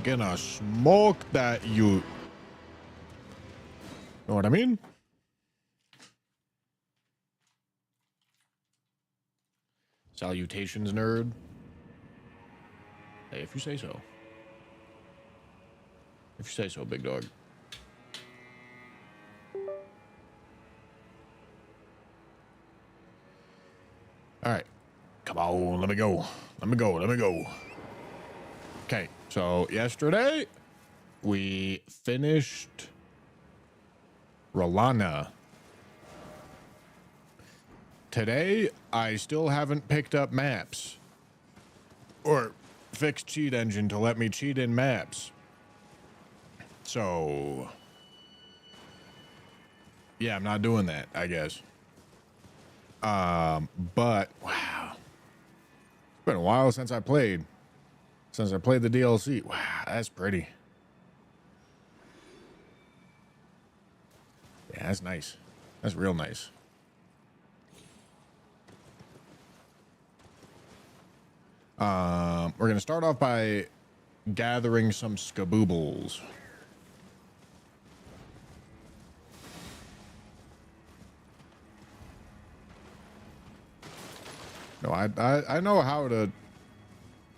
Gonna smoke that you. Know what I mean? Salutations, nerd. Hey, if you say so. If you say so, big dog. All right. Come on, let me go. Let me go. Okay, so yesterday we finished Rolana. Today, I still haven't picked up maps. Or fixed cheat engine to let me cheat in maps. So, yeah, I'm not doing that, I guess. But, wow. It's been a while since I played. Since I played the DLC. Wow, that's pretty. Yeah, that's nice. That's real nice. We're going to start off by gathering some skaboobles. No, I know how to...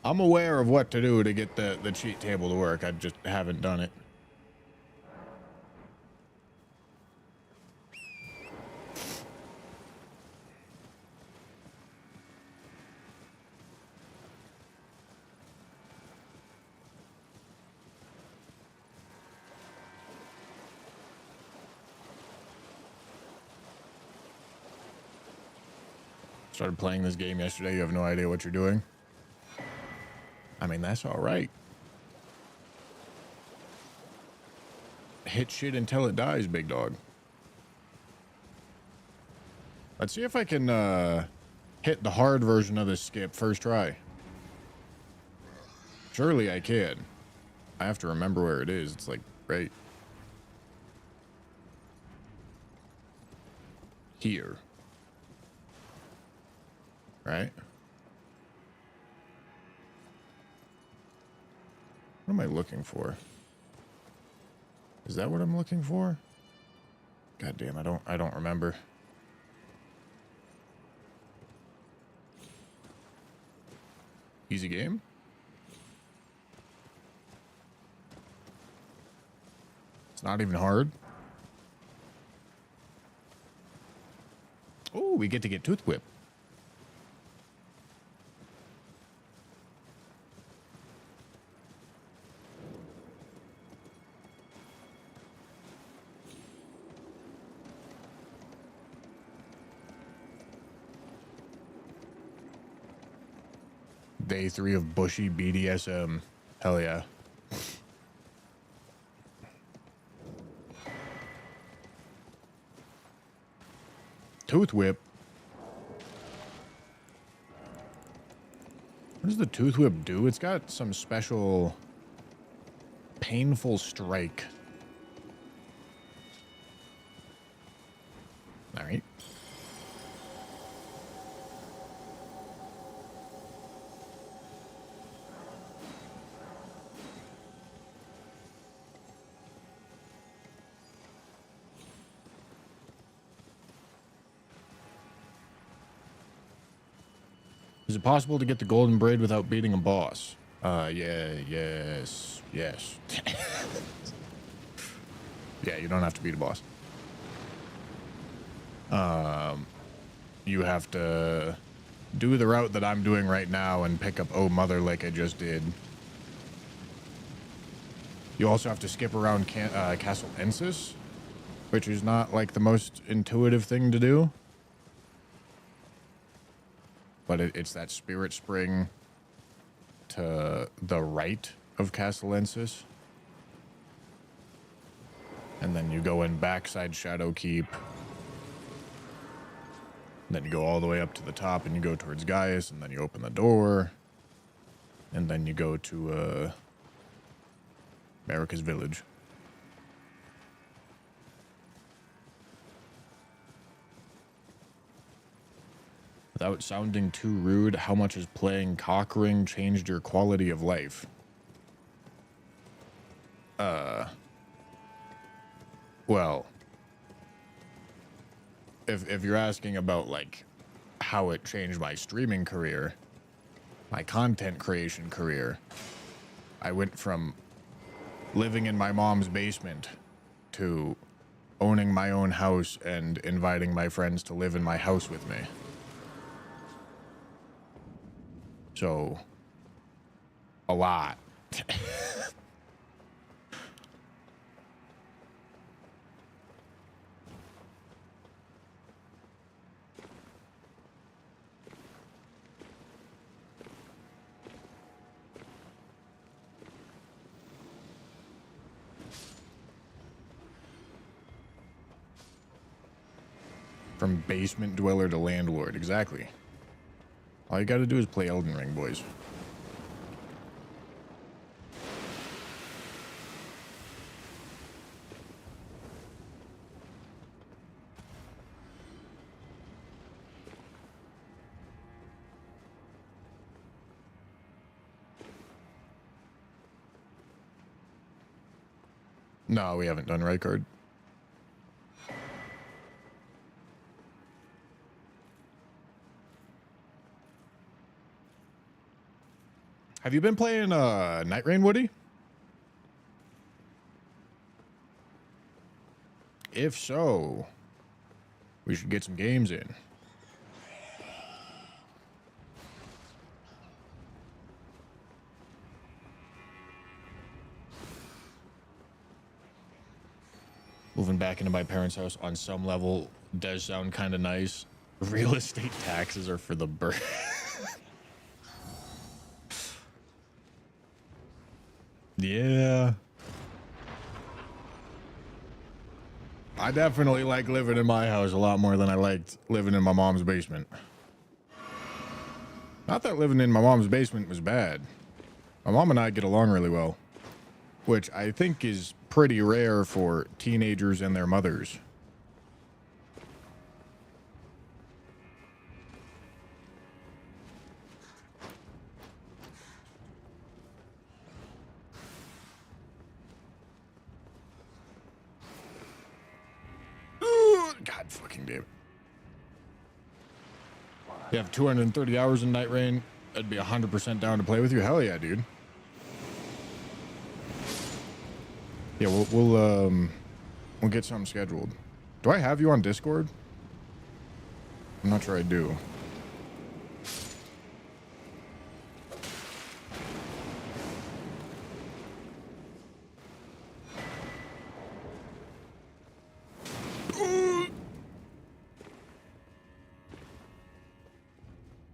I'm aware of what to do to get the cheat table to work. I just haven't done it. Started playing this game yesterday. You have no idea what you're doing. I mean, that's all right. Hit shit until it dies, big dog. Let's see if I can hit the hard version of this skip first try. Surely I can. I have to remember where it is. It's like, right here. Right? What am I looking for? Is that what I'm looking for? God damn, I don't remember. Easy game? It's not even hard. Oh, we get to get Tooth Whip. Day 3 of bushy BDSM. Hell yeah. Tooth Whip. What does the Tooth Whip do? It's got some special painful strike. All right. Is it possible to get the golden braid without beating a boss? Yeah, yes. Yeah, you don't have to beat a boss. You have to do the route that I'm doing right now and pick up Oh Mother like I just did. You also have to skip around Castle Ensis, which is not like the most intuitive thing to do. But it's that spirit spring to the right of Castle Ensis. And then you go in backside Shadowkeep. Then you go all the way up to the top and you go towards Gaius, and then you open the door. And then you go to America's Village. Without sounding too rude, how much has playing Cockring changed your quality of life? Well, if you're asking about like how it changed my streaming career, my content creation career, I went from living in my mom's basement to owning my own house and inviting my friends to live in my house with me. So, a lot. From basement dweller to landlord, exactly. All you gotta do is play Elden Ring, boys. No, we haven't done Rykard. Have you been playing Night Rain, Woody? If so, we should get some games in. Moving back into my parents' house on some level does sound kind of nice. Real estate taxes are for the bird. Yeah. I definitely like living in my house a lot more than I liked living in my mom's basement. Not that living in my mom's basement was bad. My mom and I get along really well, which I think is pretty rare for teenagers and their mothers. God fucking damn it. You have 230 hours in Night Rain. I'd be 100% down to play with you. Hell yeah, dude. Yeah, we'll get something scheduled. Do I have you on Discord? I'm not sure I do.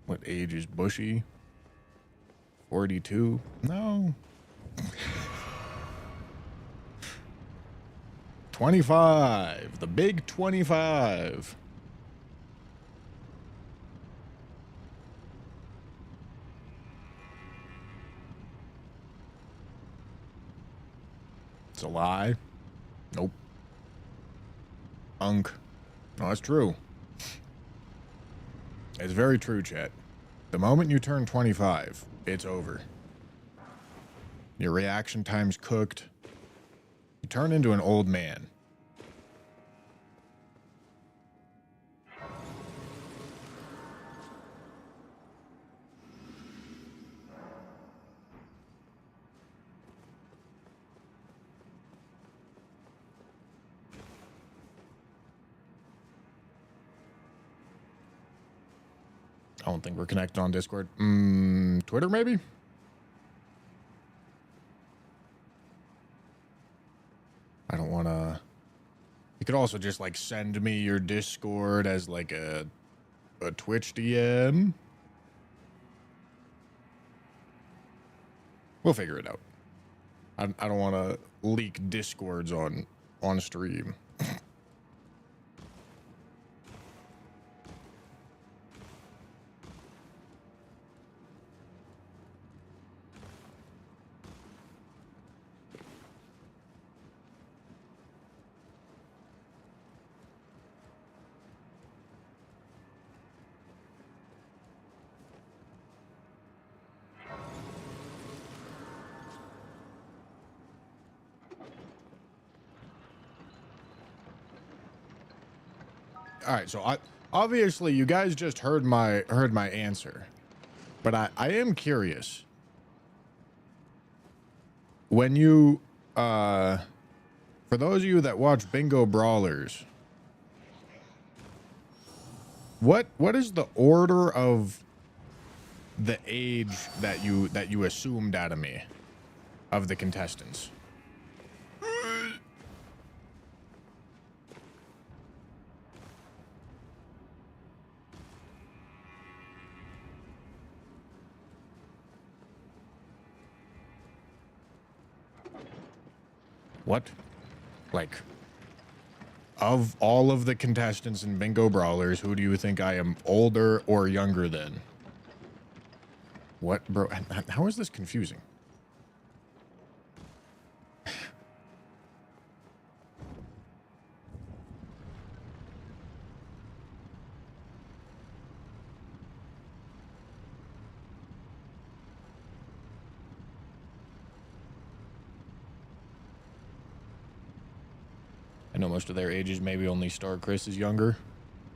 What age is Bushy? 42? No. 25. The big 25. It's a lie. Nope. Unk. No, that's true. It's very true, chat. The moment you turn 25, it's over. Your reaction time's cooked. You turn into an old man. I don't think we're connected on Discord. Twitter, maybe? I don't want to... You could also just, like, send me your Discord as, like, a Twitch DM. We'll figure it out. I don't want to leak Discords on stream. All right, so obviously you guys just heard my answer, but I am curious. When you for those of you that watch Bingo Brawlers, what is the order of the age that you assumed out of me of the contestants? What? Like, of all of the contestants in Bingo Brawlers, who do you think I am older or younger than? What, bro? How is this confusing? I know most of their ages, maybe only Star Chris is younger.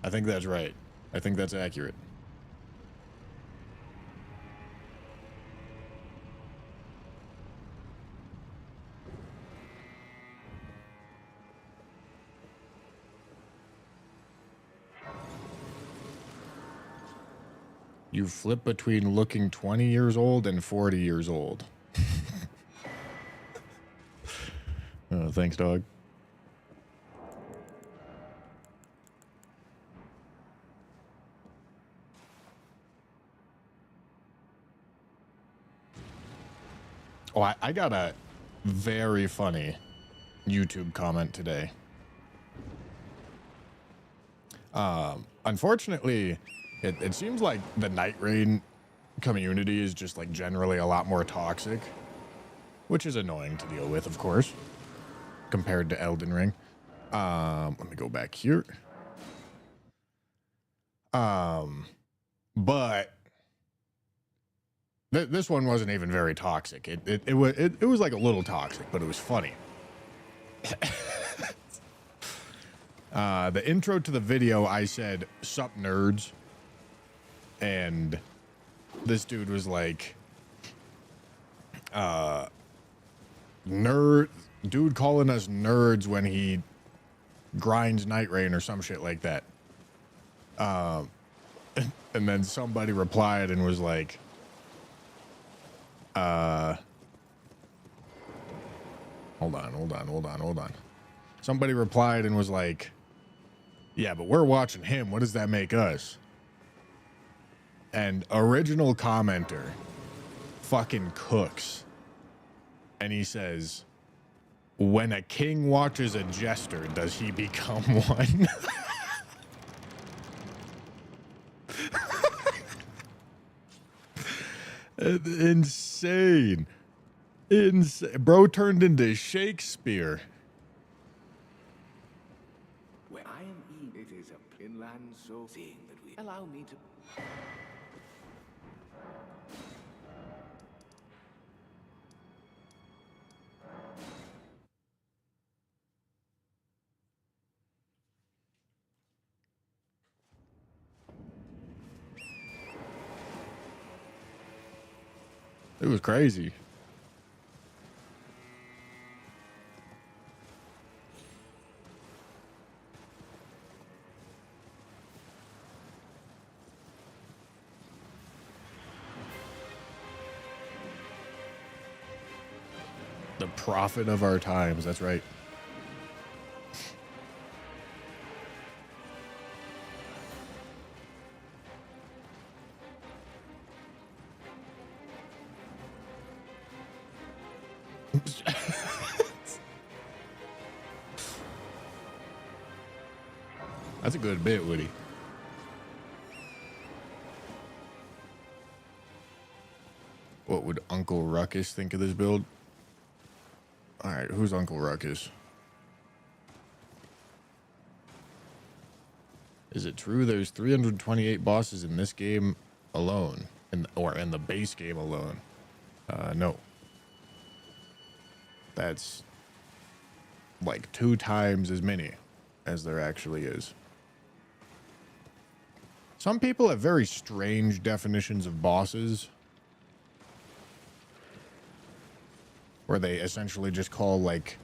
I think that's right. I think that's accurate. You flip between looking 20 years old and 40 years old. Oh, thanks, dog. Oh, I got a very funny YouTube comment today. Unfortunately, it seems like the Night Rain community is just like generally a lot more toxic, which is annoying to deal with, of course, compared to Elden Ring. Let me go back here. But this one wasn't even very toxic. It was like a little toxic, but it was funny. The intro to the video, I said, "Sup, nerds," and this dude was like, "Nerd, dude, calling us nerds when he grinds Night Rain or some shit like that." And then somebody replied and was like, hold on. Somebody replied and was like, "Yeah, but we're watching him. What does that make us?" And original commenter fucking cooks. And he says, "When a king watches a jester, does he become one?" Insane. Bro turned into Shakespeare. Where I am it is a inland, so seeing that we allow me to. It was crazy. The prophet of our times, that's right. That's a good bit, Woody. What would Uncle Ruckus think of this build? All right, who's Uncle Ruckus? Is it true there's 328 bosses in this game alone? Or in the base game alone? No. That's like 2 times as many as there actually is. Some people have very strange definitions of bosses, where they essentially just call, like,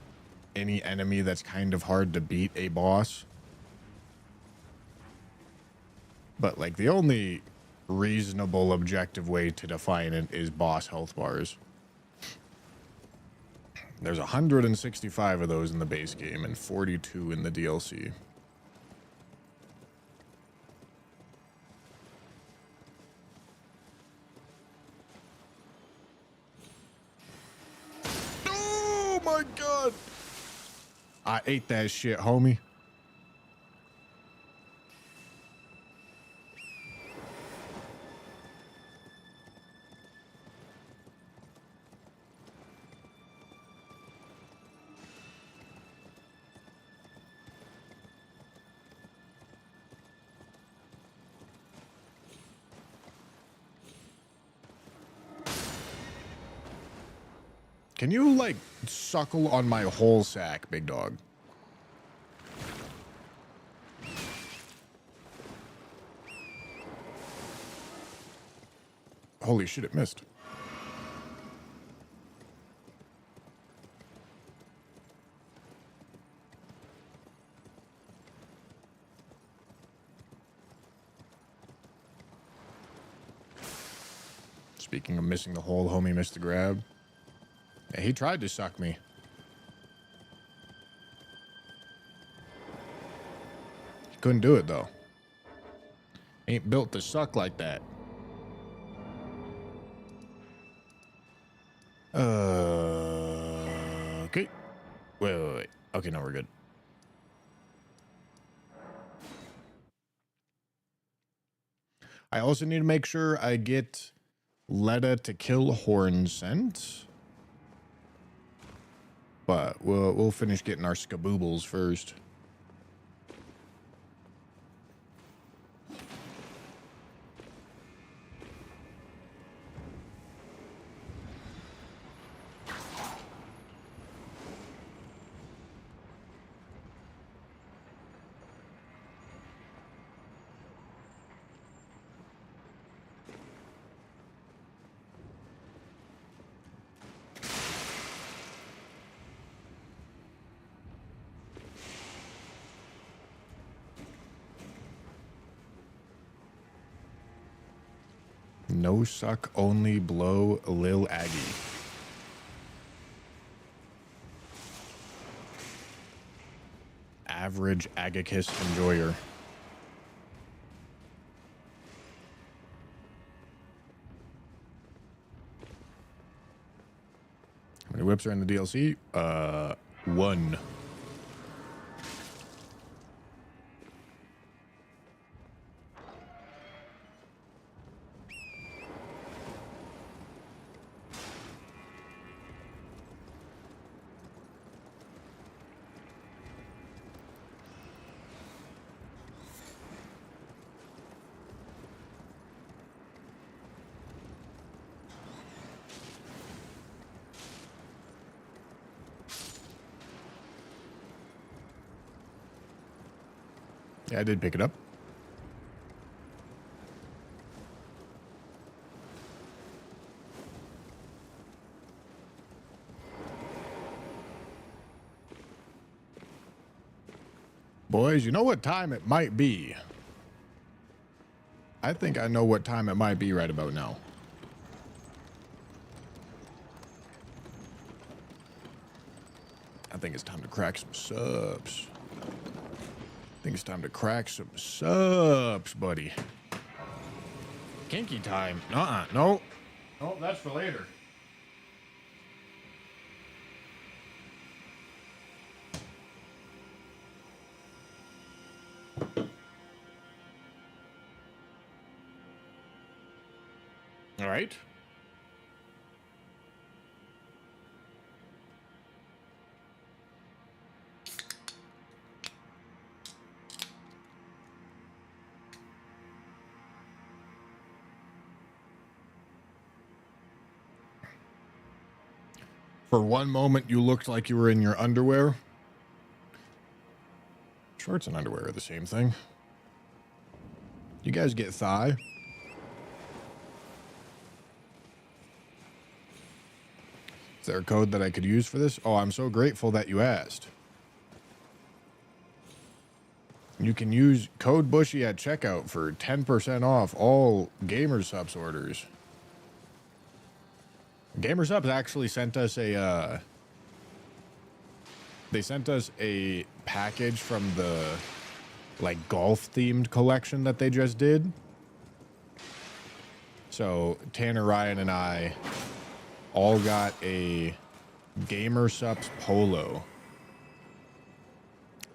any enemy that's kind of hard to beat a boss. But, like, the only reasonable, objective way to define it is boss health bars. There's 165 of those in the base game and 42 in the DLC. Oh my god! I ate that shit, homie. Can you, like, suckle on my whole sack, big dog? Holy shit, it missed. Speaking of missing the hole, homie missed the grab. Yeah, he tried to suck me. He couldn't do it, though. Ain't built to suck like that. Okay. Wait. Okay, no, we're good. I also need to make sure I get Letta to kill Horn Scent. But we'll finish getting our skaboobles first. No suck, only blow, Lil Aggie. Average Agacus enjoyer. How many whips are in the DLC? One. Yeah, I did pick it up. Boys, you know what time it might be? I think I know what time it might be right about now. I think it's time to crack some subs. I think it's time to crack some subs, buddy. Kinky time. No. No, that's for later. All right. For one moment, you looked like you were in your underwear. Shorts and underwear are the same thing. You guys get thigh? Is there a code that I could use for this? Oh, I'm so grateful that you asked. You can use code Bushy at checkout for 10% off all Gamer Subs orders. Gamer Subs actually sent us a they sent us a package from the like golf themed collection that they just did. So Tanner, Ryan, and I all got a Gamer Subs polo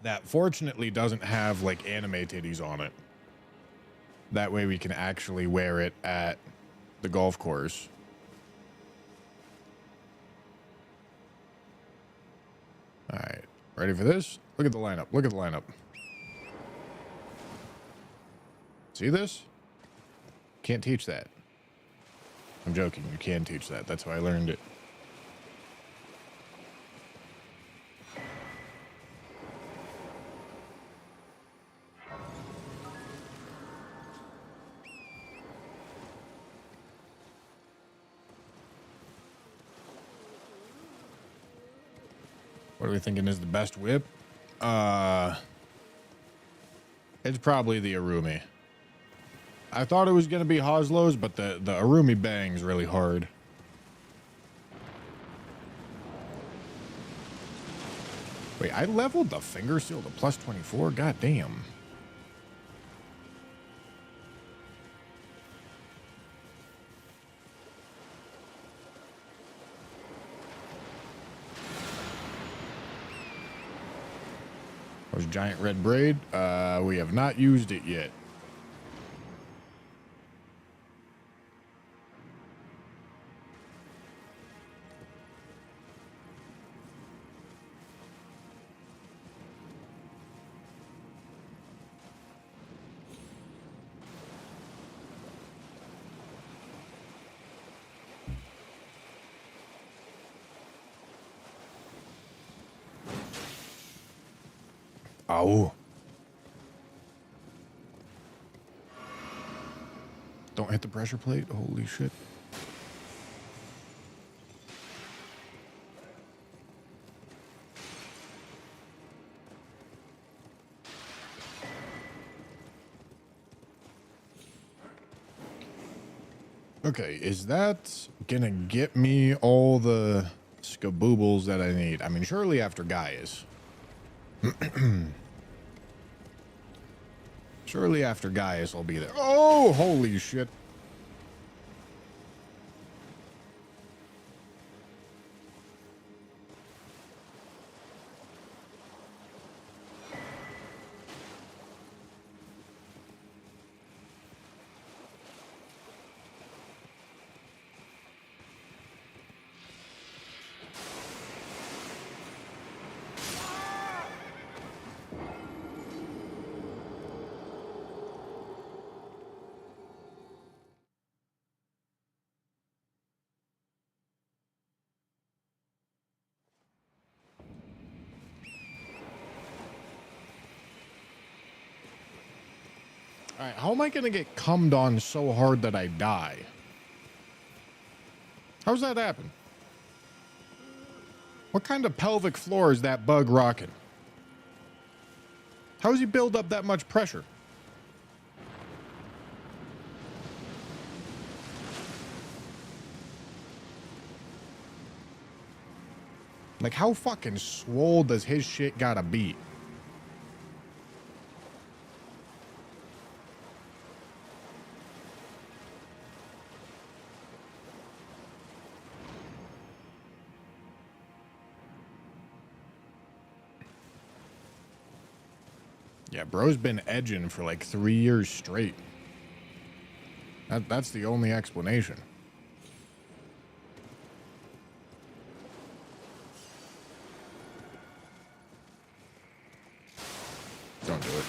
that fortunately doesn't have like anime titties on it. That way we can actually wear it at the golf course. All right, ready for this? Look at the lineup. Look at the lineup. See this? Can't teach that. I'm joking. You can teach that. That's how I learned it. What are we thinking is the best whip? It's probably the Arumi. I thought it was going to be Hoslow's, but the Arumi bangs really hard. Wait, I leveled the finger seal to plus 24? God damn. There's giant red braid. We have not used it yet. Oh. Don't hit the pressure plate. Holy shit. Okay, is that gonna get me all the skaboobles that I need? I mean, surely after Gaius. Surely after Gaius I'll be there. Oh, holy shit. All right, how am I going to get cummed on so hard that I die? How's that happen? What kind of pelvic floor is that bug rocking? How does he build up that much pressure? Like, how fucking swole does his shit gotta be? Yeah, bro's been edging for like 3 years straight. That's the only explanation. Don't do it.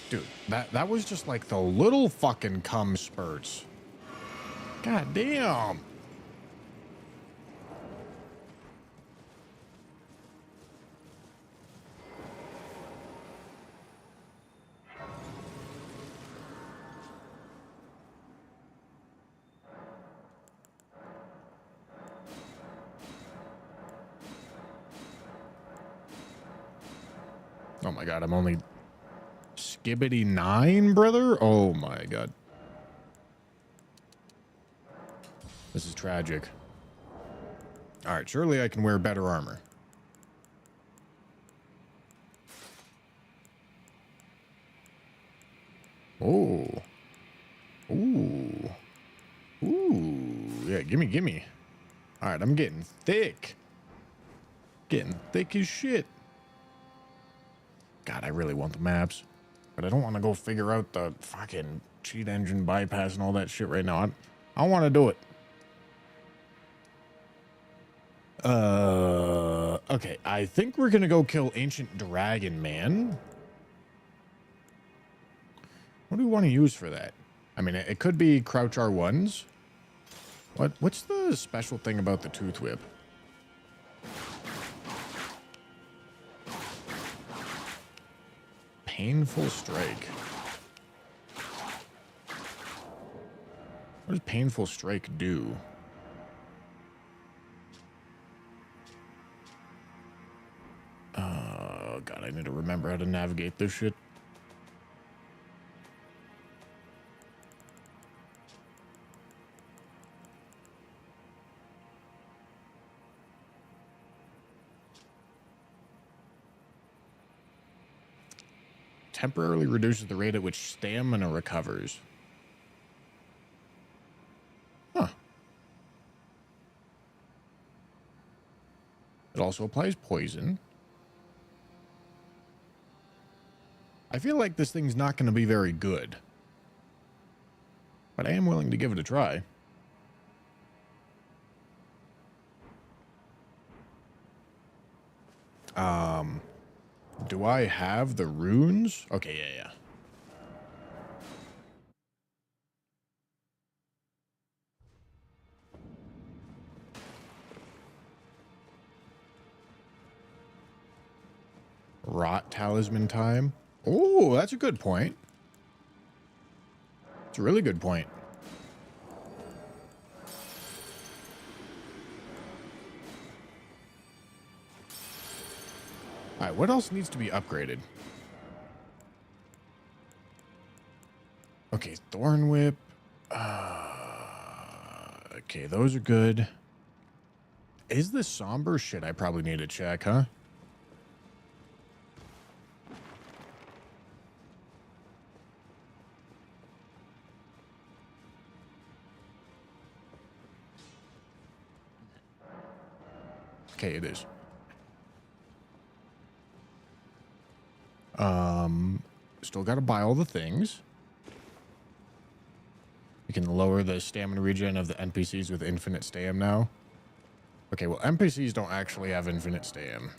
Dude, that was just like the little fucking cum spurts. God damn. Oh my god, I'm only skibbity 9, brother? Oh my god. This is tragic. Alright, surely I can wear better armor. Oh. Ooh. Ooh. Yeah, gimme. Alright, I'm getting thick. Getting thick as shit. God, I really want the maps. But I don't want to go figure out the fucking cheat engine bypass and all that shit right now. I want to do it. Okay, I think we're gonna go kill Ancient Dragon Man. What do we want to use for that? I mean, it could be Crouch R1s. What's the special thing about the Tooth Whip? Painful Strike. What does Painful Strike do? Oh, God, I need to remember how to navigate this shit. Temporarily reduces the rate at which stamina recovers. Huh. It also applies poison. I feel like this thing's not going to be very good. But I am willing to give it a try. Do I have the runes? Okay, yeah. Rot talisman time. Oh, that's a good point. It's a really good point. All right, what else needs to be upgraded? Okay, Thorn Whip. Okay, those are good. Is this somber? Shit, I probably need to check, huh? Okay, it is. Still got to buy all the things. You can lower the stamina regen of the NPCs with infinite stam now. Okay, well, NPCs don't actually have infinite stam.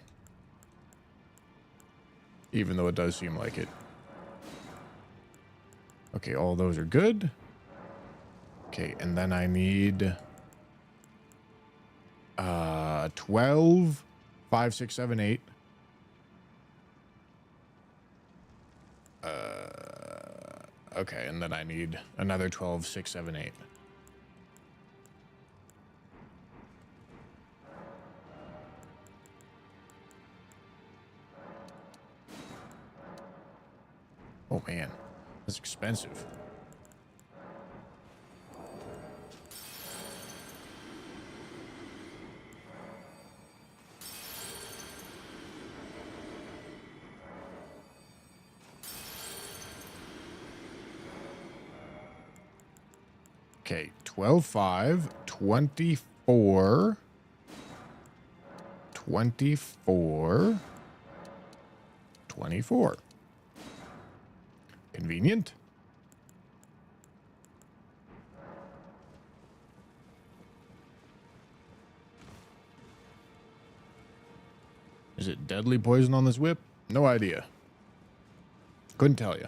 Even though it does seem like it. Okay, all those are good. Okay, and then I need 12, 5, 6, 7, 8. Okay, and then I need another 12, 6, 7, 8. Oh man, that's expensive. Okay, 12, 5, 24, 24, 24. Convenient. Is it deadly poison on this whip? No idea. Couldn't tell you.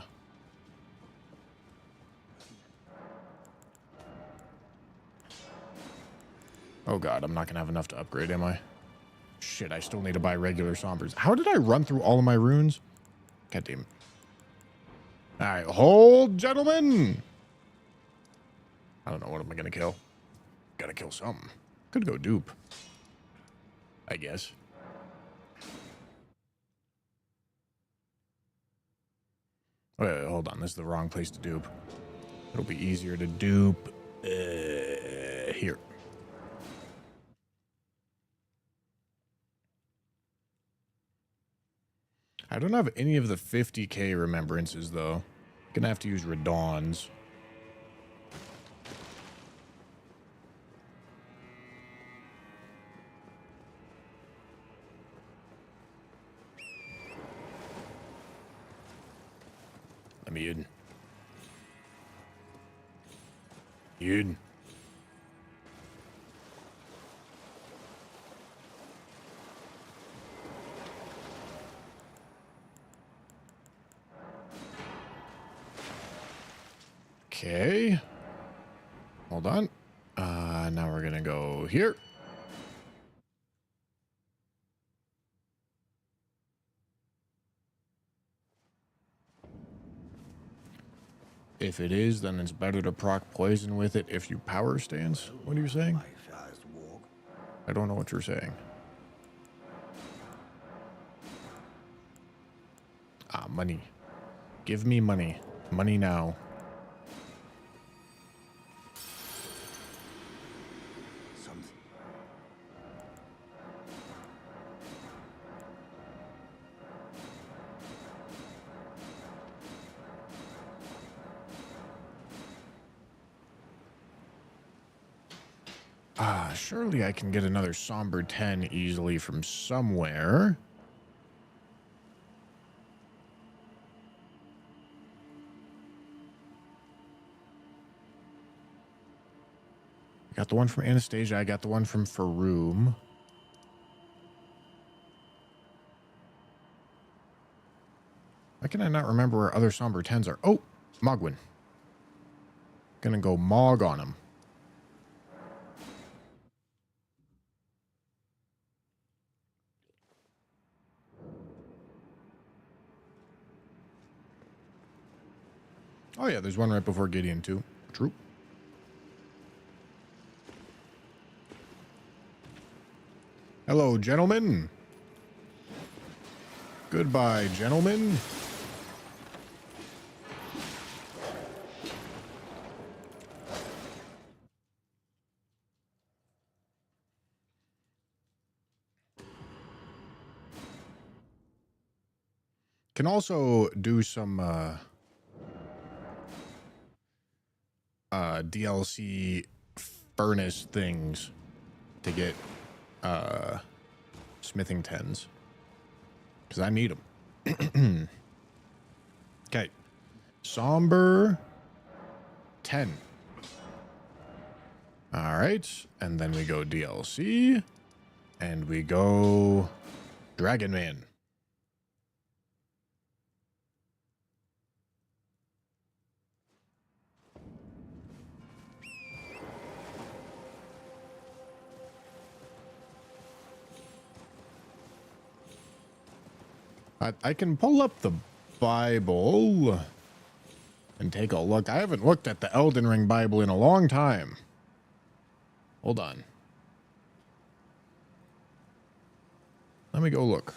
Oh god, I'm not gonna have enough to upgrade, am I? Shit, I still need to buy regular sombers. How did I run through all of my runes? God damn it. Alright, hold, gentlemen! I don't know, what am I gonna kill? Gotta kill something. Could go dupe. I guess. Wait, hold on. This is the wrong place to dupe. It'll be easier to dupe here. I don't have any of the 50k remembrances, though. Gonna have to use Radon's. Let me in. In. Okay. Hold on. Now we're gonna go here. If it is, then it's better to proc poison with it if you power stance. What are you saying? I don't know what you're saying. Ah, money. Give me money. Money now. Surely I can get another Somber 10 easily from somewhere. I got the one from Anastasia. I got the one from Faroum. Why can I not remember where other Somber 10s are? Oh, Mogwin. Gonna go Mog on him. Oh yeah, there's one right before Gideon too. True. Hello, gentlemen. Goodbye, gentlemen. Can also do some DLC furnace things to get smithing 10s because I need them. Okay, Somber 10. All right, and then we go DLC, and we go Dragon Man. I can pull up the Bible and take a look. I haven't looked at the Elden Ring Bible in a long time. Hold on. Let me go look.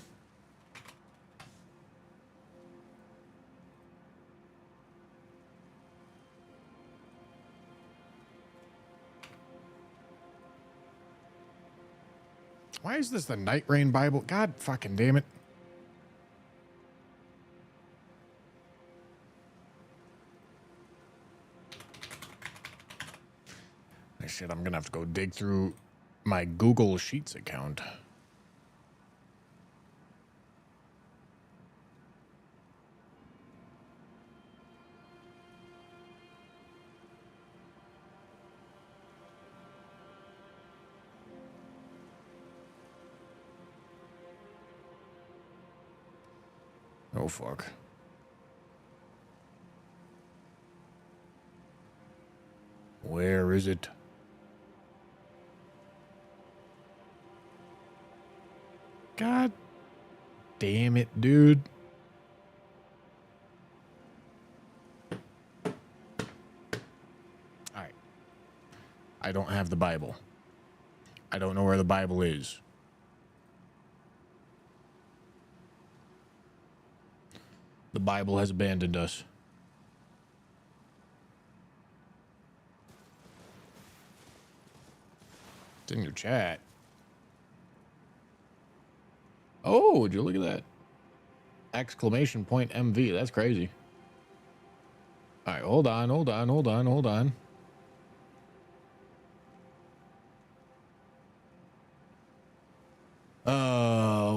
Why is this the Night Rain Bible? God fucking damn it. Shit, I'm gonna have to go dig through my Google Sheets account. Oh, fuck. Where is it? God damn it, dude. All right. I don't have the Bible. I don't know where the Bible is. The Bible has abandoned us. It's in your chat. Oh, would you look at that? Exclamation point MV. That's crazy. All right, hold on. What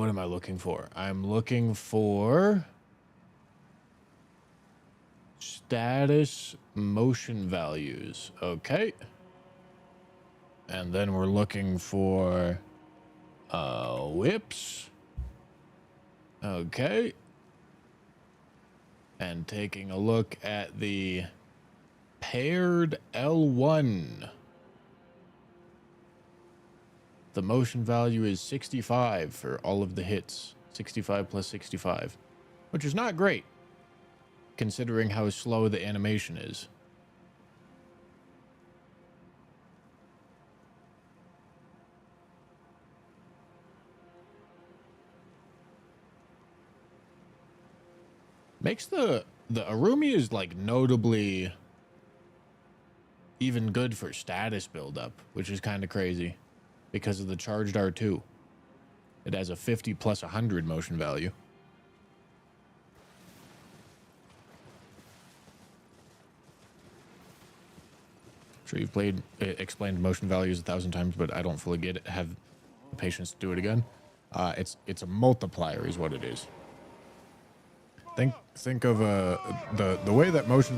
am I looking for? I'm looking for status motion values. Okay. And then we're looking for whips. Okay. And taking a look at the paired L1. The motion value is 65 for all of the hits. 65 plus 65. Which is not great, considering how slow the animation is. Makes the Arumi is like notably even good for status buildup, which is kind of crazy because of the charged R2. It has a 50 plus 100 motion value. I'm sure you've explained motion values 1,000 times, but I don't fully get it. Have the patience to do it again. It's a multiplier is what it is. Think of the way that motion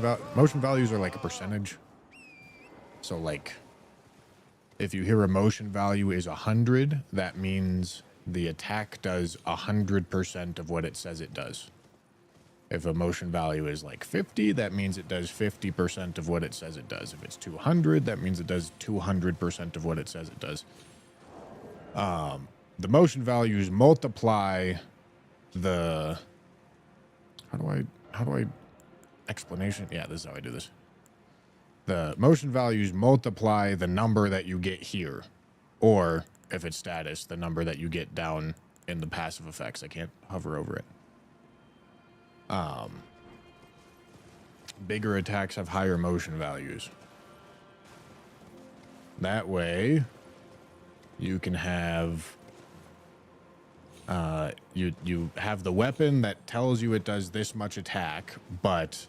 values are like a percentage. So like if you hear a motion value is 100, that means the attack does 100% of what it says it does. If a motion value is like 50, that means it does 50% of what it says it does. If it's 200, that means it does 200% of what it says it does. The motion values multiply the... How do I explanation? Yeah, this is how I do this. The motion values multiply the number that you get here, or if it's status, the number that you get down in the passive effects. I can't hover over it. Bigger attacks have higher motion values. That way, you can have you have the weapon that tells you it does this much attack, but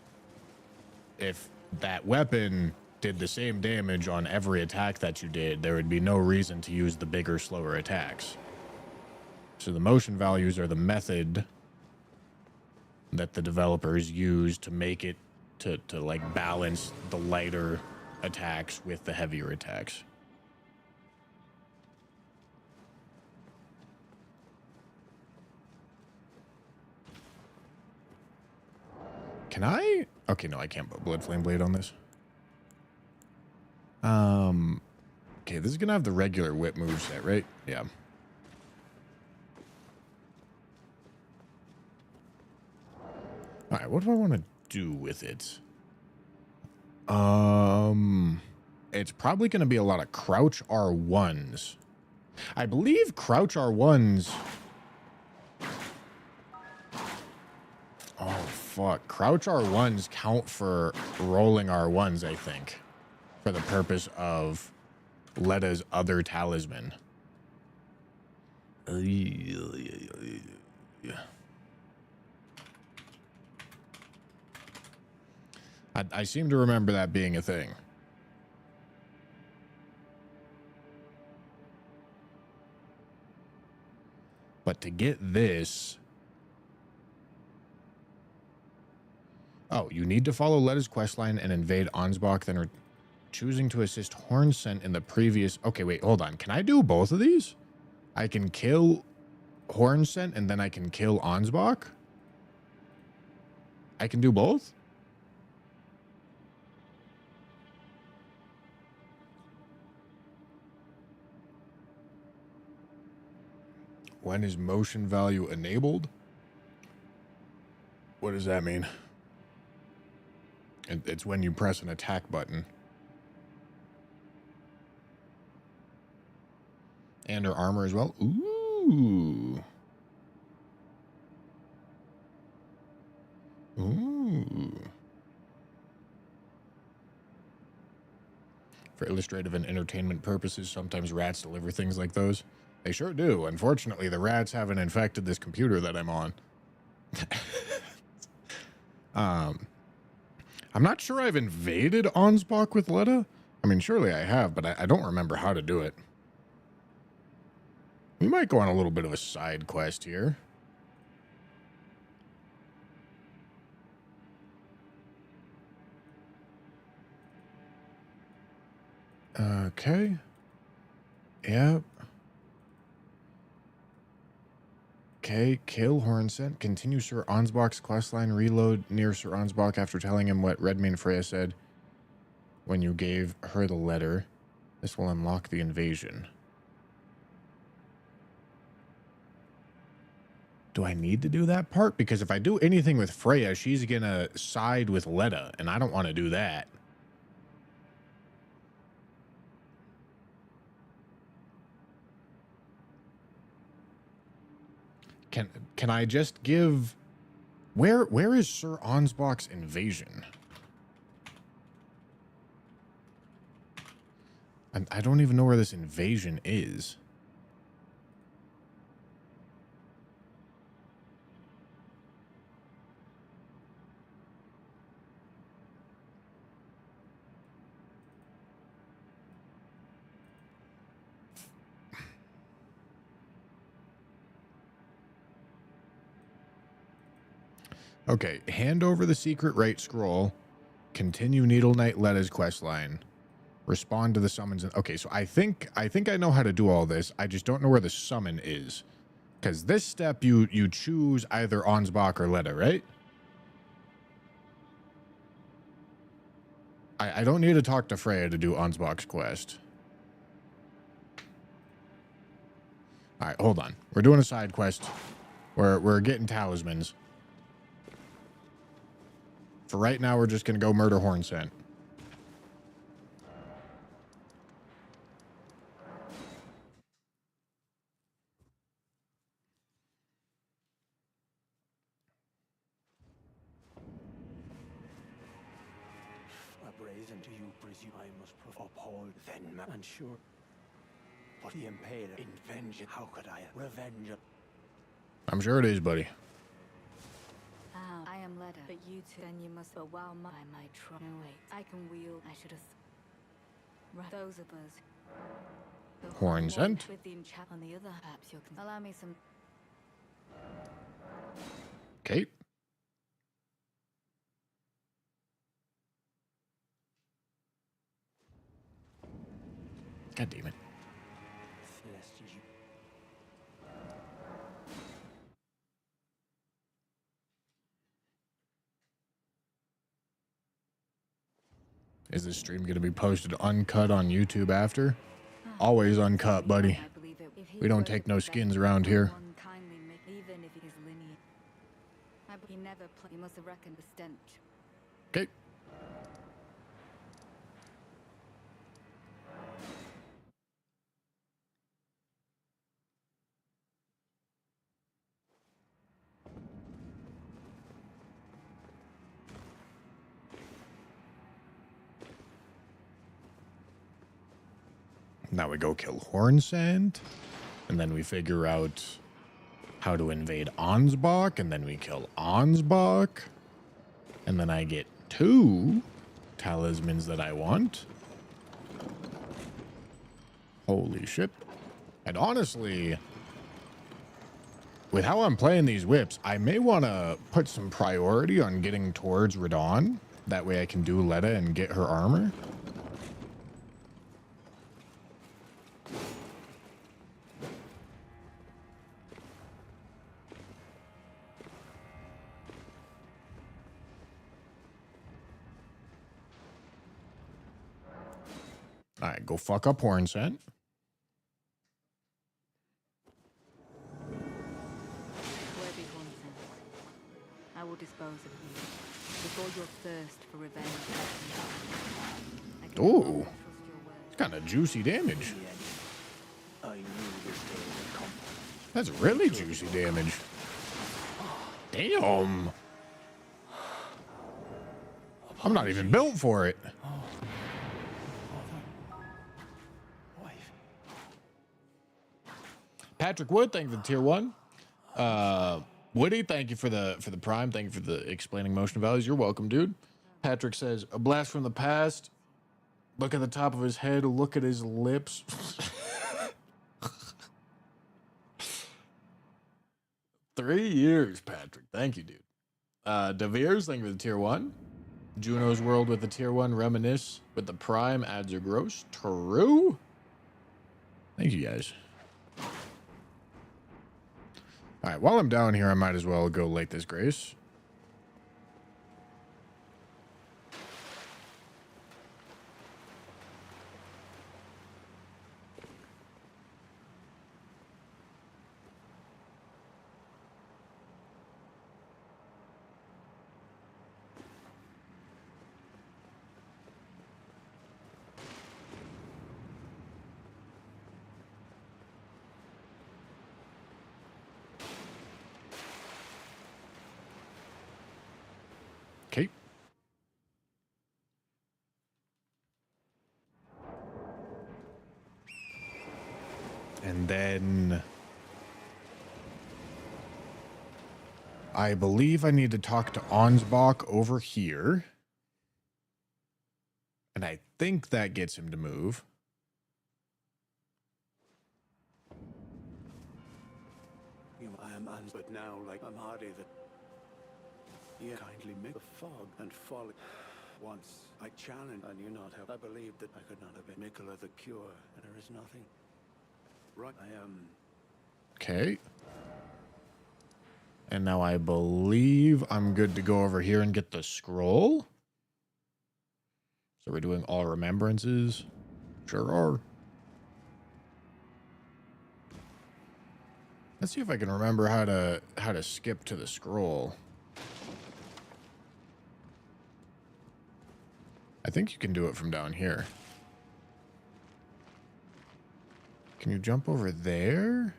if that weapon did the same damage on every attack that you did, there would be no reason to use the bigger, slower attacks. So the motion values are the method that the developers use to make it to like balance the lighter attacks with the heavier attacks. Can I? Okay, no, I can't put Blood Flame Blade on this. Okay, this is gonna have the regular whip moveset, right? Yeah. All right, what do I want to do with it? It's probably gonna be a lot of crouch R1s. I believe crouch R1s. Oh, fuck. Crouch R1s count for rolling R1s, I think. For the purpose of Letta's other talisman. I seem to remember that being a thing. But to get this... Oh, you need to follow Letta's questline and invade Ansbach, then choosing to assist Hornsent in the previous... Okay, wait, hold on. Can I do both of these? I can kill Hornsent and then I can kill Ansbach? I can do both? When is motion value enabled? What does that mean? It's when you press an attack button. And her armor as well. Ooh. Ooh. For illustrative and entertainment purposes, sometimes rats deliver things like those. They sure do. Unfortunately, the rats haven't infected this computer that I'm on. I'm not sure I've invaded Ansbach with Letta. I mean, surely I have, but I don't remember how to do it. We might go on a little bit of a side quest here. Okay. Yep. Okay, kill Hornsent. Continue Sir Ansbach's questline. Reload near Sir Ansbach after telling him what Redmane Freya said when you gave her the letter. This will unlock the invasion. Do I need to do that part? Because if I do anything with Freya, she's gonna side with Letta, and I don't want to do that. Can I just give... Where is Sir Ansbach's invasion? I don't even know where this invasion is. Okay, hand over the secret right scroll. Continue Needle Knight Letta's questline. Respond to the summons. Okay, so I think I know how to do all this. I just don't know where the summon is. Because this step, you choose either Ansbach or Letta, right? I don't need to talk to Freya to do Ansbach's quest. All right, hold on. We're doing a side quest. We're getting talismans. For right now, we're just going to go murder Hornsent. Brazen to you, presume I must uphold then, and sure. But the Impaler in vengeance, how could I revenge it? I'm sure it is, buddy. I am Letta, but you two, then you must allow my try. No, wait, I can wield. I should have. Those of us. Hornsent. With the enchant on the other, perhaps you can allow me some. Okay. God damn it. Is this stream going to be posted uncut on YouTube after? Always uncut, buddy. We don't take no skins around here. Even if it is linear. He never played. He must have reckoned the stench. Okay. Now we go kill Hornsent, and then we figure out how to invade Ansbach, and then we kill Ansbach, and then I get 2 talismans that I want. Holy shit. And honestly, with how I'm playing these whips, I may want to put some priority on getting towards Radon. That way I can do Letta and get her armor. All right, go fuck up Hornsent. Worthy Hornsent, I will dispose of you before your thirst for revenge. Ooh, it's kind of juicy damage. I knew this day would come. That's really juicy damage. Damn. I'm not even built for it. Patrick Wood, thank you for the tier 1. Woody, thank you for the prime. Thank you for the explaining motion values. You're welcome, dude. Patrick says, a blast from the past. Look at the top of his head. Look at his lips. 3 years, Patrick. Thank you, dude. DeVeers, thank you for the tier 1. Juno's World with the tier 1. Reminisce with the prime. Ads are gross. True. Thank you, guys. All right, while I'm down here, I might as well go late this grace. Okay. And then I believe I need to talk to Ansbach over here. And I think that gets him to move. I am but now like I'm hardy that you kindly make the fog and folly. Once I challenged and you not help. I believed that I could not have been Mikola the cure, and there is nothing. Right, I am. Okay. And now I believe I'm good to go over here and get the scroll. So we're doing all remembrances. Sure are. Let's see if I can remember how to skip to the scroll. I think you can do it from down here. Can you jump over there?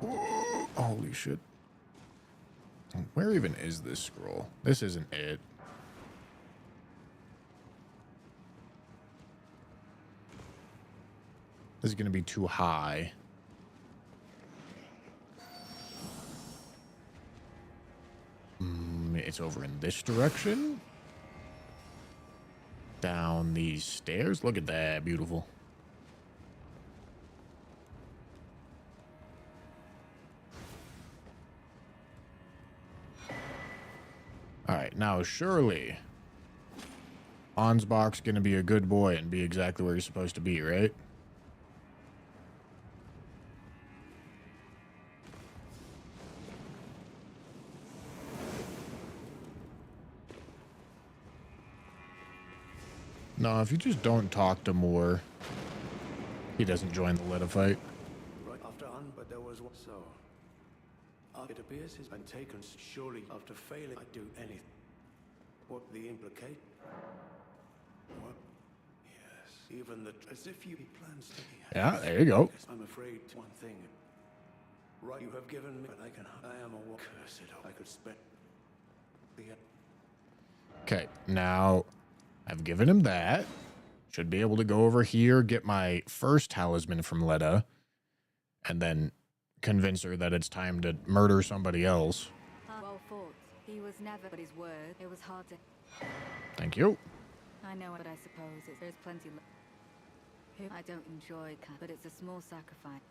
Whoa, holy shit. Where even is this scroll? This isn't it. This is going to be too high. It's over in this direction. Down these stairs. Look at that. Beautiful. All right. Now, surely Ansbach's going to be a good boy and be exactly where he's supposed to be, right? No, if you just don't talk to Moore, he doesn't join the Leda fight. Right after but there was one. So it appears he's been taken. Surely after failing, I'd do anything. What the implicate? What? Yes, even the as if you plans to be. Yeah, there you go. I'm afraid one thing. Right, you have given me, but I am a cursed. I could spend. Okay, now I've given him that. Should be able to go over here, get my first talisman from Leda, and then convince her that it's time to murder somebody else. Well fought. He was never but his word. It was hard to. Thank you. I know, but I suppose there's plenty. I don't enjoy cat, but it's a small sacrifice.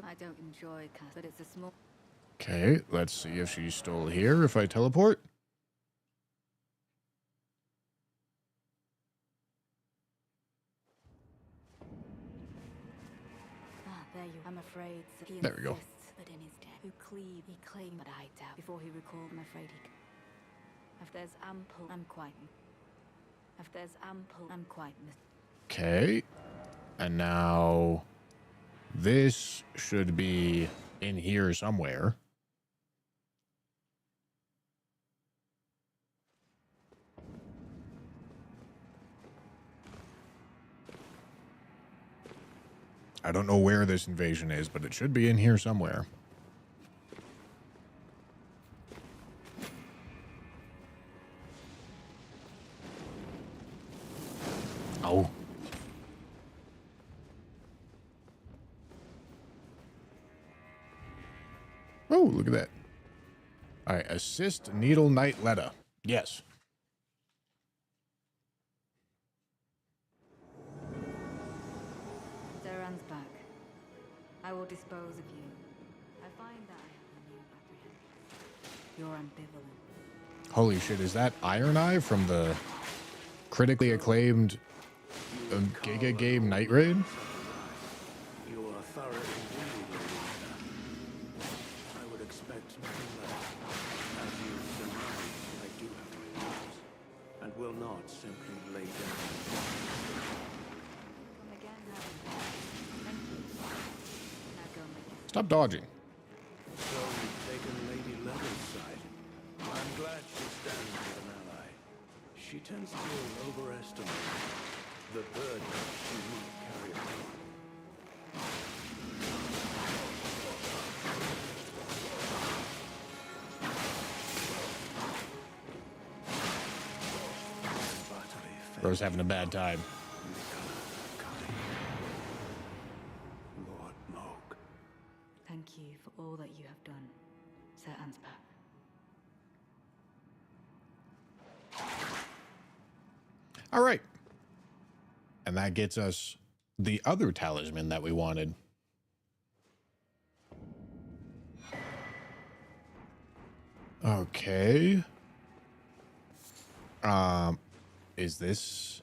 I don't enjoy cat, but it's a small. Okay, let's see if she's still here if I teleport. There you. I'm afraid. He There we go. insists, but in his death, he claimed, but I doubt. Before he recalled, I'm afraid he. If there's ample, I'm quite. If there's ample, I'm quite. Okay, and now this should be in here somewhere. I don't know where this invasion is, but it should be in here somewhere. Oh. Oh, look at that. All right, assist Needle Knight Letta. Yes. Zeran's back. I will dispose of you. I find that I have a new apprehension. You're ambivalent. Holy shit, is that Iron Eye from the critically acclaimed Giga Game Night Raid? You are thoroughly indeed. I would expect nothing less. As you surmise, I do have my doubts, and will not simply lay down. Come again, thank you. Now go make it. Stop dodging. So you've taken Lady Leather's side. I'm glad she stands with an ally. She tends to overestimate the burden she might carry alone. Bro's having a bad time. Lord Moog. Thank you for all that you have done, Sir Ansbach. All right. And that gets us the other talisman that we wanted. Okay. Is this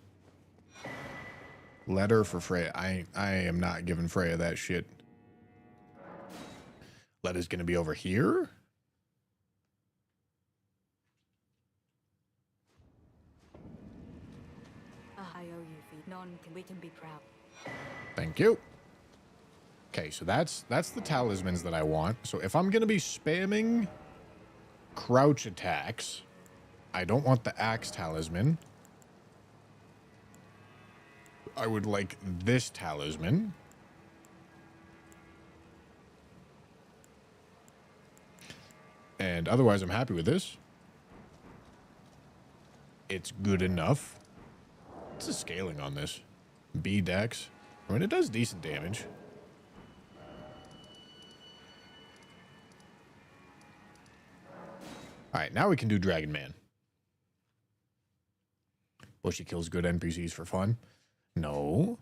letter for Freya? I am not giving Freya that shit. Letter's gonna be over here? I owe you, Feed. We can be proud. Thank you. Okay, so that's the talismans that I want. So if I'm gonna be spamming crouch attacks, I don't want the axe talisman. I would like this talisman. And otherwise, I'm happy with this. It's good enough. What's the scaling on this? B dex. I mean, it does decent damage. All right, now we can do Dragon Man. Bushy kills good NPCs for fun. No.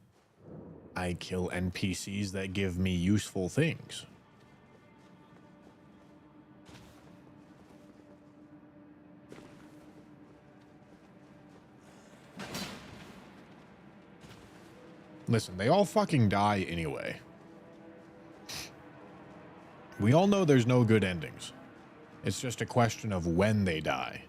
I kill NPCs that give me useful things. Listen, they all fucking die anyway. We all know there's no good endings. It's just a question of when they die.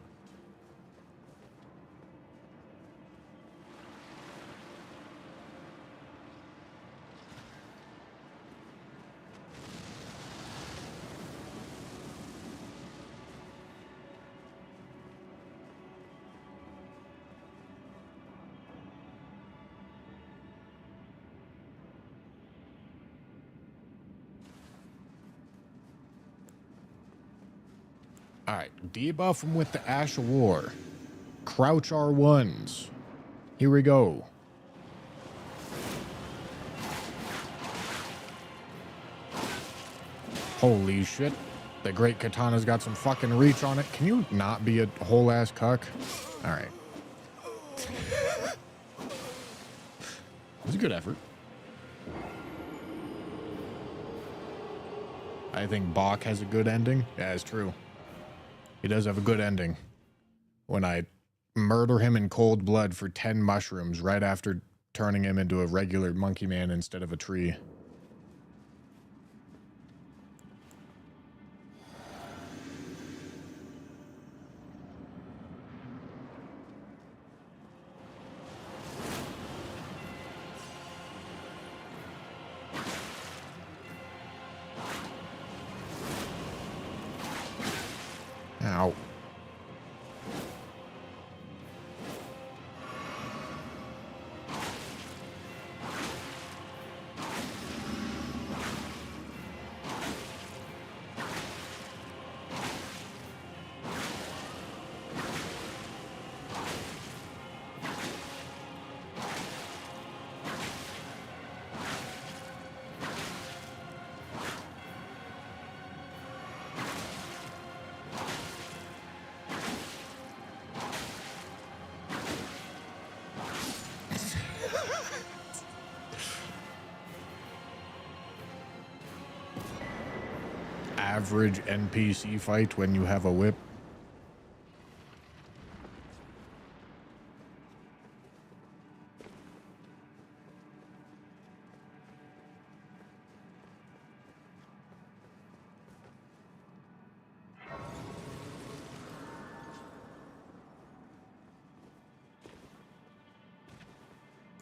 All right, debuff them with the Ash of War. Crouch R1s. Here we go. Holy shit. The Great Katana's got some fucking reach on it. Can you not be a whole ass cuck? All right. It was a good effort. I think Bach has a good ending. Yeah, it's true. He does have a good ending. When I murder him in cold blood for 10 mushrooms right after turning him into a regular monkey man instead of a tree. Ow. average NPC fight when you have a whip?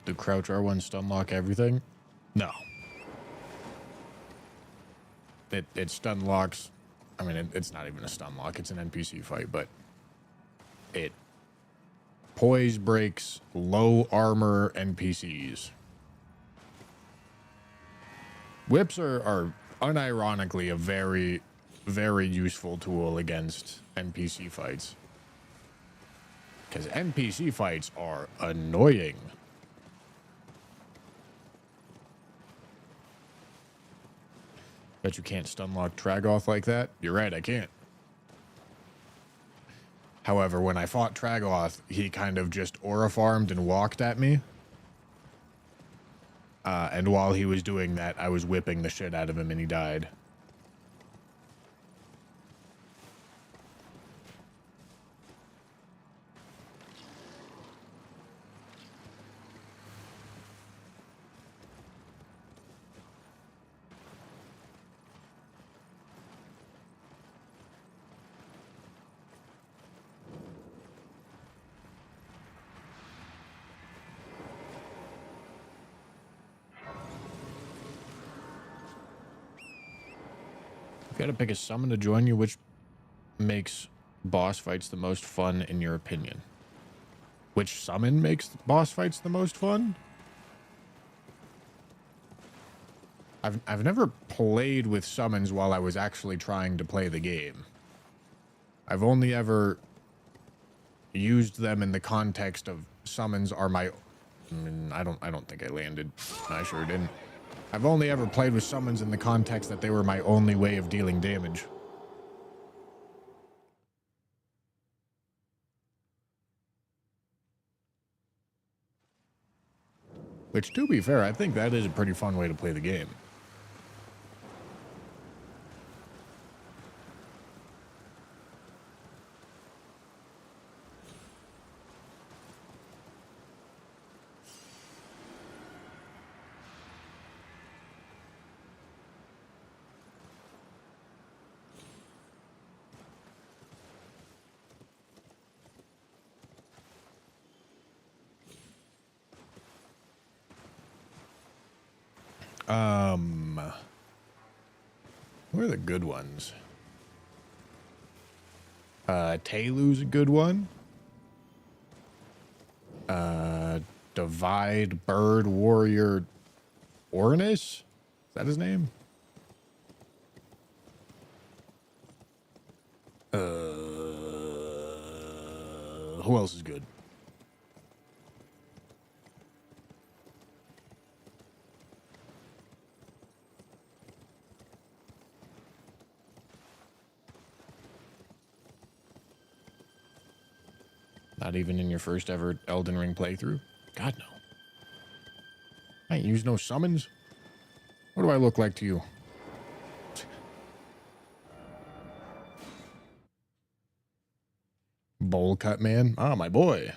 Do crouch R1 stun lock everything? No. It stun locks. I mean, it's not even a stun lock. It's an NPC fight, but it poise breaks low armor NPCs. Whips are unironically a very, very useful tool against NPC fights. Because NPC fights are annoying. Bet you can't stunlock Tragoth like that? You're right, I can't. However, when I fought Tragoth, he kind of just aura farmed and walked at me. And while he was doing that, I was whipping the shit out of him and he died. You gotta pick a summon to join you, which makes boss fights the most fun in your opinion? Which summon makes boss fights the most fun? I've never played with summons while I was actually trying to play the game. I've only ever used them in the context of summons are my... I don't think I landed. I sure didn't. I've only ever played with summons in the context that they were my only way of dealing damage. Which, to be fair, I think that is a pretty fun way to play the game. What are the good ones? Taylu's a good one. Divide Bird Warrior Ornis? Is that his name? Who else is good? Not even in your first ever Elden Ring playthrough? God, no. I ain't used no summons. What do I look like to you? Bowl cut man? Ah, my boy.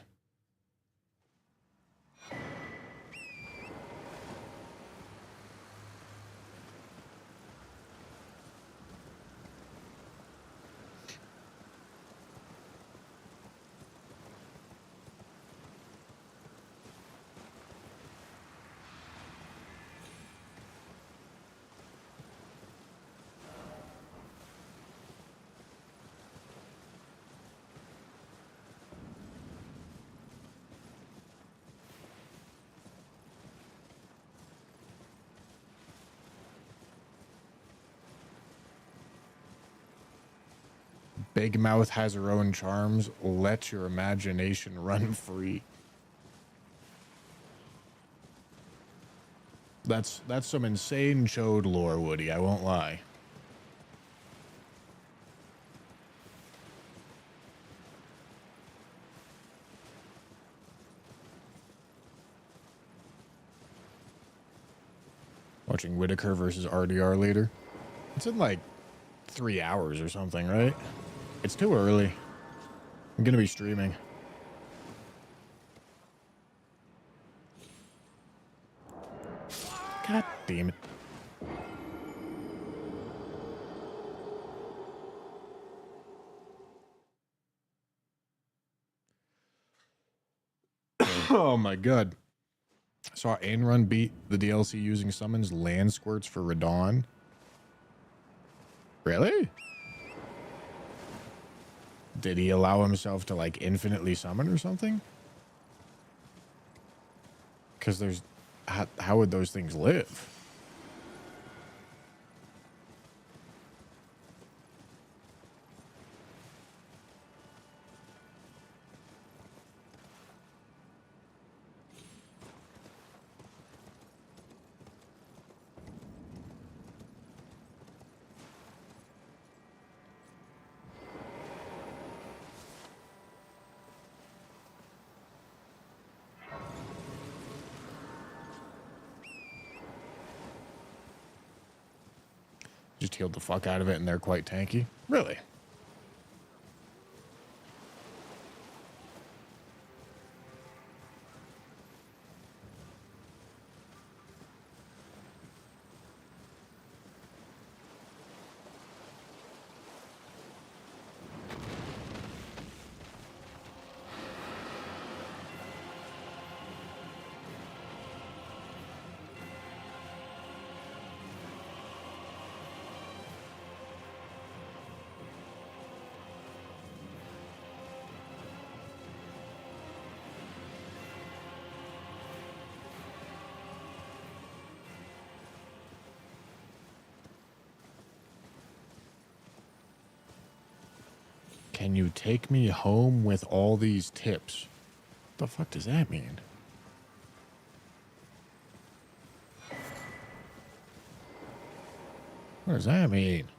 Big Mouth has her own charms. Let your imagination run free. That's some insane chode lore, Woody. I won't lie. Watching Whitaker versus RDR later. It's in like 3 hours or something, right? It's too early. I'm gonna be streaming. God damn it. Oh my god. Saw Ainrun beat the DLC using summons land squirts for Radon. Really? Did he allow himself to like infinitely summon or something? Because there's... How would those things live? Just healed the fuck out of it and they're quite tanky. Really? Can you take me home with all these tips? What the fuck does that mean? What does that mean?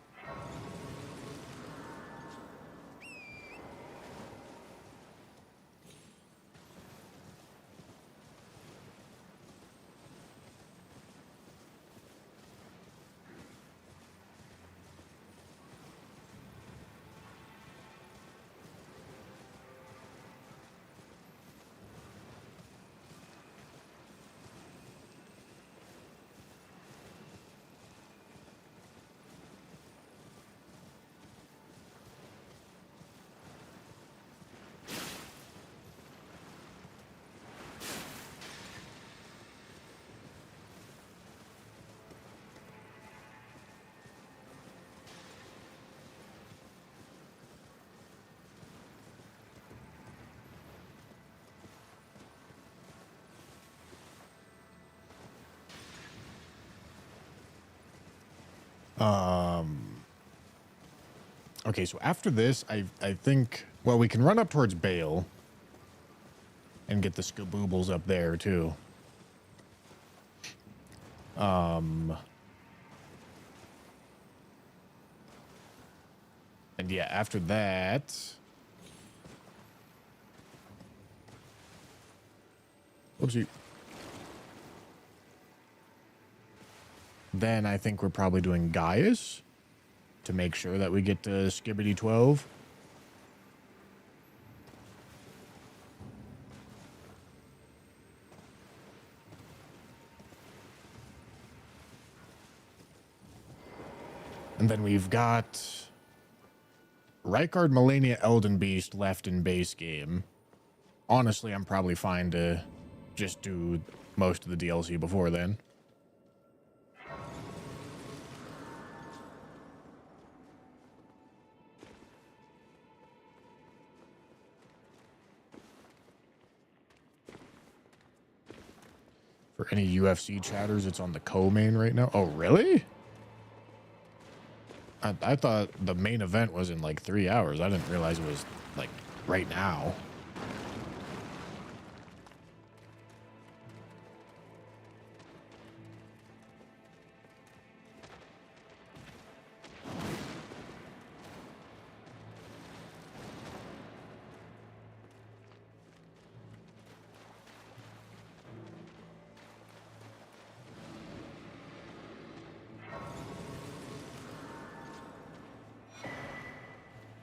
Okay, so after this, I think, well, we can run up towards Bale and get the skaboobles up there too. And yeah, after that, whoopsie. Then I think we're probably doing Gaius to make sure that we get to Skibbity 12. And then we've got Rykard, Melania, Elden Beast left in base game. Honestly, I'm probably fine to just do most of the DLC before then. For any UFC chatters, it's on the co-main right now. Oh, really? I thought the main event was in like 3 hours. I didn't realize it was like right now.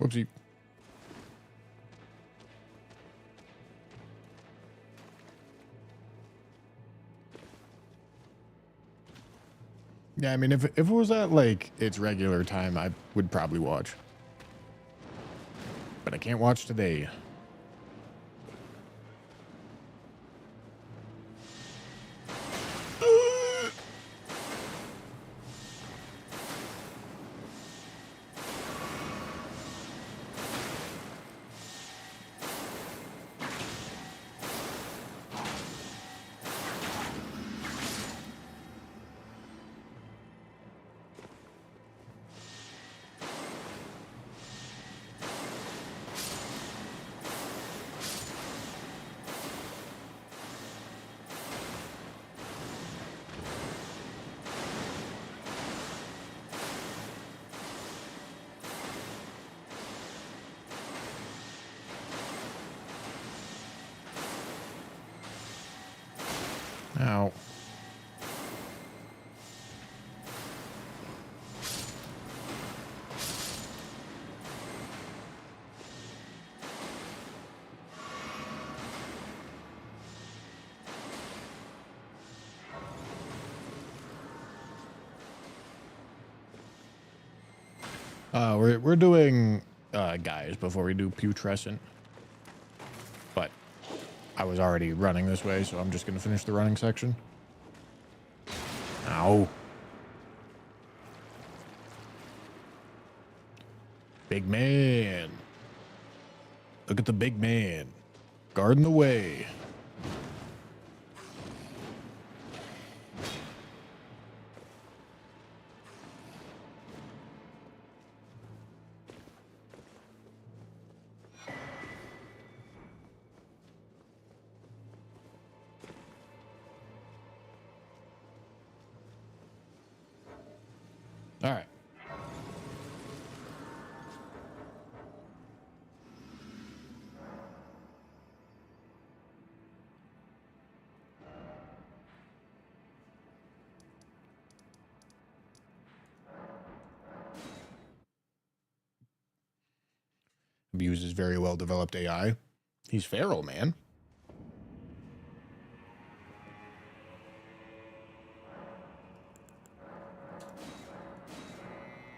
Whoopsie. Yeah, I mean, if it was at, like, its regular time, I would probably watch. But I can't watch today. Ow. We're doing guys before we do putrescent. But I was already running this way, so I'm just gonna finish the running section. Ow. Big man. Look at the big man. Guarding the way. All right. Abuses very well developed AI. He's feral, man.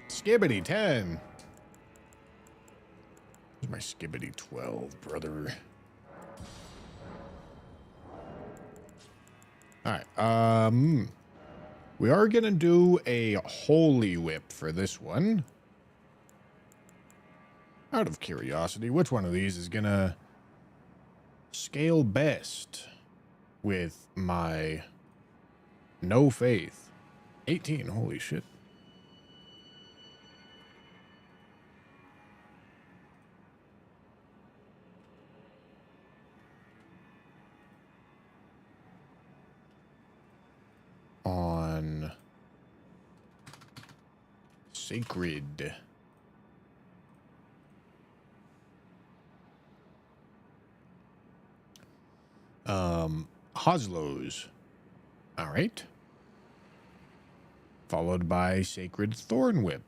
Skibbity 10. Where's my skibbity 12, brother? All right. We are gonna do a holy whip for this one. Out of curiosity, which one of these is gonna scale best with my no faith? 18, holy shit. On sacred. Hoslows. All right. Followed by Sacred Thorn Whip.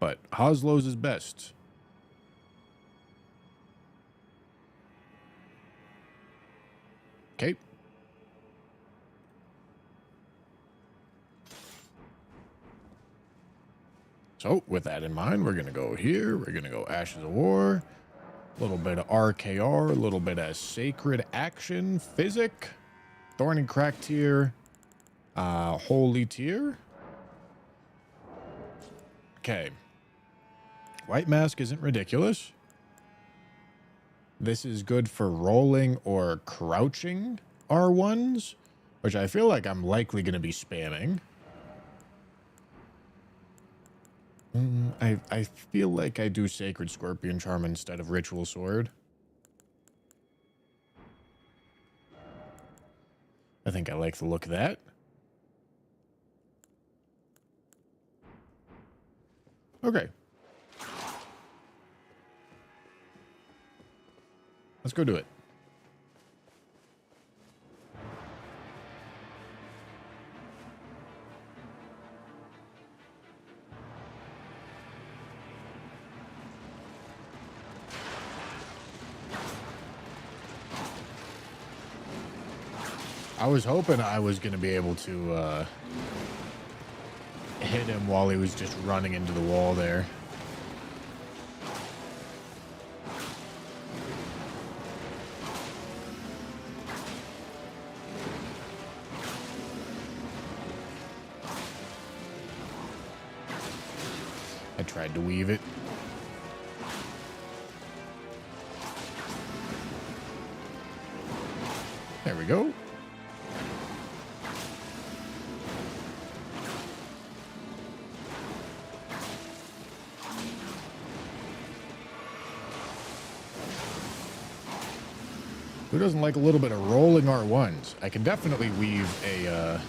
But Hoslow's is best. Okay. So, with that in mind, we're going to go here. We're going to go Ashes of War. A little bit of RKR. A little bit of Sacred Action. Physic. Thorn and Crack tier. Holy tier. Okay. White Mask isn't ridiculous. This is good for rolling or crouching R1s, which I feel like I'm likely going to be spamming. I feel like I do Sacred Scorpion Charm instead of Ritual Sword. I think I like the look of that. Okay. Let's go do it. I was hoping I was going to be able to hit him while he was just running into the wall there. I tried to weave it. There we go. Who doesn't like a little bit of rolling R1s? I can definitely weave an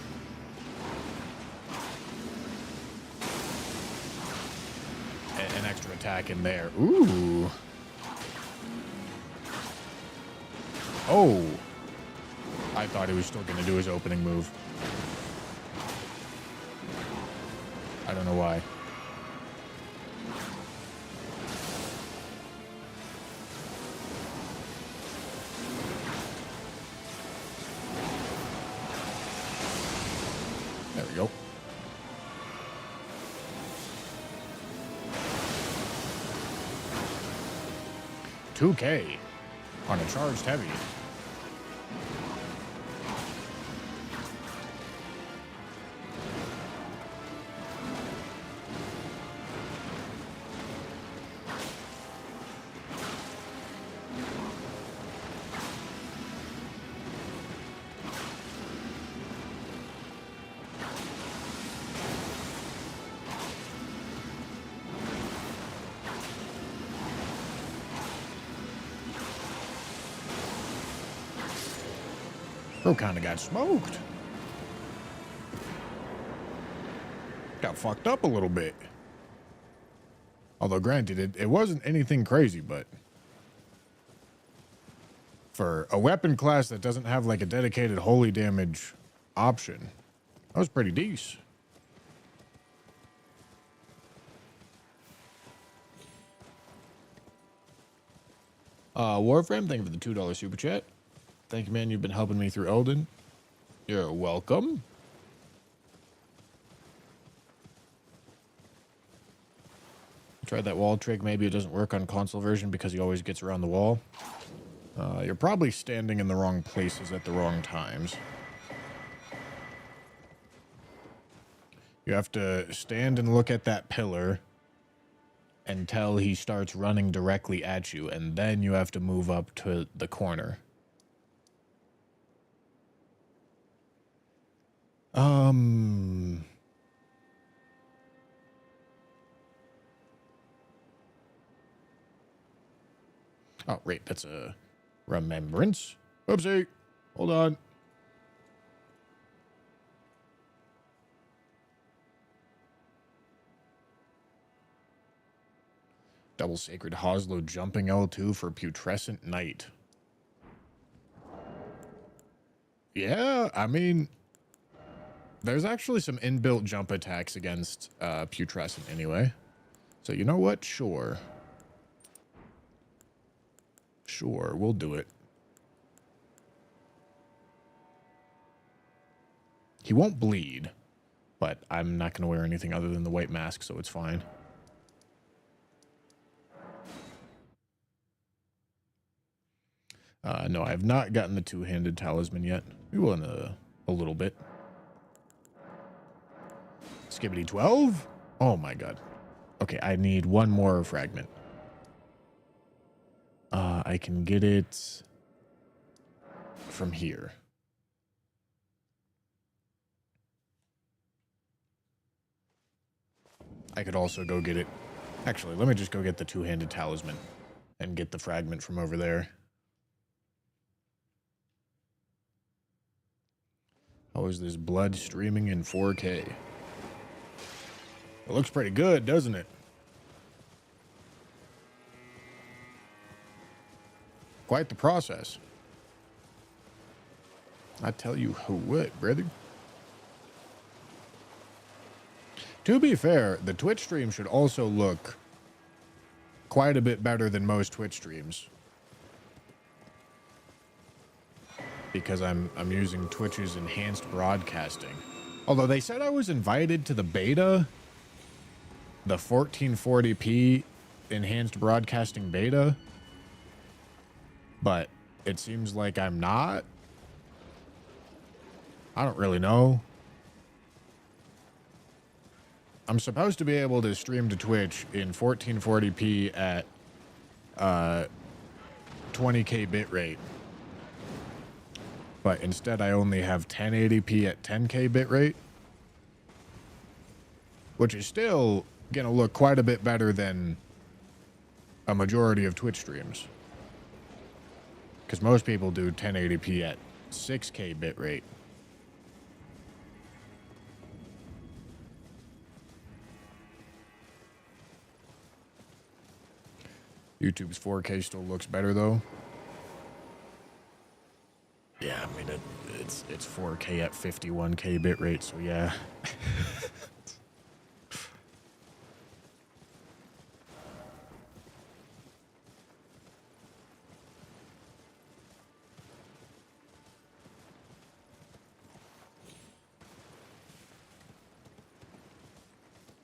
extra attack in there. Ooh. Oh. I thought he was still going to do his opening move. I don't know why. There we go. $2K on a charged heavy. Bro kind of got smoked. Got fucked up a little bit. Although granted, it wasn't anything crazy, but for a weapon class that doesn't have like a dedicated holy damage option, that was pretty decent. Warframe, thank you for the $2 super chat. Thank you, man. You've been helping me through Elden. You're welcome. Tried that wall trick. Maybe it doesn't work on console version because he always gets around the wall. You're probably standing in the wrong places at the wrong times. You have to stand and look at that pillar until he starts running directly at you, and then you have to move up to the corner. Oh, right, that's a remembrance. Oopsie. Hold on. Double Sacred Hoslow jumping L2 for Putrescent Knight. Yeah, I mean, there's actually some inbuilt jump attacks against Putrescent anyway. So you know what? Sure. Sure, we'll do it. He won't bleed, but I'm not going to wear anything other than the white mask, so it's fine. No, I have not gotten the two-handed talisman yet. We will in a little bit. Skibbity 12? Oh my god. Okay, I need one more fragment. I can get it from here. I could also go get it. Actually, let me just go get the two-handed talisman and get the fragment from over there. How is this blood streaming in 4K? It looks pretty good, doesn't it? Quite the process. I tell you what, brother. To be fair, the Twitch stream should also look quite a bit better than most Twitch streams. because I'm using Twitch's enhanced broadcasting. Although they said I was invited to the beta, the 1440p enhanced broadcasting beta, but it seems like I'm not. I don't really know. I'm supposed to be able to stream to Twitch in 1440p at 20k bitrate. But instead I only have 1080p at 10k bitrate, which is still gonna look quite a bit better than a majority of Twitch streams. Because most people do 1080p at 6k bitrate. YouTube's 4K still looks better though. Yeah, I mean it's 4K at 51k bitrate, so yeah.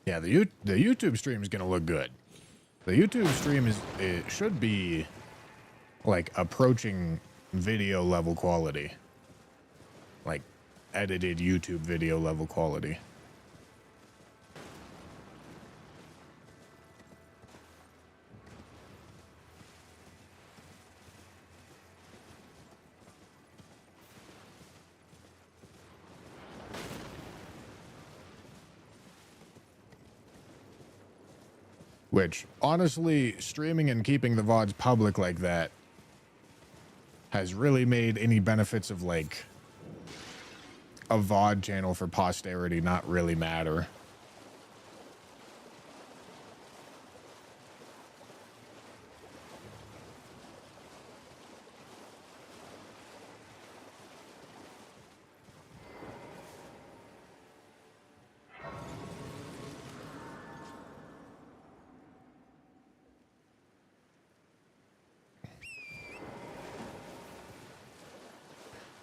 Yeah, the YouTube stream is gonna look good. The YouTube stream it should be like approaching video level quality, like edited YouTube video level quality. Which, honestly, streaming and keeping the VODs public like that has really made any benefits of, like, a VOD channel for posterity not really matter.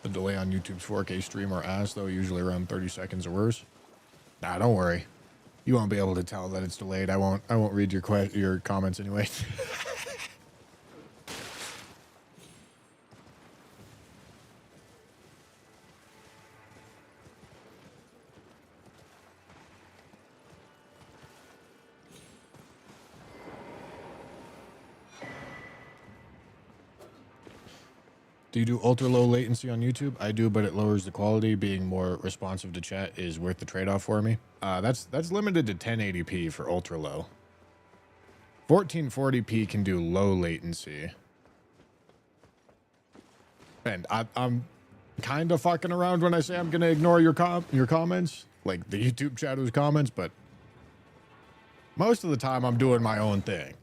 The delay on YouTube's 4K stream or ass, though, usually around 30 seconds or worse. Nah, don't worry. You won't be able to tell that it's delayed. I won't read your comments anyway. Do you do ultra low latency on YouTube? I do, but it lowers the quality. Being more responsive to chat is worth the trade-off for me. That's limited to 1080p for ultra low. 1440p can do low latency. And I'm kind of fucking around when I say I'm gonna ignore your comments, like the YouTube chatter's comments, but most of the time I'm doing my own thing.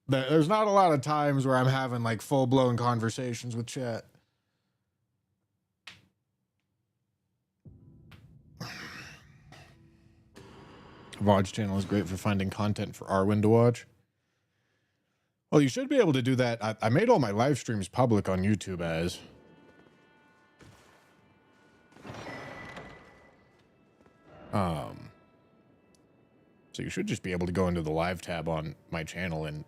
There's not a lot of times where I'm having like full-blown conversations with chat. VOD's channel is great for finding content for Arwen to watch. Well, you should be able to do that. I made all my live streams public on YouTube as. So you should just be able to go into the live tab on my channel and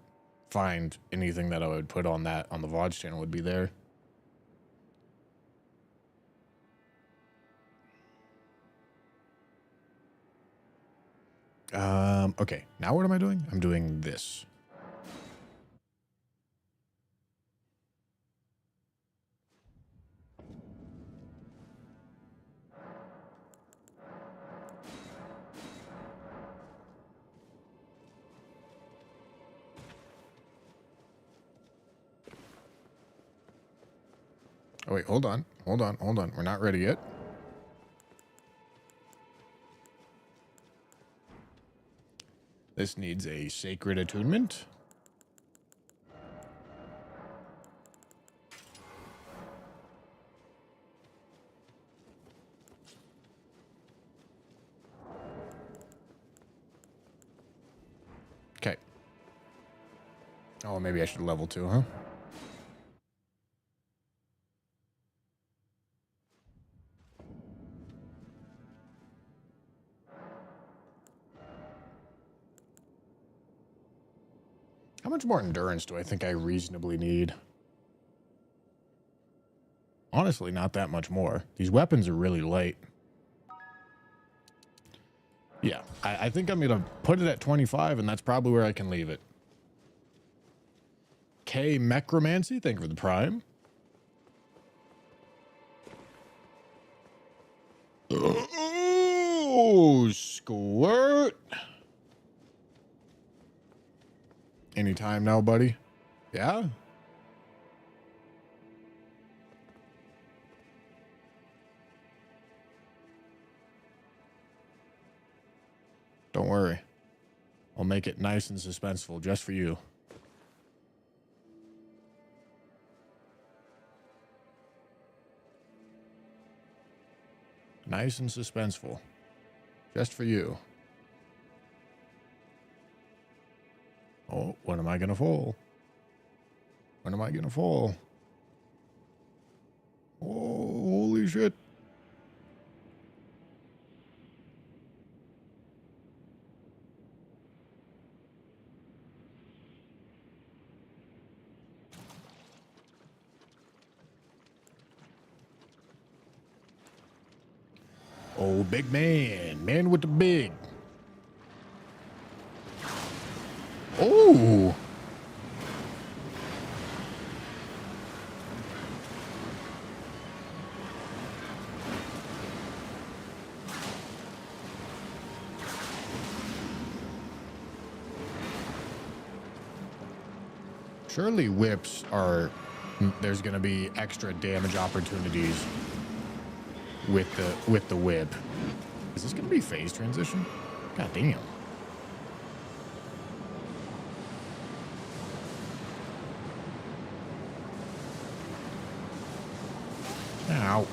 find anything that I would put on the VOD's channel would be there. Okay, now what am I doing? I'm doing this. Oh wait, hold on. We're not ready yet. This needs a sacred attunement. Okay. Oh, maybe I should level 2, huh? How much more endurance do I think I reasonably need? Honestly, not that much more. These weapons are really light. Yeah, I think I'm going to put it at 25, and that's probably where I can leave it. K Necromancy, thank you for the prime. Oh, squirt. Anytime now, buddy. Yeah? Don't worry. I'll make it nice and suspenseful just for you. Nice and suspenseful. Just for you. Oh, when am I gonna fall? When am I gonna fall? Oh, holy shit. Oh, big man. Man with the big. Oh. Surely whips are... There's going to be extra damage opportunities with the whip. Is this going to be phase transition? God damn. Ow.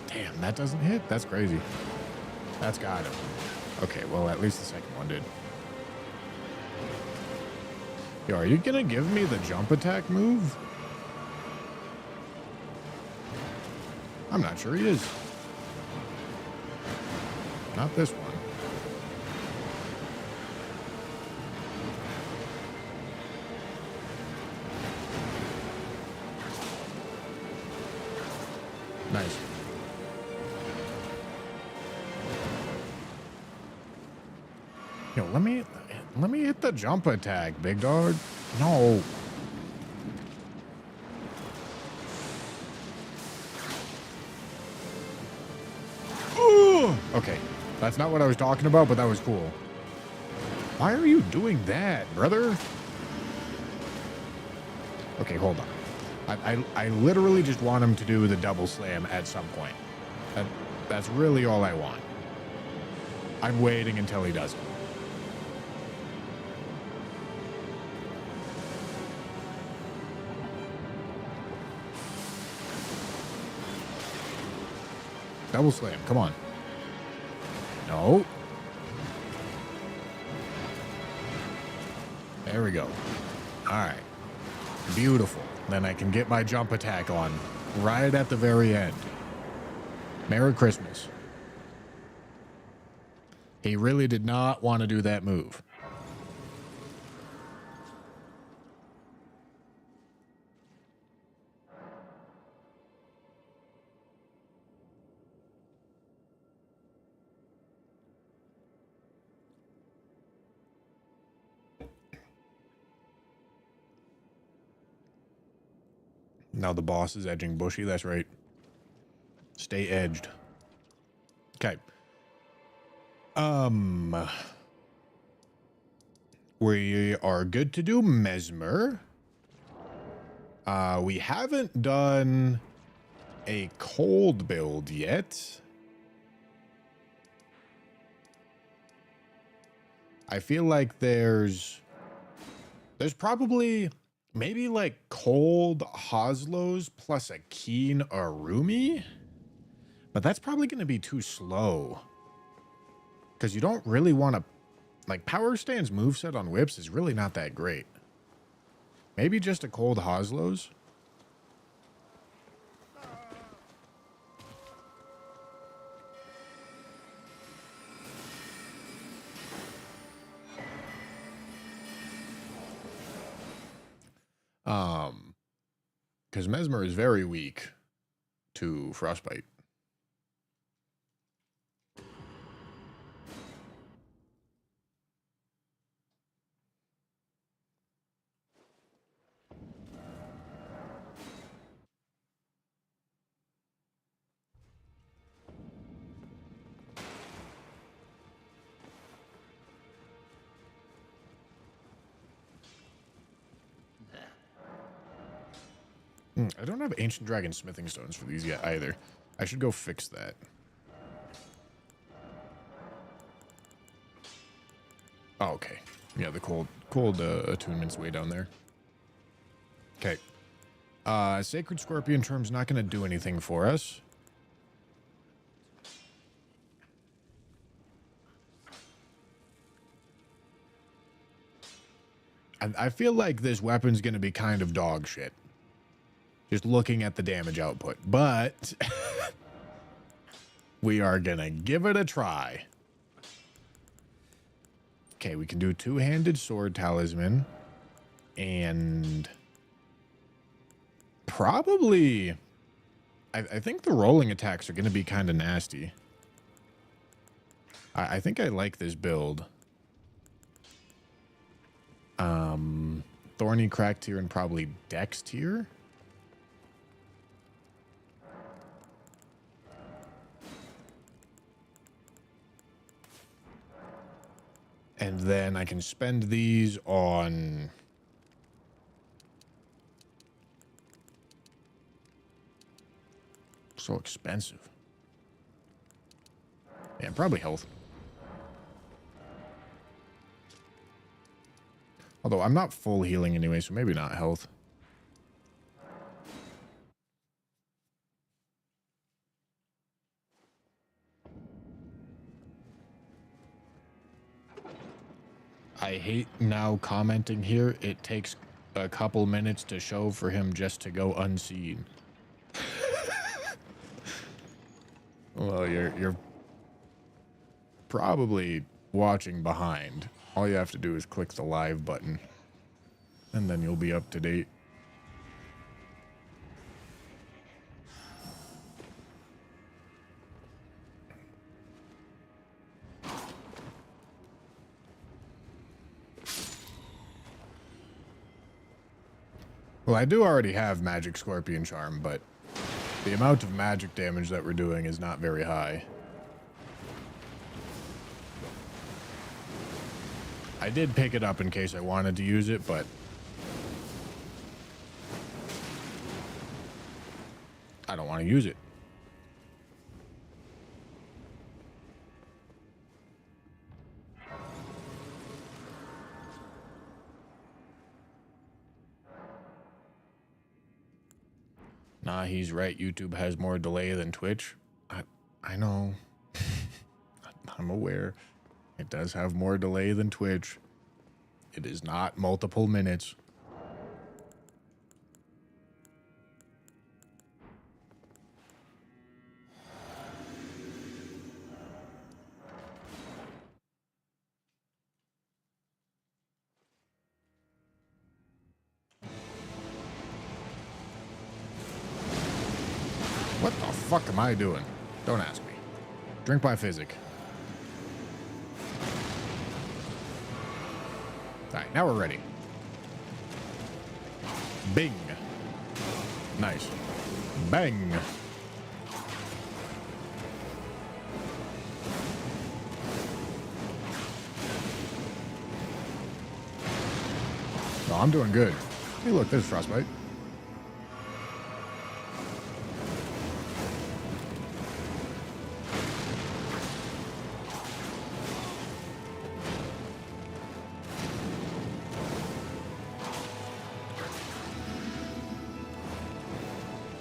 Damn, that doesn't hit? That's crazy. That's got him. Okay, well, at least the second one did. Yo, are you gonna give me the jump attack move? I'm not sure he is. Not this one. Nice. Yo, let me hit the jump attack, big dog. No. Ooh. Okay, that's not what I was talking about, but that was cool. Why are you doing that, brother? Okay, hold on. I literally just want him to do the double slam at some point. That's really all I want. I'm waiting until he does it. Double slam, come on. No. There we go. All right. Beautiful. Then I can get my jump attack on right at the very end. Merry Christmas. He really did not want to do that move. Now the boss is edging Bushy. That's right. Stay edged. Okay. We are good to do Mesmer. We haven't done a cold build yet. I feel like there's probably maybe like cold Hoslows plus a keen Arumi, but that's probably going to be too slow because you don't really want to, like, Power Stand's moveset on whips is really not that great. Maybe just a cold Hoslows. Because Mesmer is very weak to Frostbite. I don't have Ancient Dragon Smithing Stones for these yet either. I should go fix that. Oh, okay. Yeah, the cold attunement's way down there. Okay. Sacred Scorpion Charm's not going to do anything for us. I feel like this weapon's going to be kind of dog shit. Just looking at the damage output. But we are going to give it a try. Okay, we can do two-handed sword talisman. And probably... I think the rolling attacks are going to be kind of nasty. I think I like this build. Thorny Crack tier and probably Dex tier. And then I can spend these on... So expensive. Yeah, probably health. Although I'm not full healing anyway, so maybe not health. I hate now commenting here. It takes a couple minutes to show for him just to go unseen. Well, you're probably watching behind. All you have to do is click the live button, and then you'll be up to date. Well, I do already have Magic Scorpion Charm, but the amount of magic damage that we're doing is not very high. I did pick it up in case I wanted to use it, but I don't want to use it. Nah, he's right. YouTube has more delay than Twitch. I know. I'm aware. It does have more delay than Twitch. It is not multiple minutes. What the fuck am I doing? Don't ask me. Drink by physic. Alright, now we're ready. Bing. Nice. Bang. Oh, I'm doing good. Hey, look, there's Frostbite.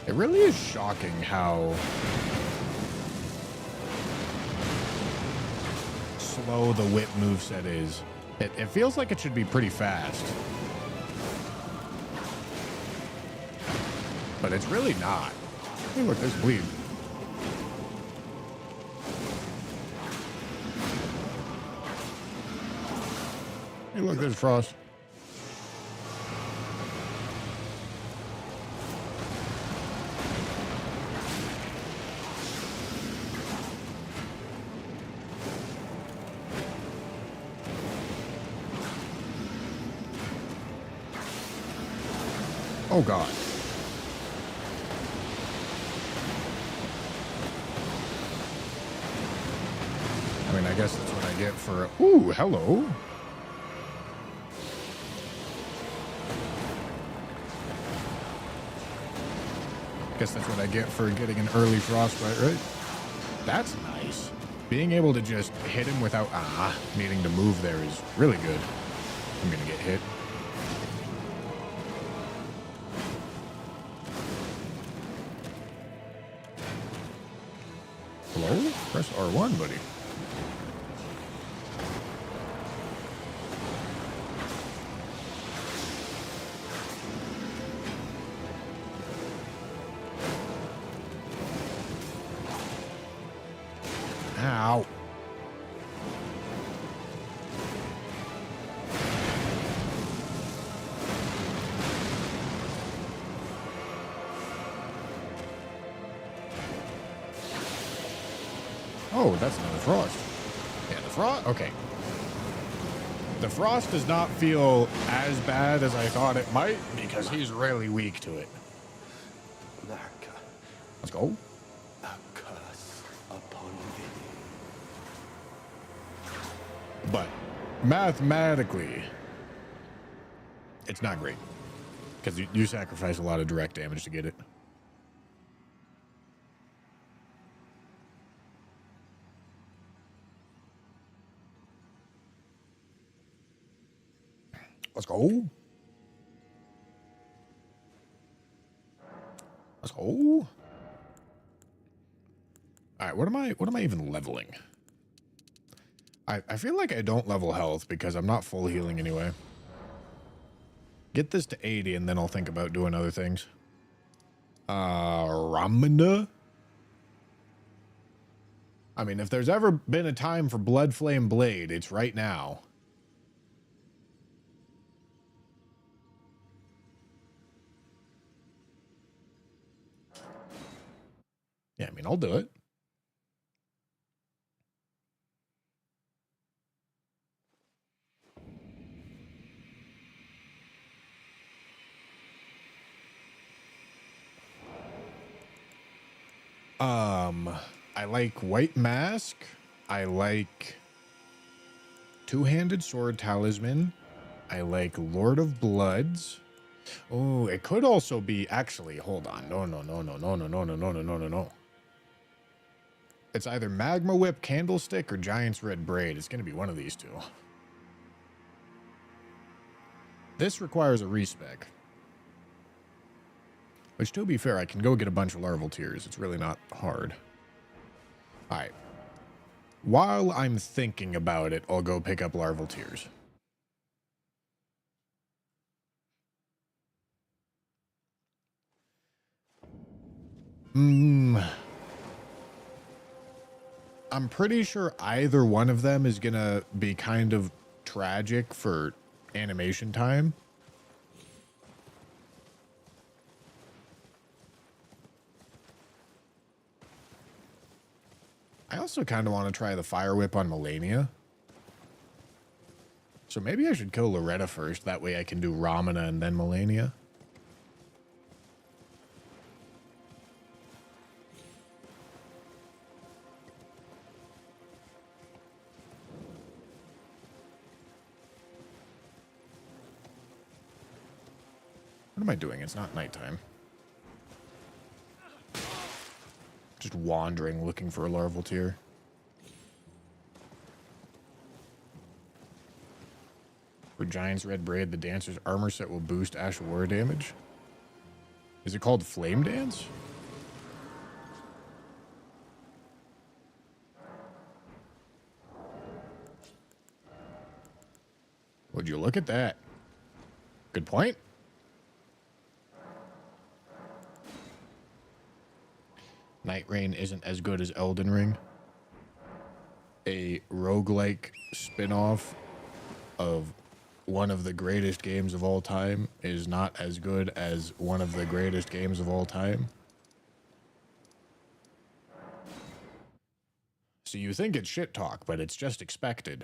It really is shocking how slow the whip moveset is. It feels like it should be pretty fast. But it's really not. Hey, look, there's bleed. Hey, look, there's Frost. Oh, God. I mean, I guess that's what I get for... Ooh, hello. Guess that's what I get for getting an early frostbite, right? That's nice. Being able to just hit him without needing to move there is really good. I'm gonna get hit. Hello? Press R1, buddy. Ow. Oh, that's another frost. Yeah, the frost. Okay. The frost does not feel as bad as I thought it might because he's really weak to it. America, Let's go. a curse upon thee. But mathematically, it's not great because you sacrifice a lot of direct damage to get it. Let's go. Let's go. All right, what am I even leveling? I feel like I don't level health because I'm not full healing anyway. Get this to 80 and then I'll think about doing other things. Ramana? I mean, if there's ever been a time for Blood Flame Blade, it's right now. Yeah, I mean, I'll do it. I like White Mask. I like Two-Handed Sword Talisman. I like Lord of Bloods. Oh, it could also be... Actually, hold on. No. It's either Magma Whip Candlestick or Giant's Red Braid. It's going to be one of these two. This requires a respec. Which, to be fair, I can go get a bunch of larval tears. It's really not hard. All right. While I'm thinking about it, I'll go pick up larval tears. I'm pretty sure either one of them is going to be kind of tragic for animation time. I also kind of want to try the Fire Whip on Melania. So maybe I should kill Loretta first. That way I can do Ramana and then Melania. What am I doing? It's not nighttime. Just wandering, looking for a larval tear. For Giant's Red Braid, the dancer's armor set will boost Ash War damage. Is it called Flame Dance? Would you look at that? Good point. Night Rain isn't as good as Elden Ring. A roguelike spin-off of one of the greatest games of all time is not as good as one of the greatest games of all time. So you think it's shit talk, but it's just expected.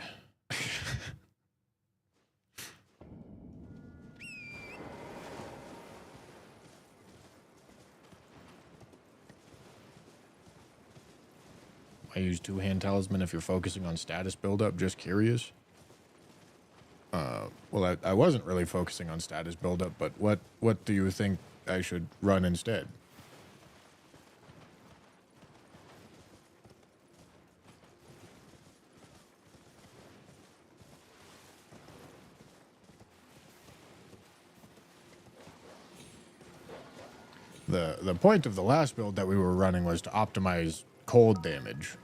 I use two-hand talisman if you're focusing on status buildup. Just curious. Well, I wasn't really focusing on status buildup, but what do you think I should run instead? The point of the last build that we were running was to optimize cold damage.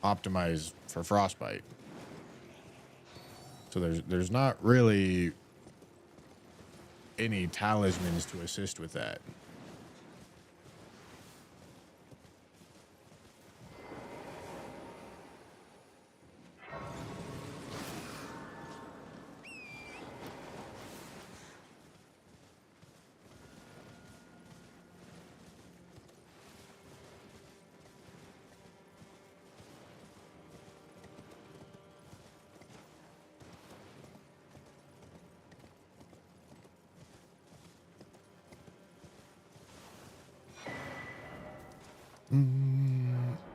Optimize for frostbite. So there's not really any talismans to assist with that.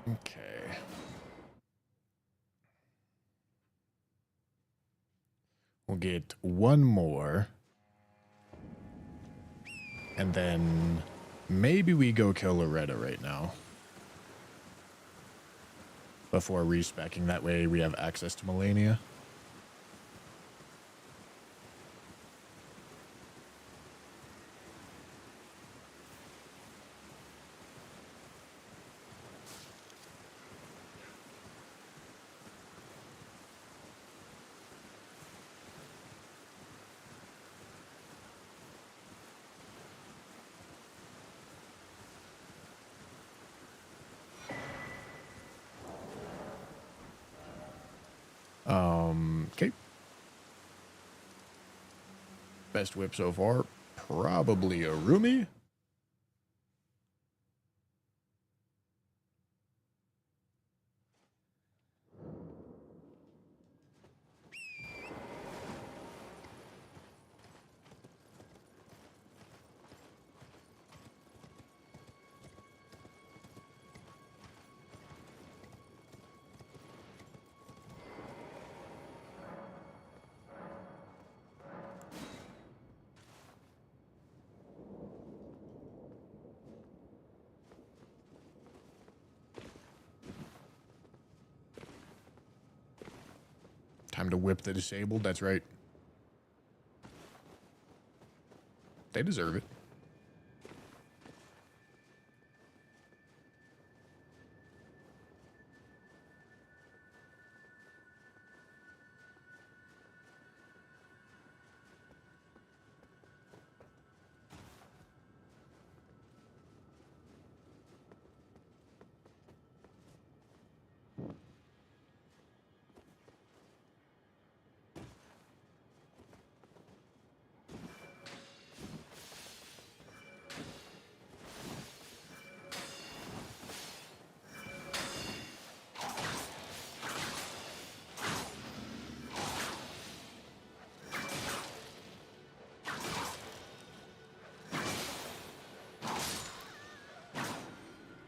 Okay. We'll get one more. And then maybe we go kill Loretta right now. Before respecking. That way we have access to Melania. Okay. Best whip so far, probably a Rumi. Time to whip the disabled, that's right. They deserve it.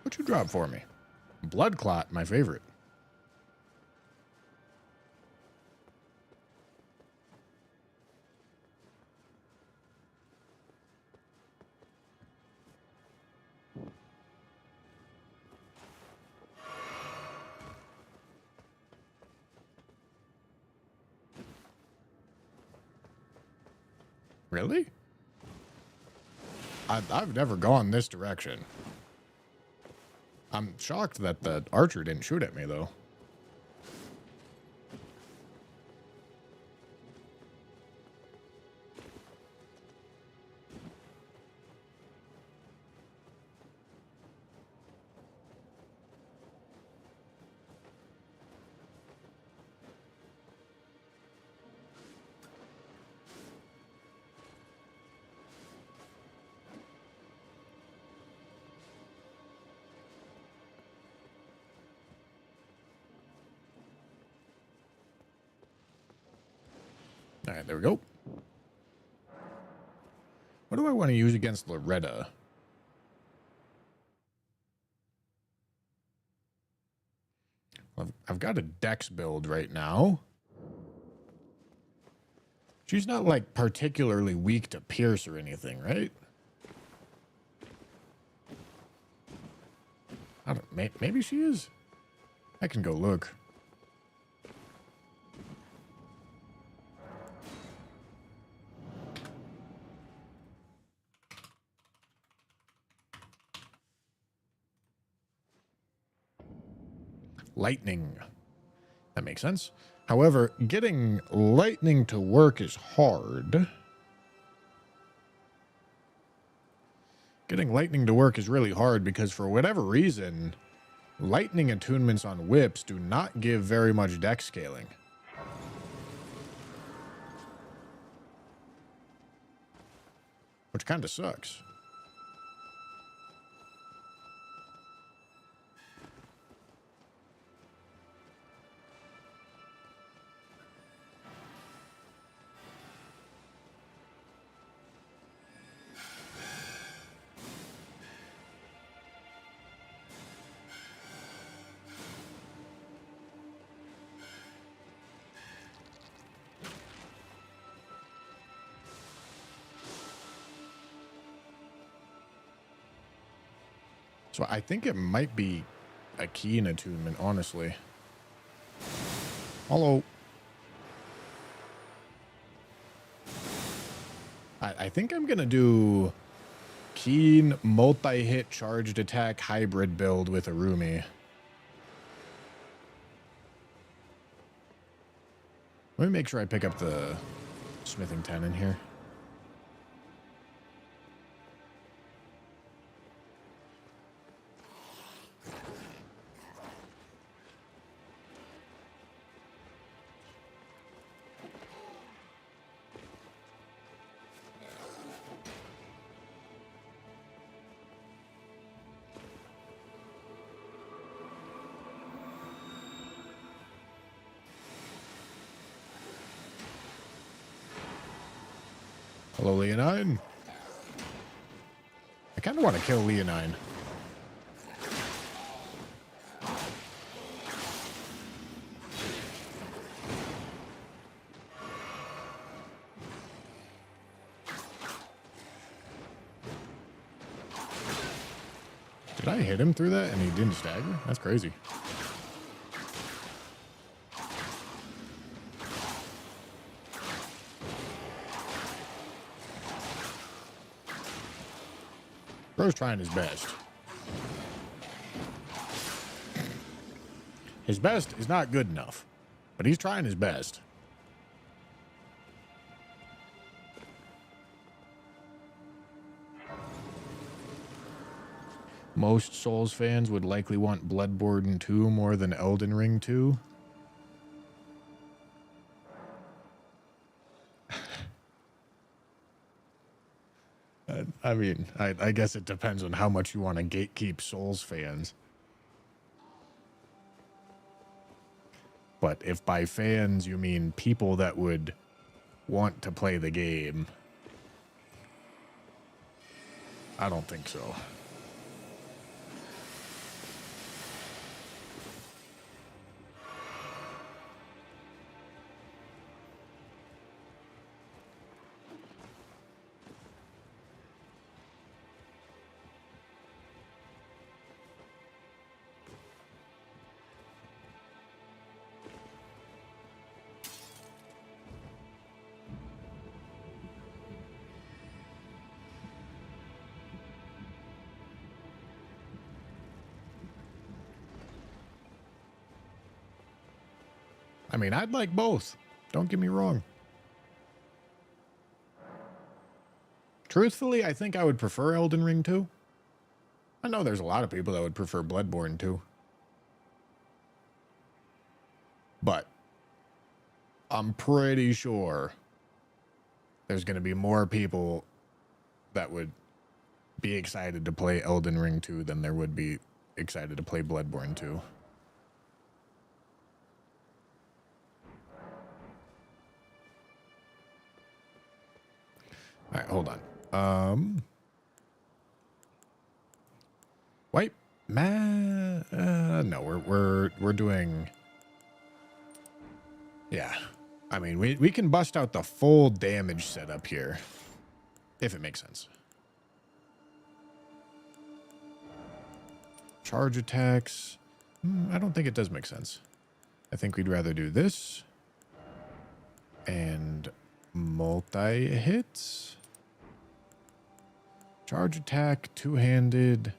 What you drop for me? Blood Clot, my favorite. Really? I've never gone this direction. I'm shocked that the archer didn't shoot at me, though. All right, there we go. What do I want to use against Loretta? I've got a dex build right now. She's not like particularly weak to pierce or anything, right? I don't, maybe she is. I can go look. Lightning. That makes sense. However, getting lightning to work is hard. Getting lightning to work is really hard because for whatever reason, lightning attunements on whips do not give very much dex scaling. Which kind of sucks. So I think it might be a keen attunement, honestly. Hello. I think I'm going to do keen multi-hit charged attack hybrid build with Arumi. Let me make sure I pick up the smithing 10 in here. Hello, Leonine. I kind of want to kill Leonine. Did I hit him through that and he didn't stagger? That's crazy. Bro's trying his best. His best is not good enough, but he's trying his best. Most Souls fans would likely want Bloodborne 2 more than Elden Ring 2. I mean, I guess it depends on how much you want to gatekeep Souls fans. But if by fans you mean people that would want to play the game, I don't think so. I mean, I'd like both. Don't get me wrong. Truthfully, I think I would prefer Elden Ring 2. I know there's a lot of people that would prefer Bloodborne 2. But I'm pretty sure there's going to be more people that would be excited to play Elden Ring 2 than there would be excited to play Bloodborne 2. All right, hold on. Wipe. Man. No, we're doing. Yeah, I mean we can bust out the full damage setup here, if it makes sense. Charge attacks. I don't think it does make sense. I think we'd rather do this and multi-hits. Charge attack, two-handed,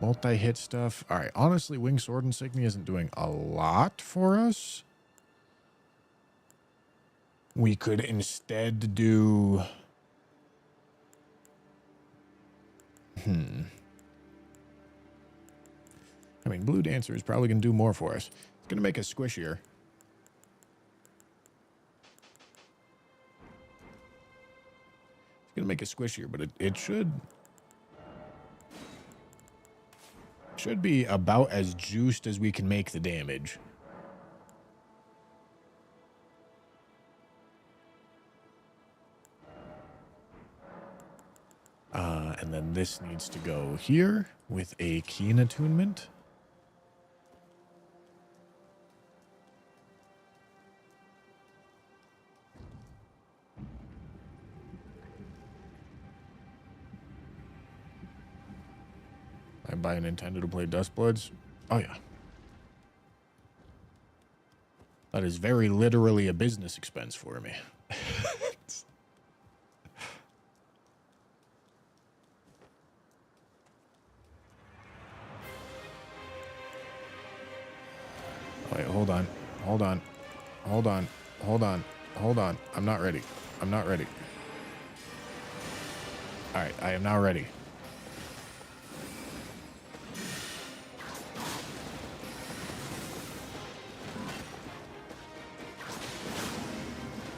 multi-hit stuff. All right, honestly, Winged Sword Insignia isn't doing a lot for us. We could instead do... I mean, Blue Dancer is probably going to do more for us. It's going to make us squishier. It's going to make us squishier, but it should be about as juiced as we can make the damage. And then this needs to go here with a keen attunement. I buy a Nintendo to play Dustbloods. Oh, yeah. That is very literally a business expense for me. Wait, hold on. Hold on. Hold on. Hold on. Hold on. I'm not ready. I'm not ready. All right, I am now ready.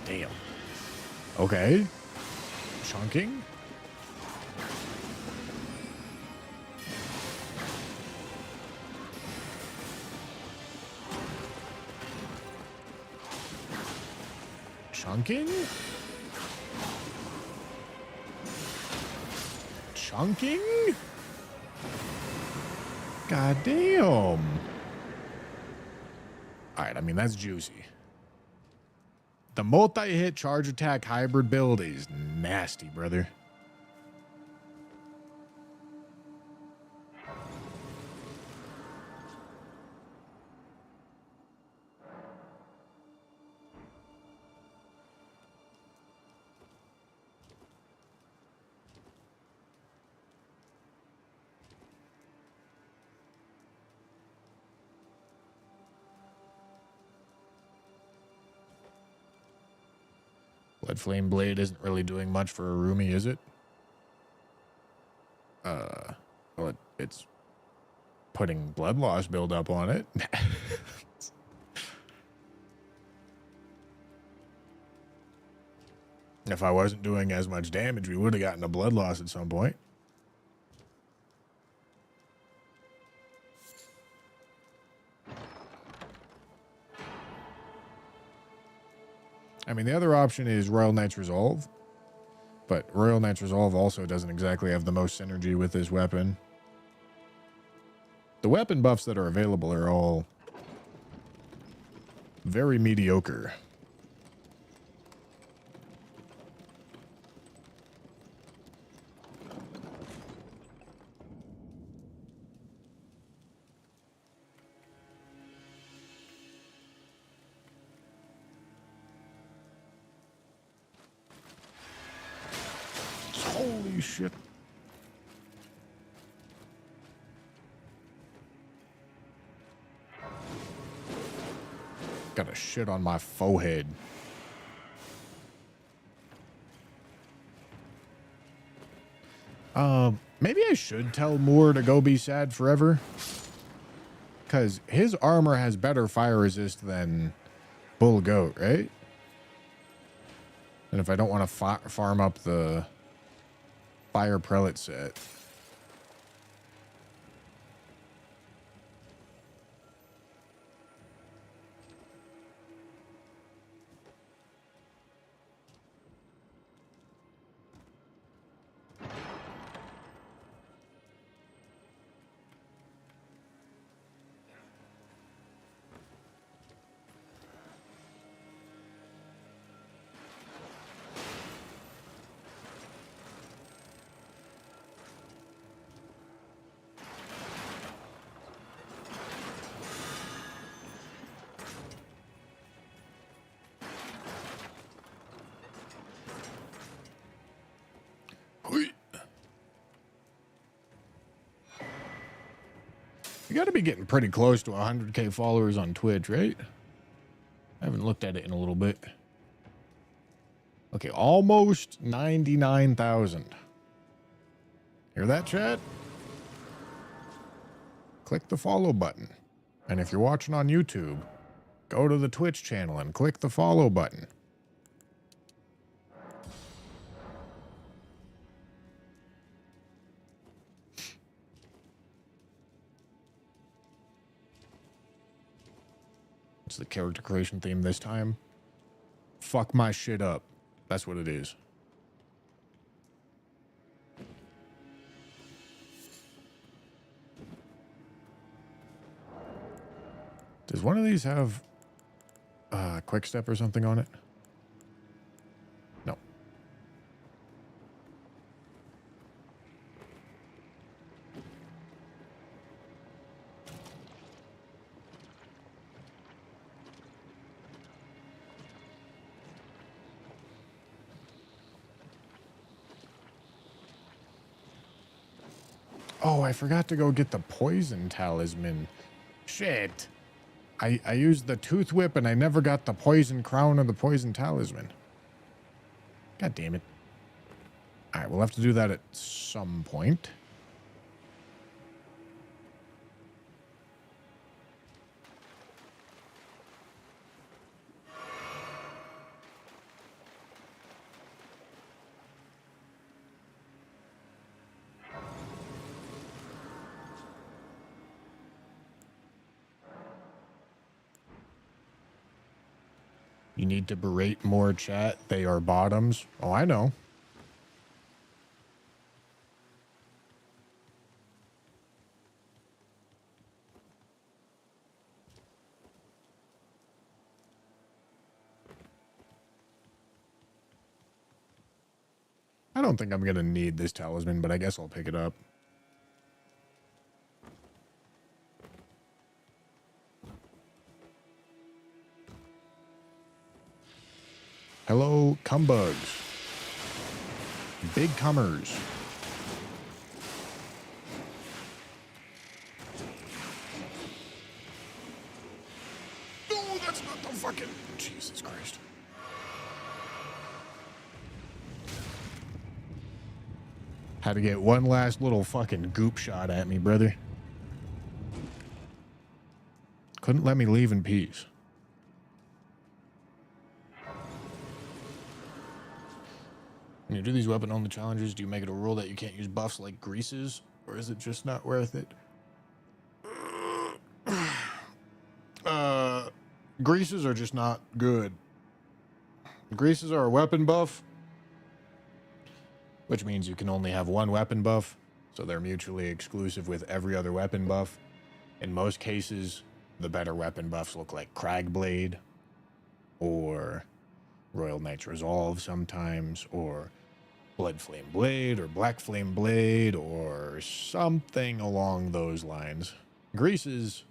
Damn. Okay. Chunking. Chunking? Chunking? God damn. All right, I mean, that's juicy. The multi-hit charge attack hybrid build is nasty, brother. Blood Flame Blade isn't really doing much for Arumi, is it? Well, it's putting blood loss build up on it. If I wasn't doing as much damage, we would have gotten a blood loss at some point. I mean, the other option is Royal Knight's Resolve, but Royal Knight's Resolve also doesn't exactly have the most synergy with this weapon. The weapon buffs that are available are all very mediocre. Holy shit. Got a shit on my forehead. Maybe I should tell Moore to go be sad forever. Because his armor has better fire resist than Bull Goat, right? And if I don't want to farm up the Fire Prelate set. You got to be getting pretty close to 100K followers on Twitch, right? I haven't looked at it in a little bit. Okay, almost 99,000. Hear that, chat? Click the follow button. And if you're watching on YouTube, go to the Twitch channel and click the follow button. It's the character creation theme this time. Fuck my shit up. That's what it is. Does one of these have quick step or something on it? No. Oh, I forgot to go get the poison talisman. Shit. I used the tooth whip and I never got the poison crown or the poison talisman. God damn it. Alright, we'll have to do that at some point. You need to berate more, chat. They are bottoms. Oh, I know. I don't think I'm going to need this talisman, but I guess I'll pick it up. Hello, cumbugs. Big cummers. No, that's not the fucking... Jesus Christ. Had to get one last little fucking goop shot at me, brother. Couldn't let me leave in peace. When you do these weapon-only challenges, do you make it a rule that you can't use buffs like greases? Or is it just not worth it? Greases are just not good. Greases are a weapon buff, which means you can only have one weapon buff, so they're mutually exclusive with every other weapon buff. In most cases, the better weapon buffs look like Cragblade, or Royal Knight's Resolve sometimes, or Blood Flame Blade, or Black Flame Blade, or something along those lines. Greases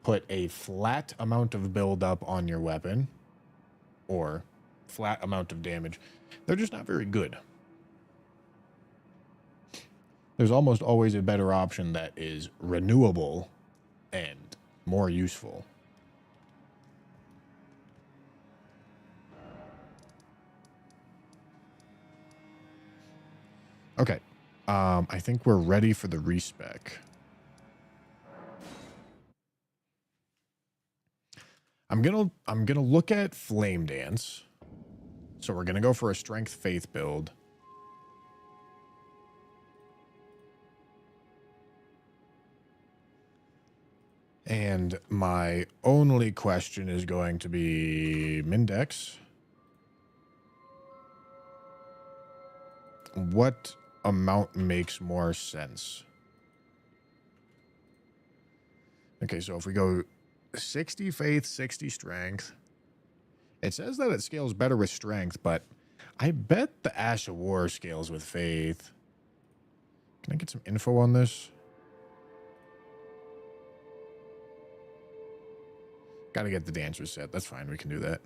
put a flat amount of build-up on your weapon, or flat amount of damage. They're just not very good. There's almost always a better option that is renewable and more useful. Okay. I think we're ready for the respec. I'm gonna look at Flame Dance. So we're gonna go for a Strength Faith build. And my only question is going to be Mindex. What amount makes more sense? Okay, so if we go 60 faith, 60 strength, it says that it scales better with strength, but I bet the Ash of War scales with faith. Can I get some info on this? Gotta get the dancer set. That's fine. We can do that.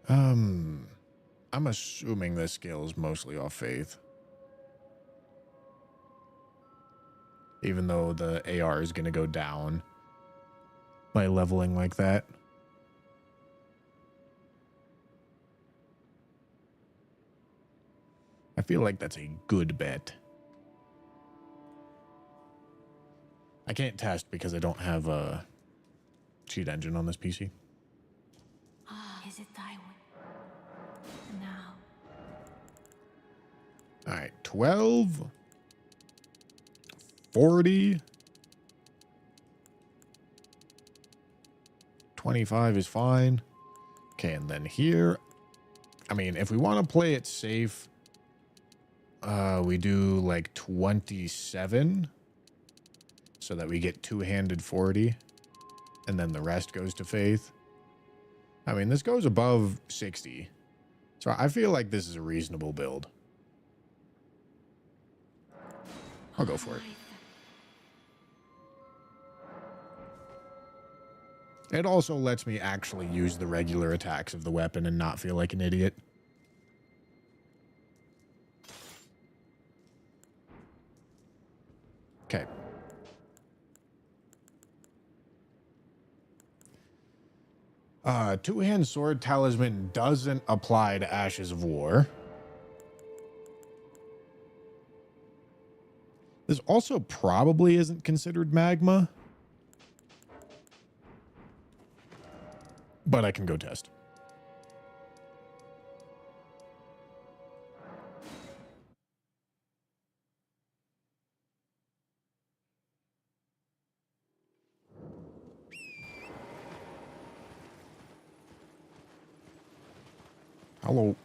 I'm assuming this scales mostly off faith. Even though the AR is going to go down by leveling like that. I feel like that's a good bet. I can't test because I don't have a cheat engine on this PC. Is it thy will? Now. All right, 12, 40, 25 is fine. Okay, and then here, I mean, if we want to play it safe, we do like 27 so that we get two-handed 40, and then the rest goes to faith. I mean, this goes above 60, so I feel like this is a reasonable build. I'll go for it. It also lets me actually use the regular attacks of the weapon and not feel like an idiot. Okay. Two-hand sword talisman doesn't apply to Ashes of War. This also probably isn't considered magma. But I can go test. Hello.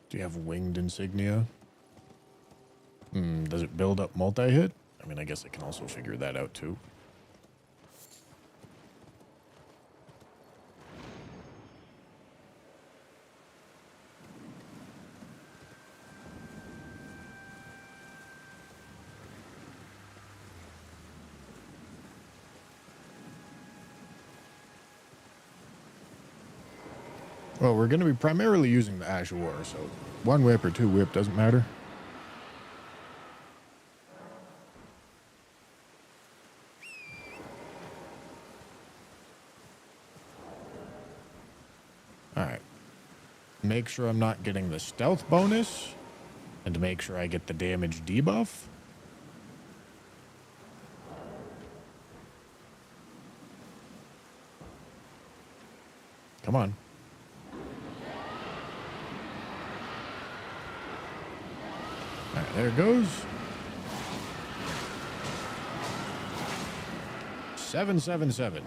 Do you have winged insignia? Does it build up multi-hit? I mean, I guess I can also figure that out too. Well, we're going to be primarily using the Ash of War, so one whip or two whip doesn't matter. Alright. Make sure I'm not getting the stealth bonus, and to make sure I get the damage debuff. Come on. Alright, there it goes. 777.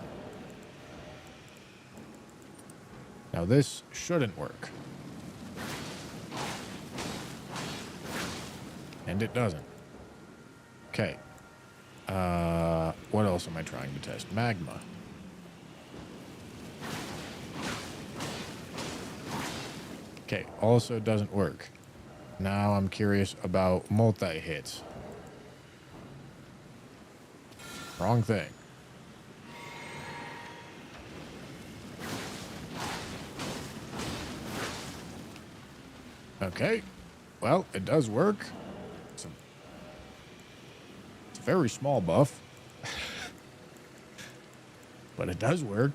Now this shouldn't work. And it doesn't. Okay. What else am I trying to test? Magma. Okay, also doesn't work. Now I'm curious about multi-hits. Wrong thing. Okay. Well, it does work. It's a very small buff. But it does work.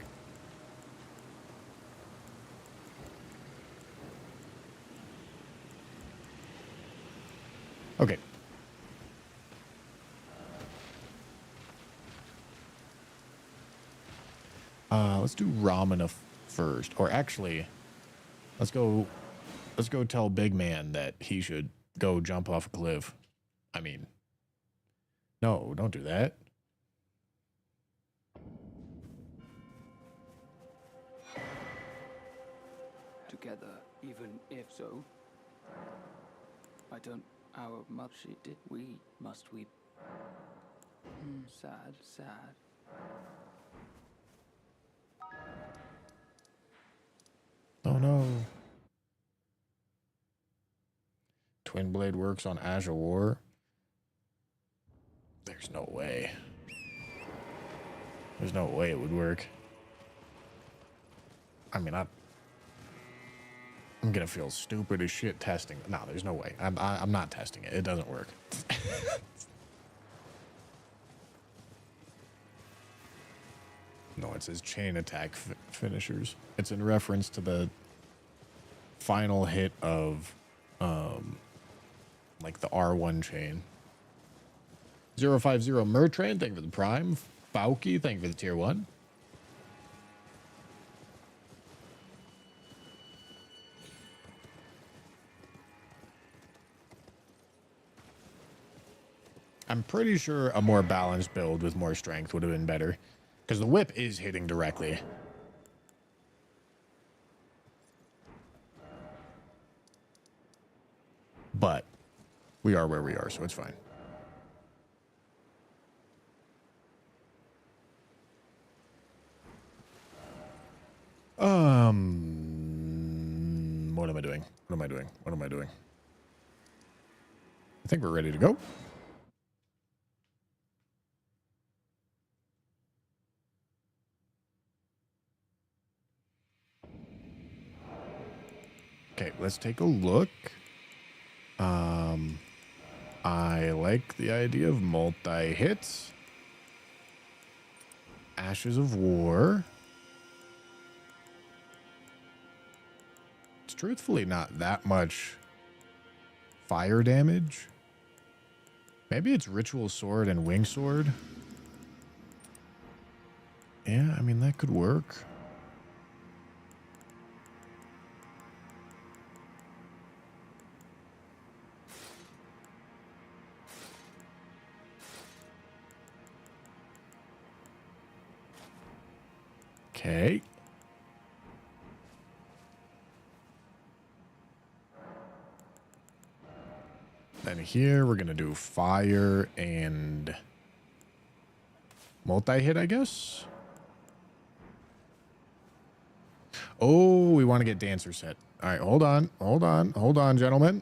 Okay. Let's do Ramana first. Or actually, let's go tell Big Man that he should go jump off a cliff. I mean, no, don't do that. Together, even if so. I don't. Our mother, she did. We must weep. Sad, sad. Oh no. Twin Blade works on Azure War. There's no way. There's no way it would work. I mean, I'm gonna feel stupid as shit testing. No, there's no way. I'm not testing it. It doesn't work. No, it says chain attack finishers. It's in reference to the final hit of, like the R1 chain. 050 Mertrain, thank you for the prime. Fauki, thank you for the tier 1. I'm pretty sure a more balanced build with more strength would have been better. Because the whip is hitting directly. But we are where we are, so it's fine. What am I doing? What am I doing? What am I doing? I think we're ready to go. Okay, let's take a look. I like the idea of multi-hits. Ashes of War. It's truthfully not that much fire damage. Maybe it's Ritual Sword and Wing Sword. Yeah, I mean, that could work. Okay. Then here we're going to do fire and multi-hit, I guess. Oh, we want to get dancer set. All right, hold on, gentlemen.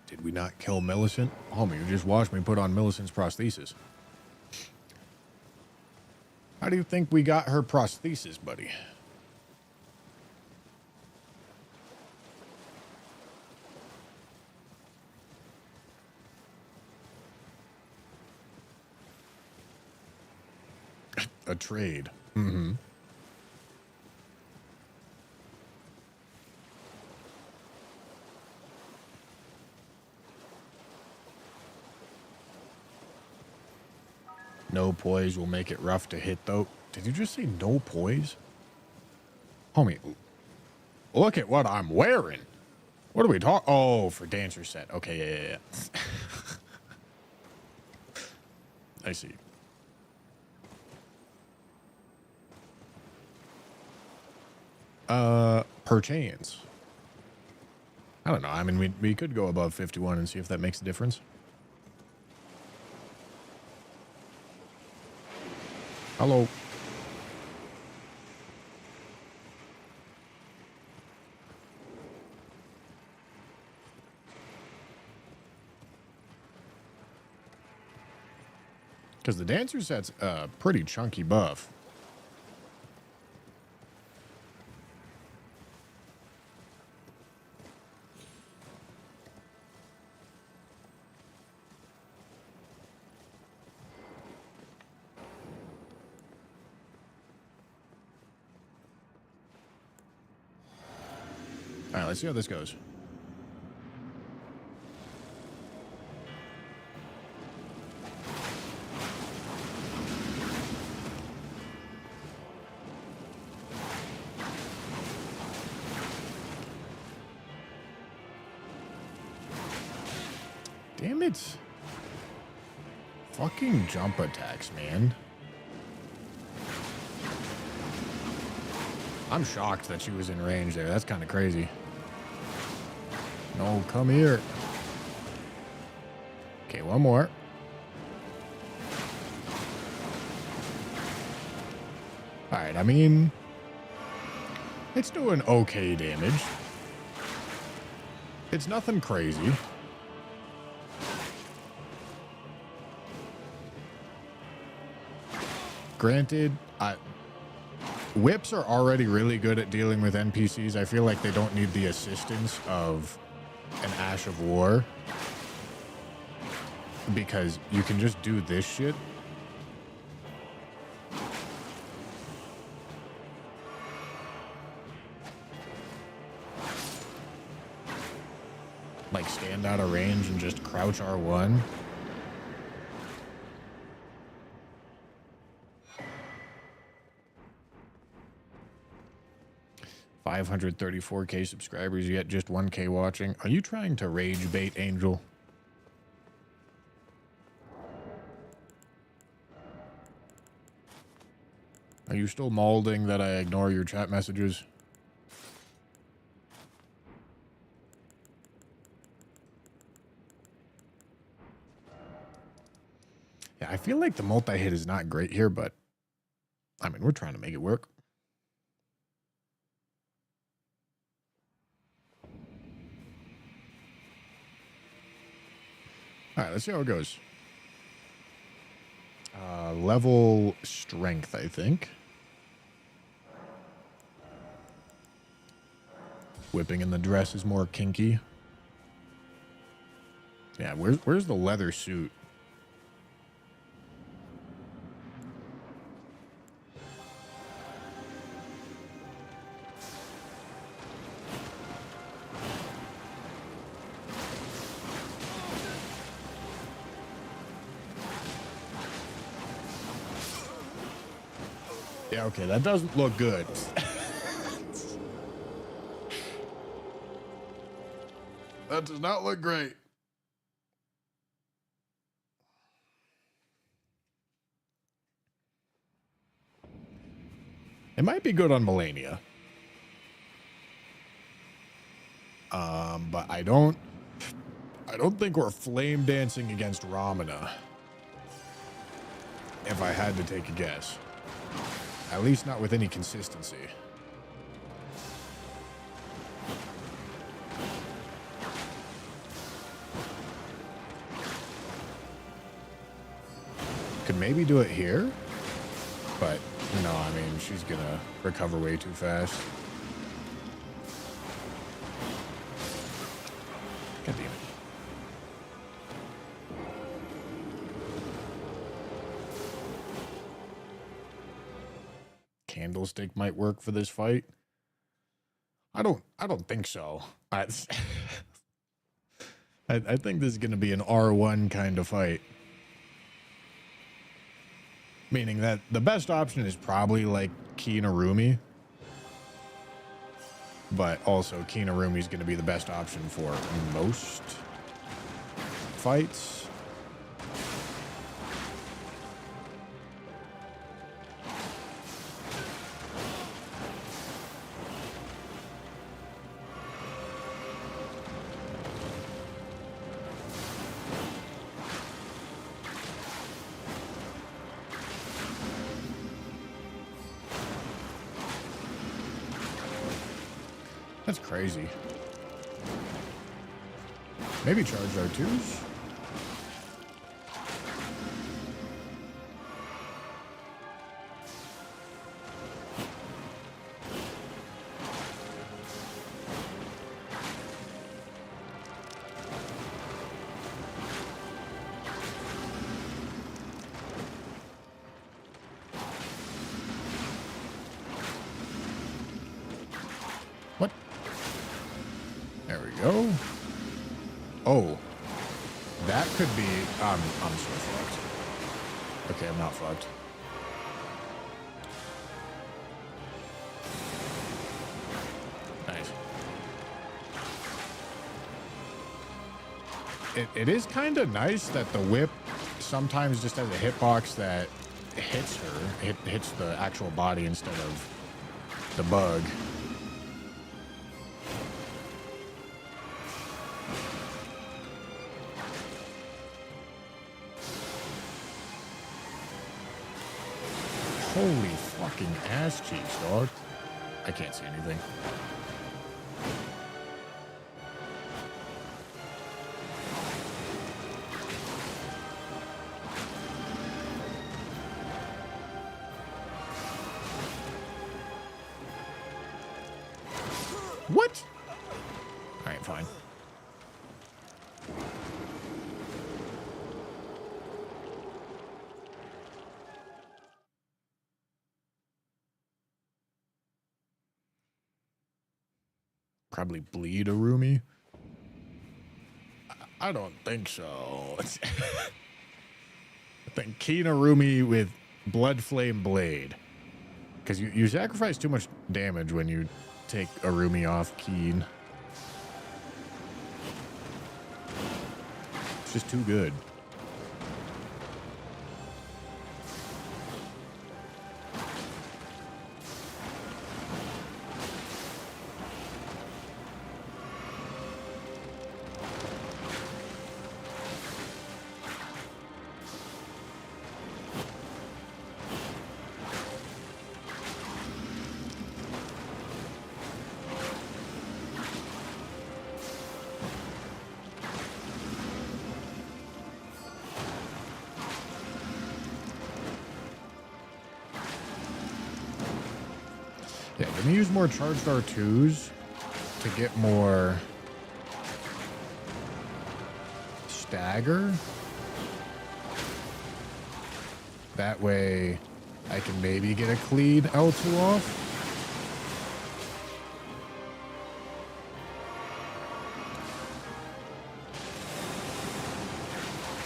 Did we not kill Millicent? Homie, you just watched me put on Millicent's prosthesis. How do you think we got her prosthesis, buddy? A trade. Mm-hmm. No poise will make it rough to hit, though. Did you just say no poise? Homie, look at what I'm wearing. What are we talking? Oh, for dancer set. Okay, yeah. I see. Perchance. I don't know. I mean, we could go above 51 and see if that makes a difference. Hello. Because the dancer set's a pretty chunky buff. All right, let's see how this goes. Damn it. Fucking jump attacks, man. I'm shocked that she was in range there. That's kind of crazy. No, come here. Okay, one more. All right, I mean, It's doing okay damage. It's nothing crazy. Granted, whips are already really good at dealing with NPCs. I feel like they don't need the assistance of an Ash of War, because you can just do this shit. Like stand out of range and just crouch R1. $534K subscribers, yet just 1K watching. Are you trying to rage bait, Angel? Are you still molding that I ignore your chat messages? Yeah, I feel like the multi-hit is not great here, but I mean, we're trying to make it work. All right, let's see how it goes. Level strength, I think. Whipping in the dress is more kinky. Yeah, where's the leather suit? Yeah, okay, that doesn't look good. That does not look great. It might be good on Melania. But I don't think we're flame dancing against Ramana. If I had to take a guess. At least not with any consistency. Could maybe do it here, but no, I mean, she's gonna recover way too fast. God damn it. Candlestick might work for this fight. I don't think so. I think this is gonna be an R1 kind of fight. Meaning that the best option is probably like Kinarumi. But also Kinarumi is going to be the best option for most fights. That's crazy. Maybe charge R2s? What? There we go. Oh. That could be... I'm so fucked. Okay, I'm not fucked. Nice. It is kind of nice that the whip sometimes just has a hitbox that hits her. It hits the actual body instead of the bug. Holy fucking ass cheeks, dog. I can't see anything. What? All right, fine. Probably bleed Arumi. I don't think so. I think Keen Arumi with Blood Flame Blade. Because you sacrifice too much damage when you take Arumi off Keen. It's just too good. Yeah, let me use more charged R2s to get more stagger. That way I can maybe get a clean L2 off.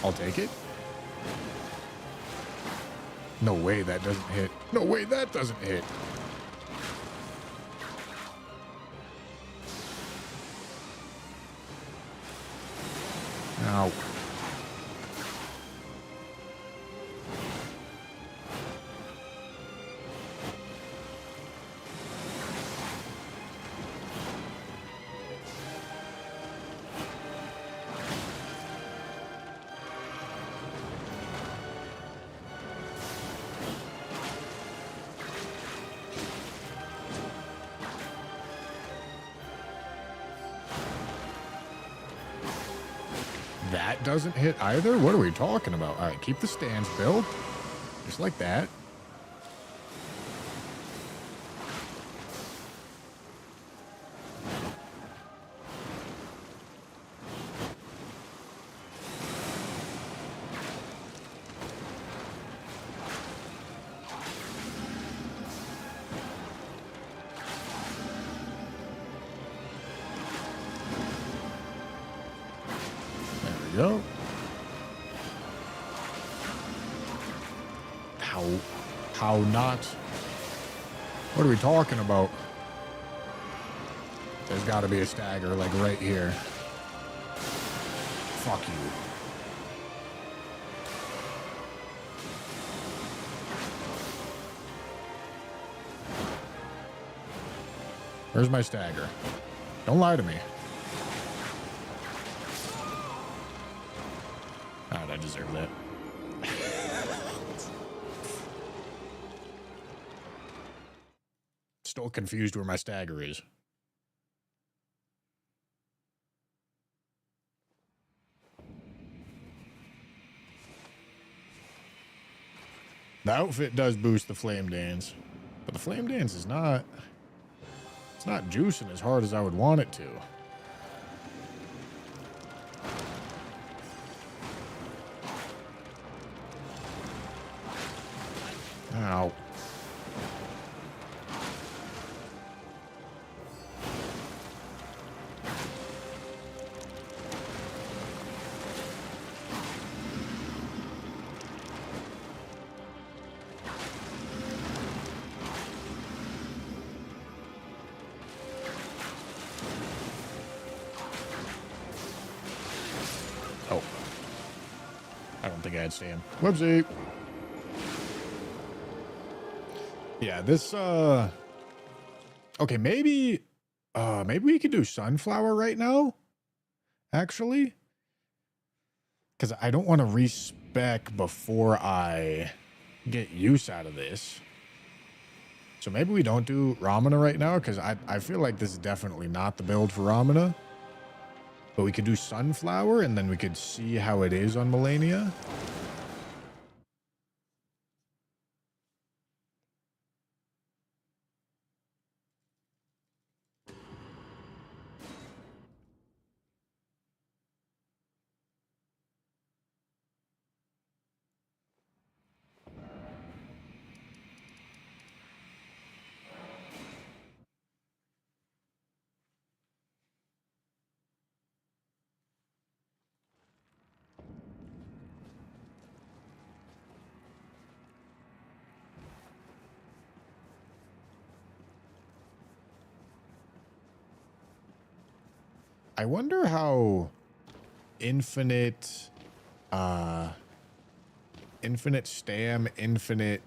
I'll take it. No way that doesn't hit. No way that doesn't hit. Ow. That doesn't hit either? What are we talking about? All right, keep the stance, Bill. Just like that. Go. How not? What are we talking about? There's got to be a stagger, like right here. Fuck you. Where's my stagger? Don't lie to me. Alright, I deserve that. Still confused where my stagger is. The outfit does boost the flame dance, but the flame dance is not... It's not juicing as hard as I would want it to. Ow. Oh. I don't think I had stand. Whoopsie. Yeah, this, okay, maybe we could do sunflower right now, actually, because I don't want to respec before I get use out of this. So maybe we don't do Ramana right now, because I feel like this is definitely not the build for Ramana. But we could do Sunflower, and then we could see how it is on Melania. I wonder how infinite stam, infinite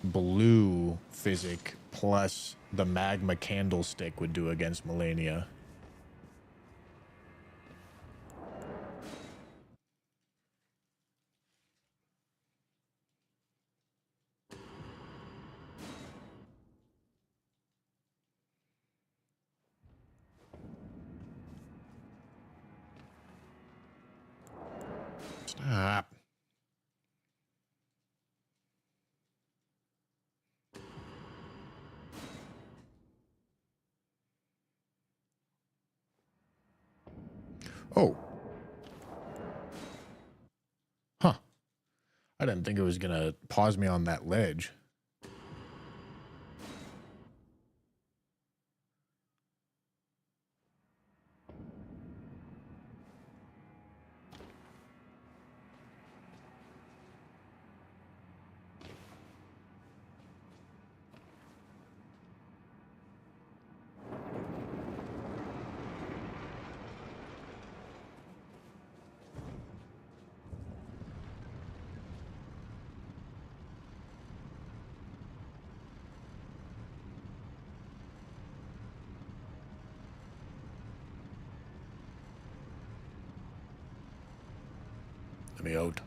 blue physic plus the magma candlestick would do against Melania. Stop. Oh. Huh. I didn't think it was going to pause me on that ledge. Let me out.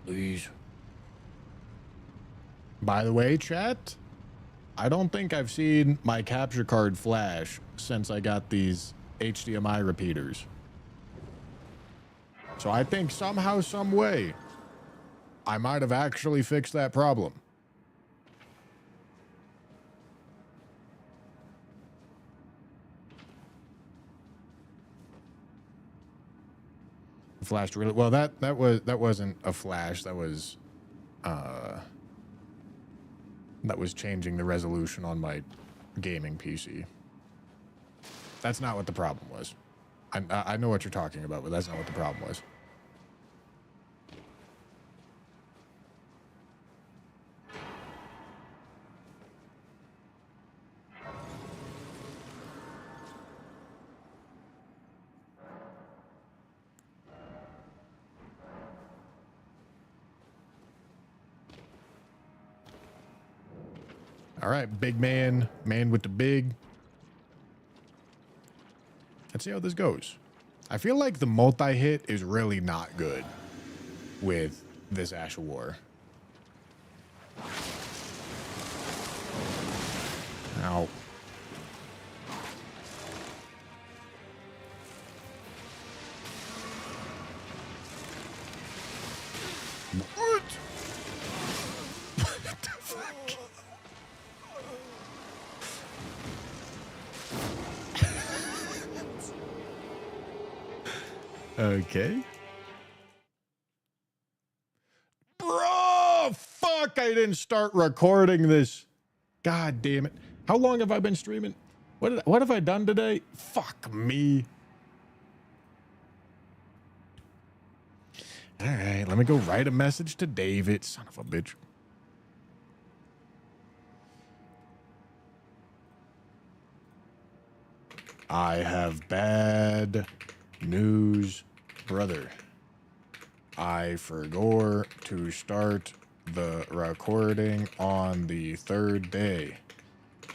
Please. By the way, chat, I don't think I've seen my capture card flash since I got these HDMI repeaters. So I think somehow, some way, I might have actually fixed that problem. Flashed really well. That wasn't a flash. That was changing the resolution on my gaming PC. That's not what the problem was. I know what you're talking about, but that's not what the problem was. All right, big man with the big. Let's see how this goes. I feel like the multi-hit is really not good with this Ash of War. Ow. What? What the fuck? Okay. Bro, fuck, I didn't start recording this. God damn it. How long have I been streaming? What have I done today? Fuck me. All right, let me go write a message to David, son of a bitch. I have bad news, brother. I forgot to start the recording on the third day,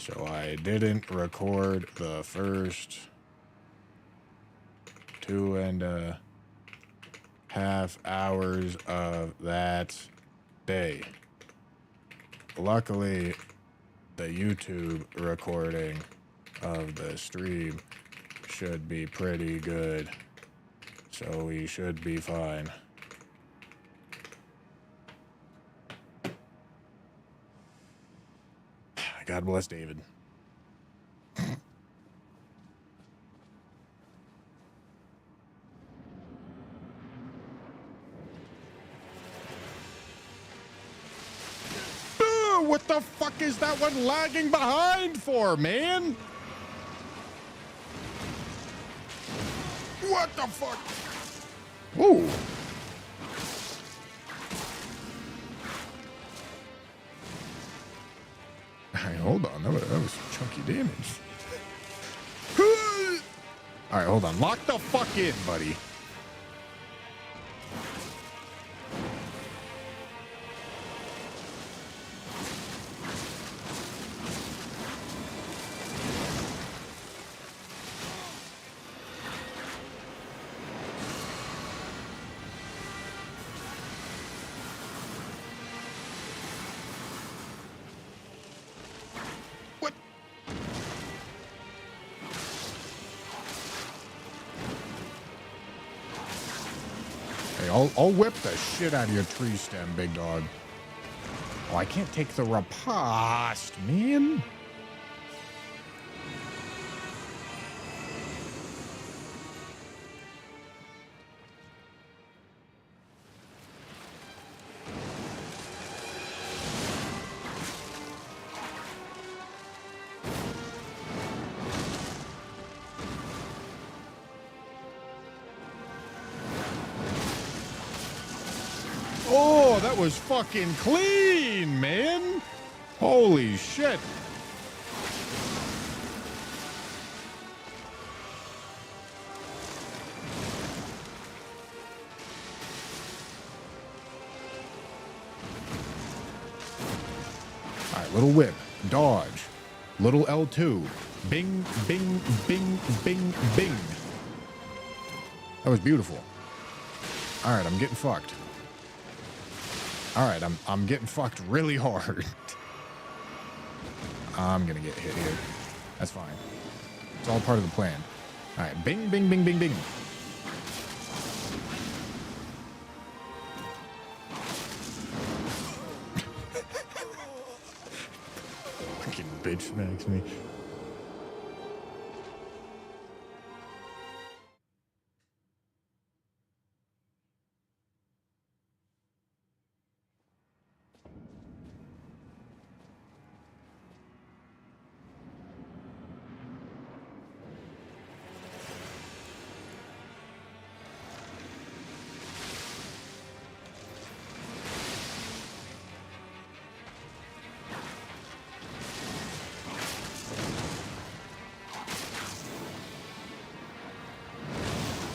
so I didn't record the first 2.5 hours of that day. luckily, the YouTube recording of the stream should be pretty good. So we should be fine. God bless David. What the fuck is that one lagging behind for, man? What the fuck? Whoa. Hey, hold on. That was chunky damage. All right, hold on. Lock the fuck in, buddy. What? Hey, I'll whip the shit out of your tree stem, big dog. Oh, I can't take the riposte, man. Oh, that was fucking clean, man. Holy shit. All right, little whip, dodge, little L2, bing, bing, bing, bing, bing. That was beautiful. All right, I'm getting fucked. All right, I'm getting fucked really hard. I'm gonna get hit here. That's fine. It's all part of the plan. All right, bing, bing, bing, bing, bing. Fucking bitch smacks me.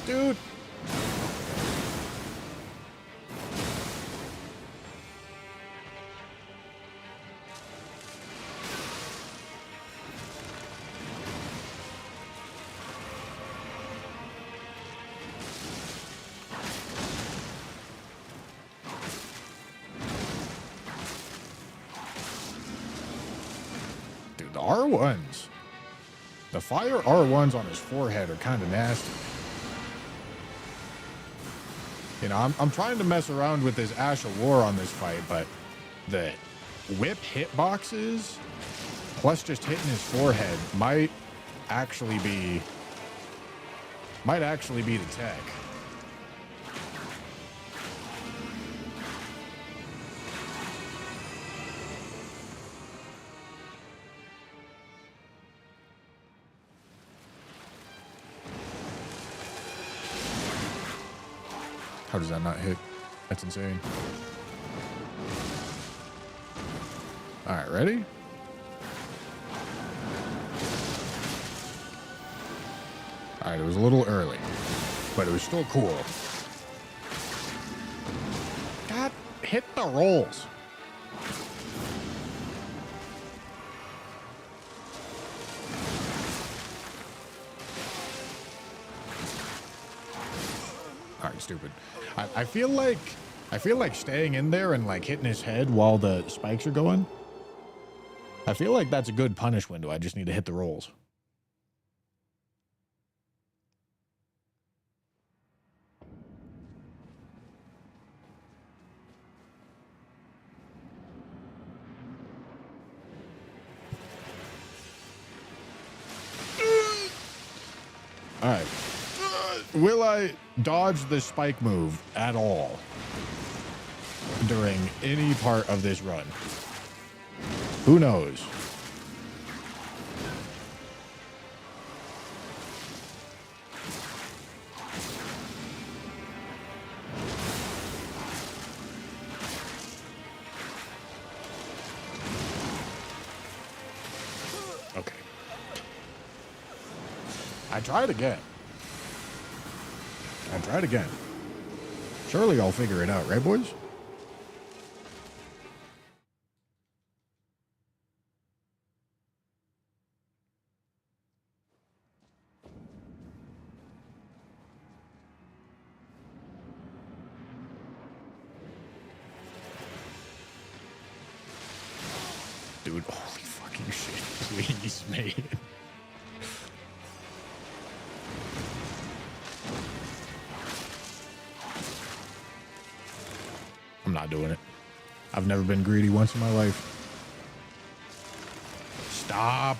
Dude. Dude, the R1s. The fire R1s on his forehead are kind of nasty. You know, I'm trying to mess around with this Ash of War on this fight, but the whip hitboxes plus just hitting his forehead might actually be the tech. How does that not hit? That's insane. All right, ready? All right, it was a little early, but it was still cool. God, hit the rolls. All right, stupid. I feel like staying in there and like hitting his head while the spikes are going I feel like that's a good punish window. I just need to hit the rolls. All right. Will I dodge the spike move at all during any part of this run? Who knows? Okay. I tried again. I tried again. Surely I'll figure it out, right, boys? Dude, holy fucking shit. Please, man. I'm not doing it. I've never been greedy once in my life. Stop.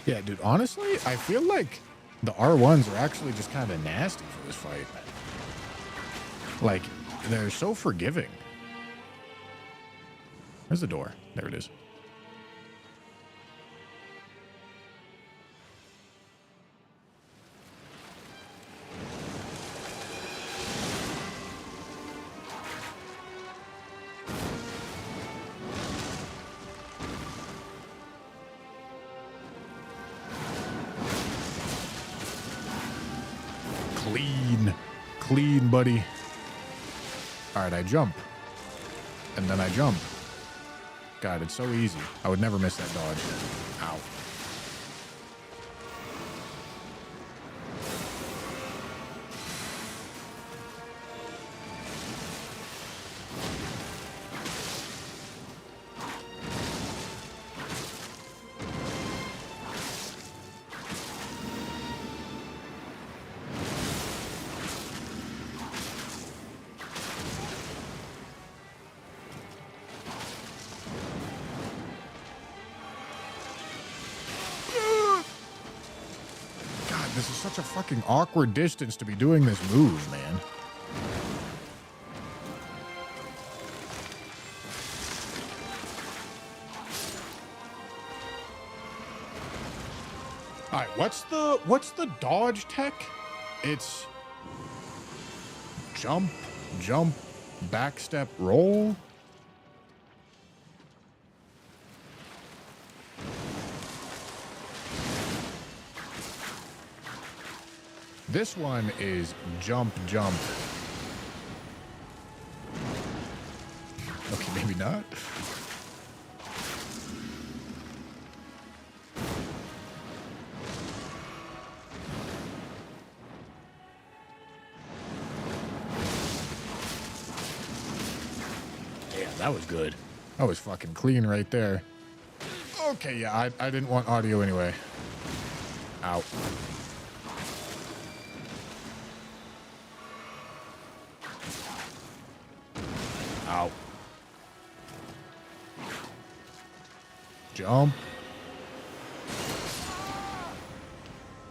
Yeah, dude, honestly, I feel like the R1s are actually just kind of nasty for this fight. Like, they're so forgiving. There's the door. There it is. Clean. Clean, buddy. All right, I jump. And then I jump. God, it's so easy. I would never miss that dodge. Ow. This is such a fucking awkward distance to be doing this move, man. All right, what's the dodge tech? It's jump, jump, backstep, roll. This one is jump, jump. Okay, maybe not. Yeah, that was good. That was fucking clean right there. Okay, yeah, I didn't want audio anyway. Ow. Ow. Jump.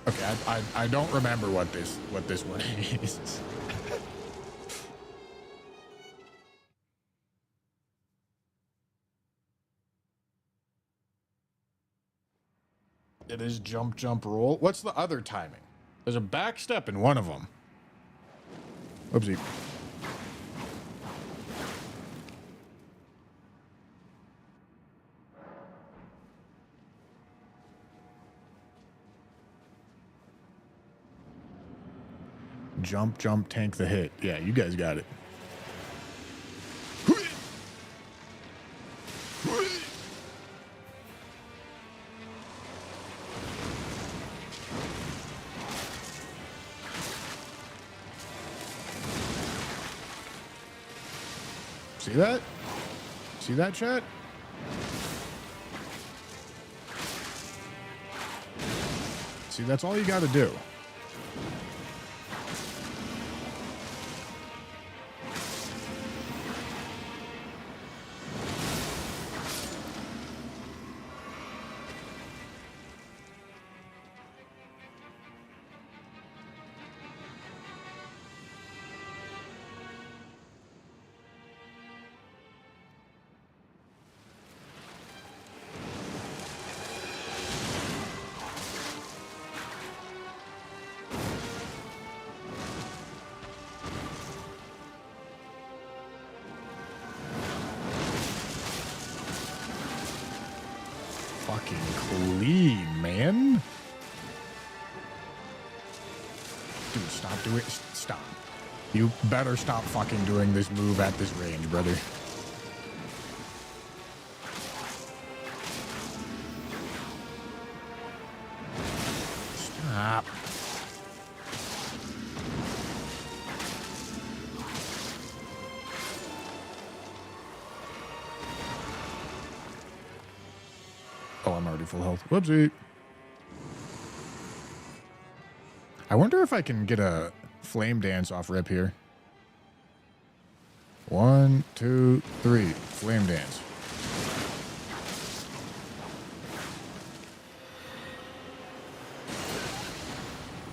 Okay, I don't remember what this one is. It is jump, jump, roll. What's the other timing? There's a back step in one of them. Oopsie. Jump, jump, tank the hit. Yeah, you guys got it. See that? See that, chat? See, that's all you got to do. Fucking clean, man. Dude, stop doing. Stop. You better stop fucking doing this move at this range, brother. Stop. Oh, I'm already full health. Whoopsie. I wonder if I can get a flame dance off rip here. 1, 2, 3. Flame dance.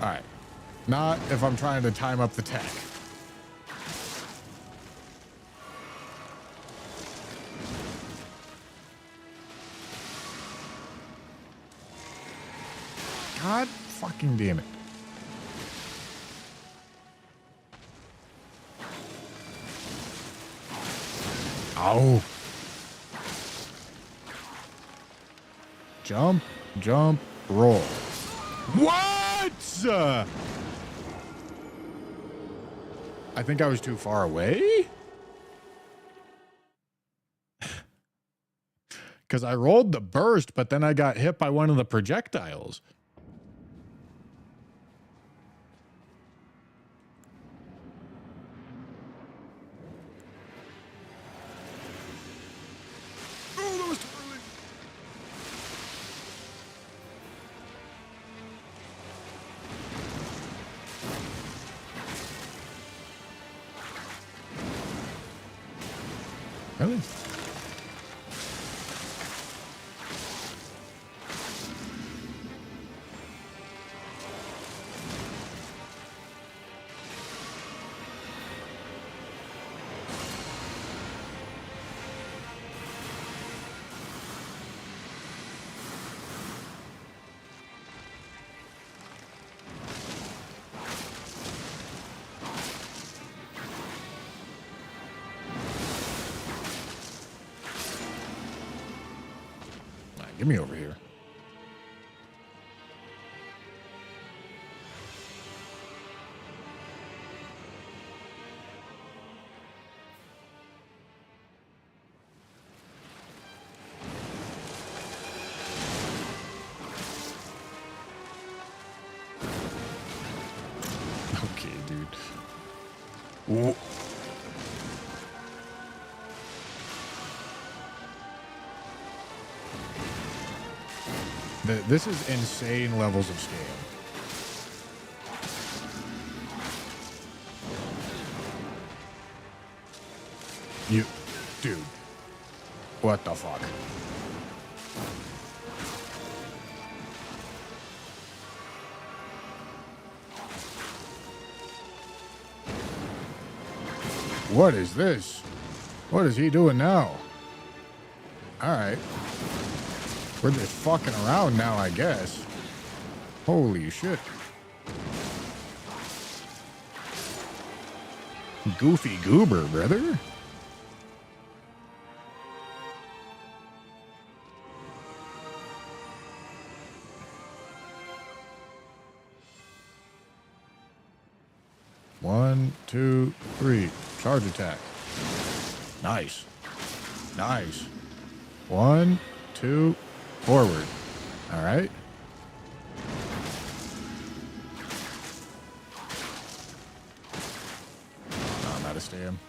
All right. Not if I'm trying to time up the tech. God fucking damn it. Ow. Jump, jump, roll. What? I think I was too far away. Because I rolled the burst, but then I got hit by one of the projectiles. Oh, that was too early. Really? Get me over here. Okay, dude. Whoa. This is insane levels of scale. You, dude, what the fuck? What is this? What is he doing now? All right. We're just fucking around now, I guess. Holy shit. Goofy goober, brother. One, two, three. Charge attack. Nice. Nice. 1, 2, forward. All right. Oh, I'm out of stam.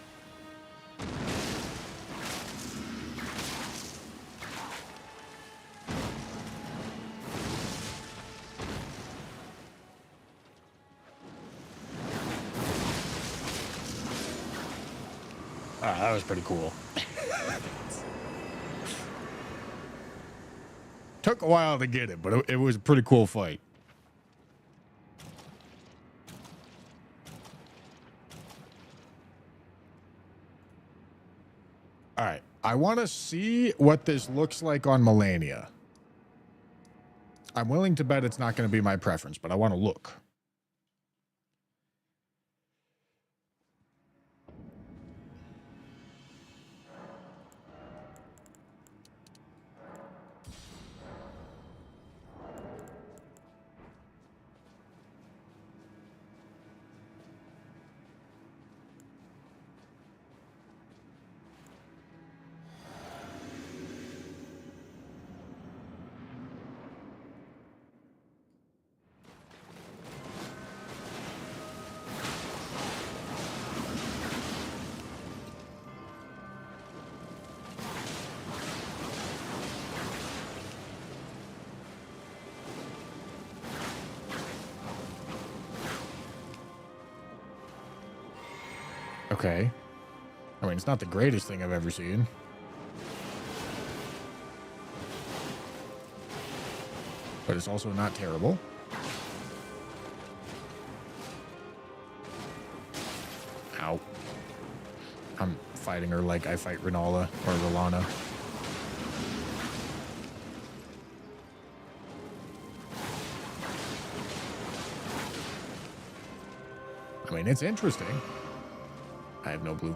That was pretty cool. Took a while to get it, but it was a pretty cool fight. All right. I want to see what this looks like on Melania. I'm willing to bet it's not going to be my preference, but I want to look. Okay. I mean, it's not the greatest thing I've ever seen. But it's also not terrible. Ow. I'm fighting her like I fight Renala or Rolana. I mean, it's interesting. I have no blue.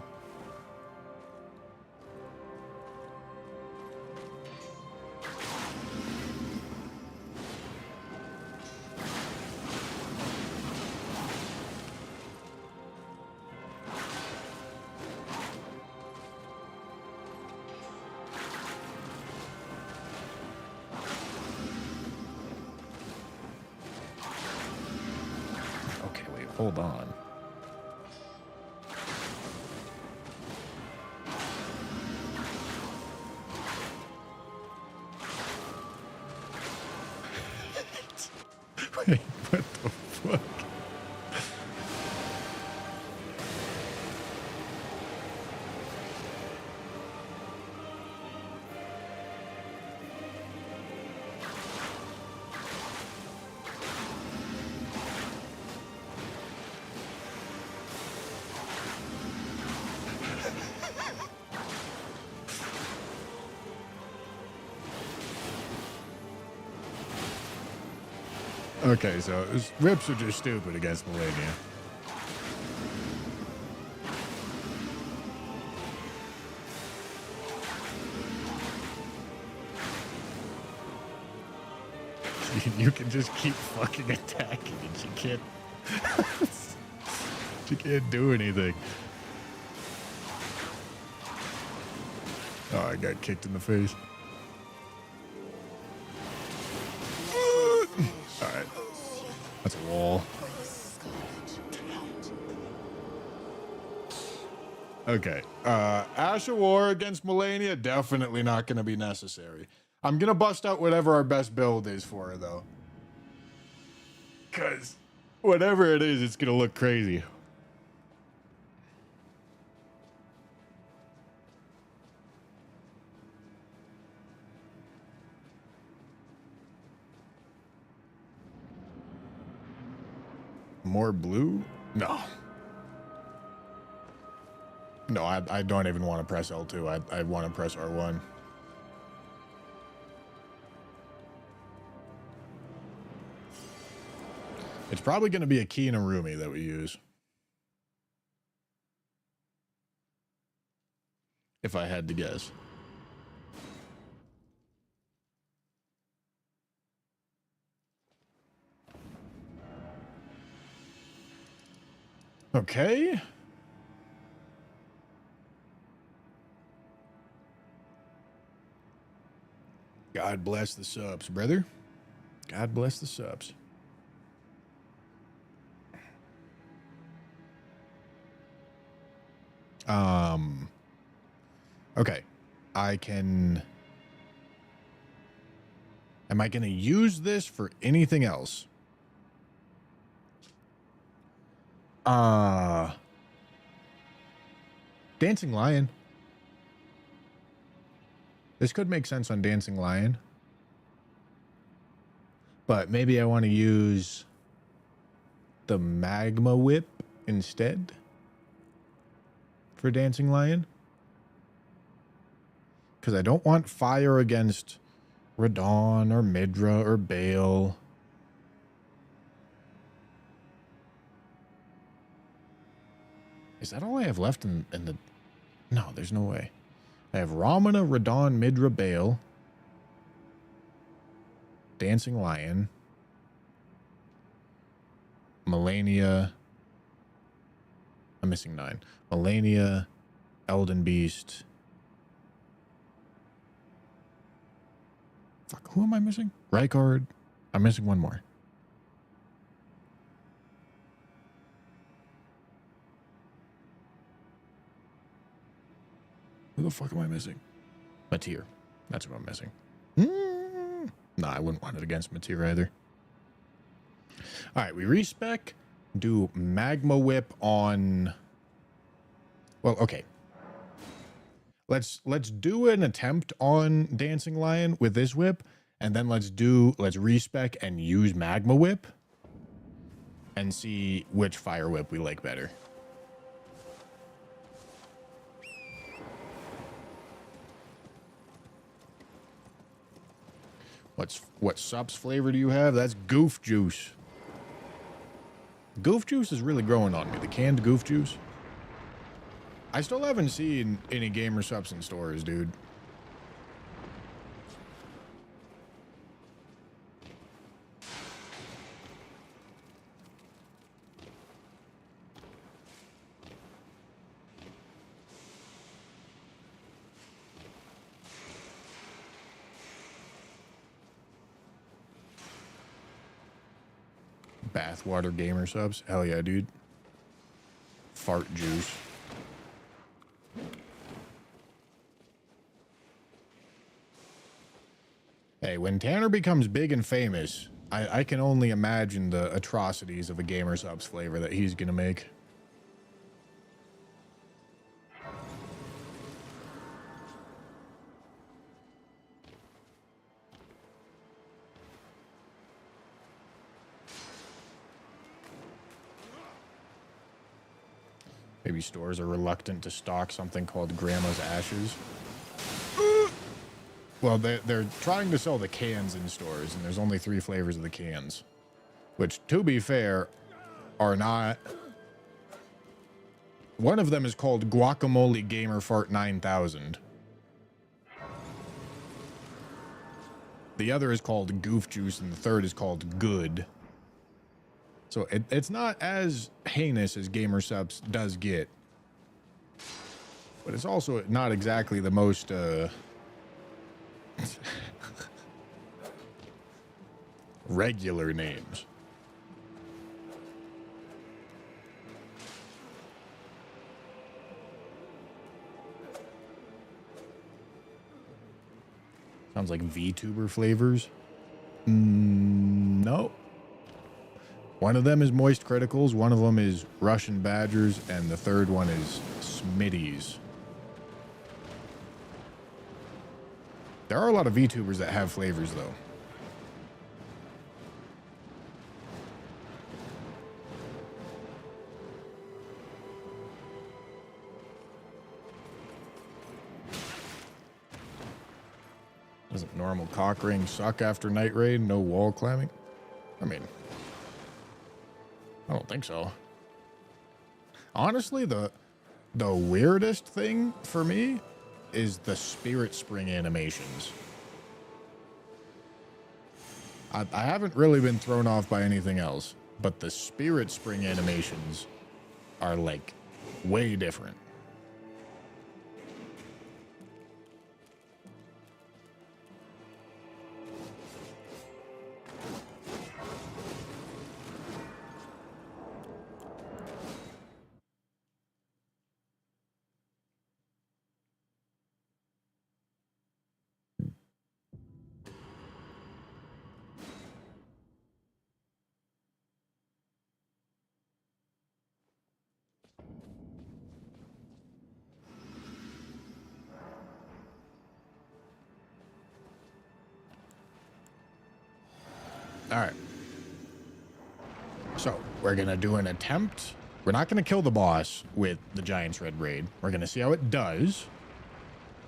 Okay, wait, hold on. Wait, what the fuck? Okay, so rips are just stupid against Melania. You can just keep fucking attacking and she can't she can't do anything. Oh, I got kicked in the face. Alright. That's a wall. Okay. Ash of War against Melania, definitely not going to be necessary. I'm going to bust out whatever our best build is for her, though. Because whatever it is, it's going to look crazy. More blue? No. No, I don't even want to press L2. I want to press R1. It's probably going to be a key and a Rumi that we use. If I had to guess. Okay. God bless the subs, brother. God bless the subs. Okay. I can... Am I going to use this for anything else? Gonna Dancing Lion. This could make sense on Dancing Lion. But maybe I want to use the Magma Whip instead for Dancing Lion. Because I don't want fire against Radon or Midra or Bale. Is that all I have left in the... No, there's no way. I have Ramana, Radon, Midra, Bale. Dancing Lion. Melania. I'm missing 9. Melania, Elden Beast. Fuck, who am I missing? Rykard. I'm missing one more. Who the fuck am I missing? Matir. That's who I'm missing. Nah, I wouldn't want it against Matir either. Alright, we respec. Do Magma Whip on... Well, okay. Let's do an attempt on Dancing Lion with this whip, and then let's respec and use Magma Whip and see which Fire Whip we like better. What subs flavor do you have? That's Goof Juice. Goof Juice is really growing on me. The canned Goof Juice. I still haven't seen any Gamer Subs in stores, dude. Bathwater Gamer Subs. Hell yeah, dude. Fart Juice. Hey, when Tanner becomes big and famous, I can only imagine the atrocities of a Gamer Subs flavor that he's gonna make. Maybe stores are reluctant to stock something called Grandma's Ashes. Well, they're trying to sell the cans in stores, and there's only 3 flavors of the cans. Which, to be fair, are not... One of them is called Guacamole Gamer Fart 9000. The other is called Goof Juice, and the third is called Good. So it's not as heinous as Gamer Subs does get. But it's also not exactly the most... regular names. Sounds like VTuber flavors. No. One of them is Moist Criticals, one of them is Russian Badgers, and the third one is Smitties. There are a lot of VTubers that have flavors, though. Doesn't normal cock ring suck after night raid? No wall climbing? I mean, I don't think so. Honestly, the weirdest thing for me is the Spirit Spring animations. I haven't really been thrown off by anything else, but the Spirit Spring animations are like way different. All right. So we're going to do an attempt. We're not going to kill the boss with the Giant's Red Raid. We're going to see how it does.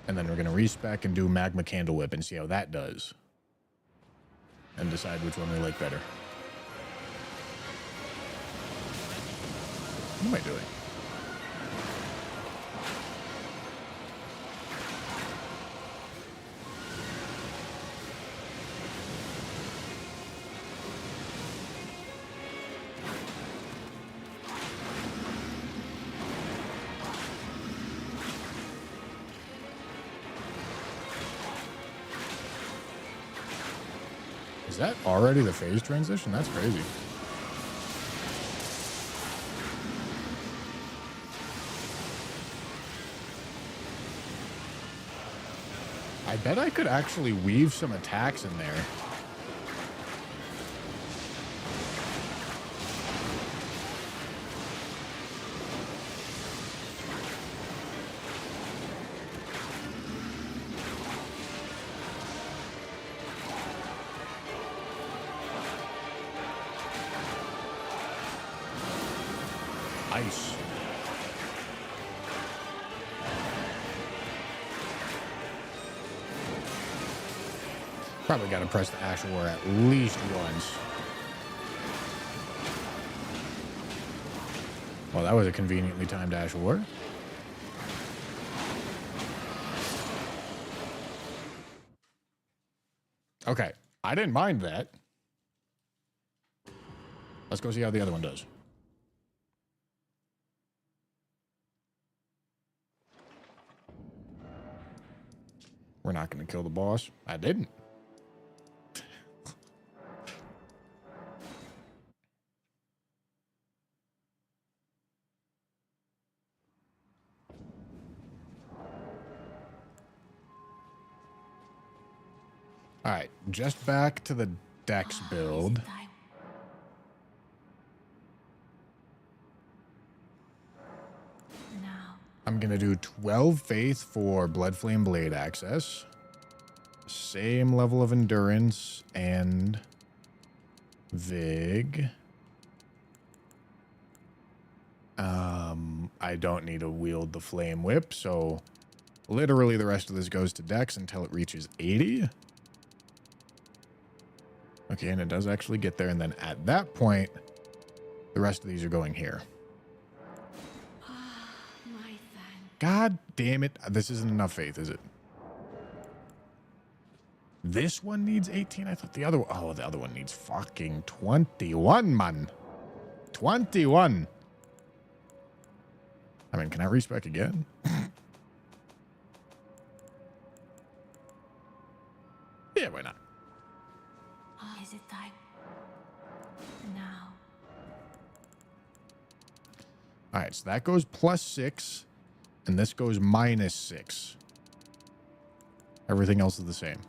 And then we're going to respec and do Magma Candle Whip and see how that does. And decide which one we like better. What am I doing? Is that already the phase transition? That's crazy. I bet I could actually weave some attacks in there. Ice. Probably got to press the Ash War at least once. Well, that was a conveniently timed Ash War. Okay, I didn't mind that. Let's go see how the other one does. We're not going to kill the boss. I didn't. All right, just back to the Dex build. I'm going to do 12 Faith for Bloodflame Blade access. Same level of endurance and Vig. I don't need to wield the Flame Whip, so literally the rest of this goes to Dex until it reaches 80. Okay, and it does actually get there, and then at that point, the rest of these are going here. God damn it. This isn't enough faith, is it? This one needs 18. I thought the other one... Oh, the other one needs fucking 21, man. 21. I mean, can I respec again? Yeah, why not? Is it time? Now. All right, so that goes +6, and this goes -6. Everything else is the same.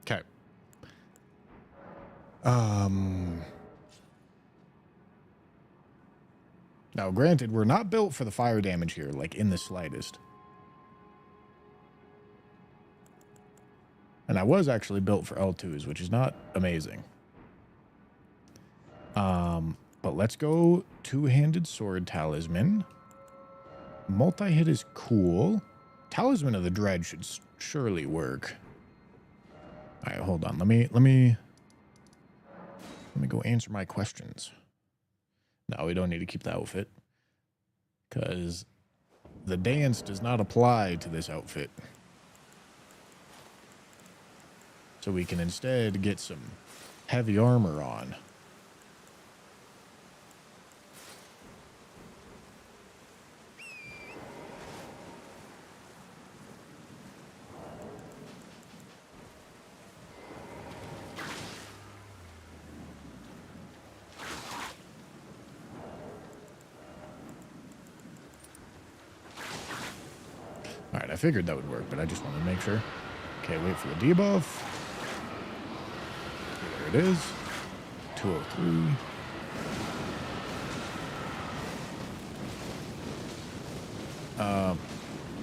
Okay. Now, granted, we're not built for the fire damage here, like in the slightest. And I was actually built for L2s, which is not amazing. But let's go two-handed sword talisman. Multi-hit is cool. Talisman of the Dread should surely work. All right, hold on. Let me go answer my questions. No, we don't need to keep the outfit because the dance does not apply to this outfit. So we can instead get some heavy armor on. Alright, I figured that would work, but I just wanted to make sure. Okay, wait for the debuff. There it is. 203.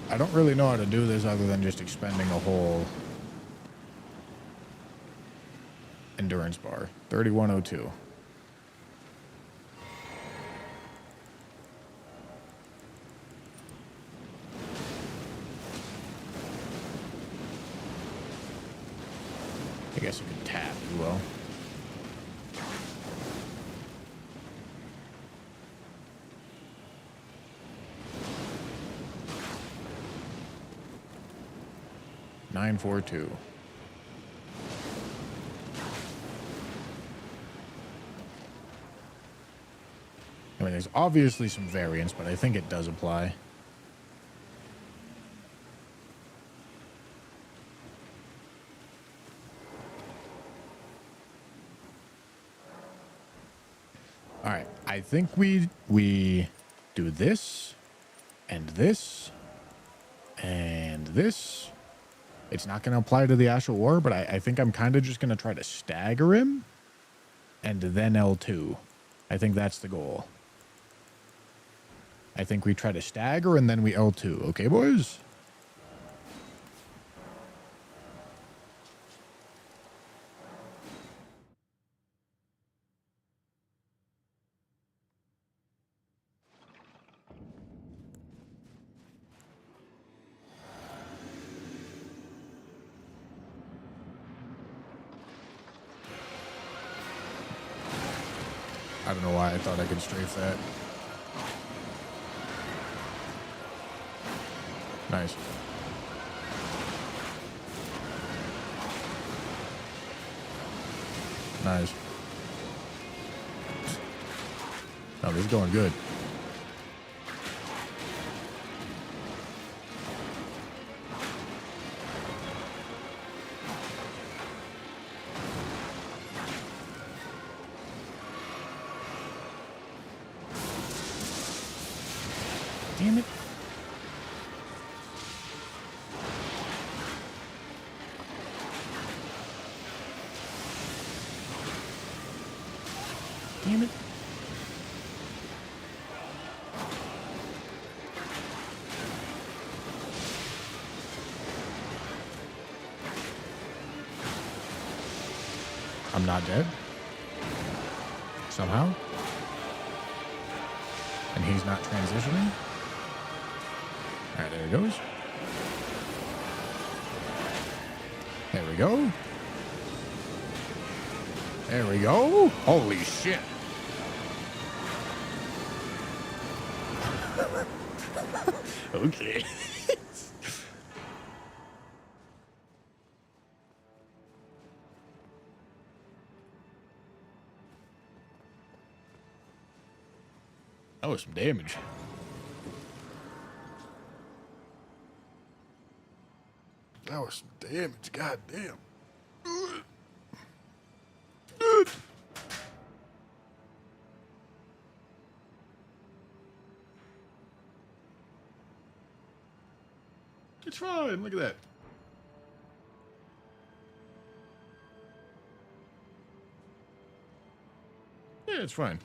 I don't really know how to do this other than just expending a whole endurance bar. 3102. I guess you could tap as well. Nine, 4, 2. I mean, there's obviously some variance, but I think it does apply. All right, I think we do this and this and this. It's not going to apply to the Ash of War, but I think I'm kind of just going to try to stagger him and then L2. I think that's the goal. I think we try to stagger and then we L2. Okay, boys? I don't know why I thought I could strafe that. Nice. Nice. Oh, this is going good. Damn it. Damn it. I'm not dead. Somehow. And he's not transitioning. All right, there he goes. There we go. There we go. Holy shit. Okay. That was some damage. That was some damage. God damn. It's fine. Look at that. Yeah, it's fine.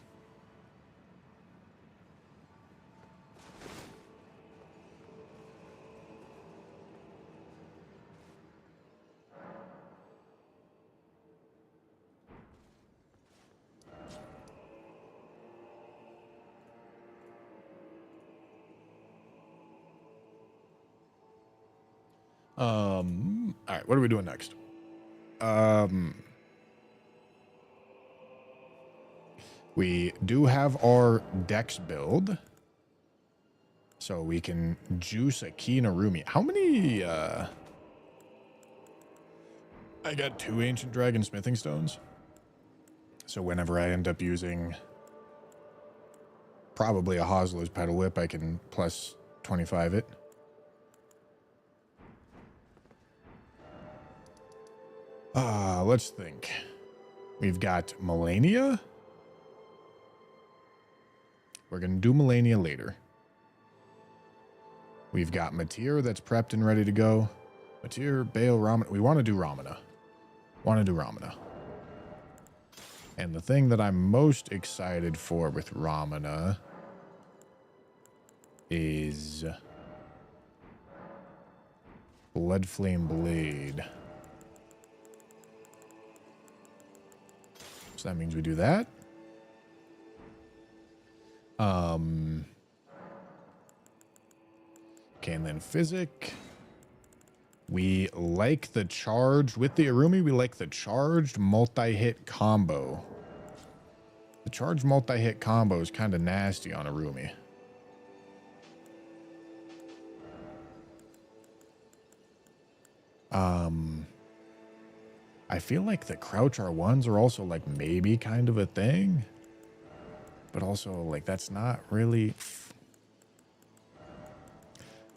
All right, what are we doing next? We do have our Dex build. So we can juice a key Narumi. How many, I got 2 Ancient Dragon Smithing Stones. So whenever I end up using probably a Hosler's Pedal Whip, I can plus 25 it. Let's think. We've got Melania. We're going to do Melania later. We've got Matir that's prepped and ready to go. Matir, Bale, Ramana. We want to do Ramana. And the thing that I'm most excited for with Ramana is Blood Flame Blade. So that means we do that. Okay, and then Physic. We like the charged, with the Arumi, we like the charged multi-hit combo. The charged multi-hit combo is kind of nasty on Arumi. I feel like the crouch R1s are also like maybe kind of a thing. But also like that's not really...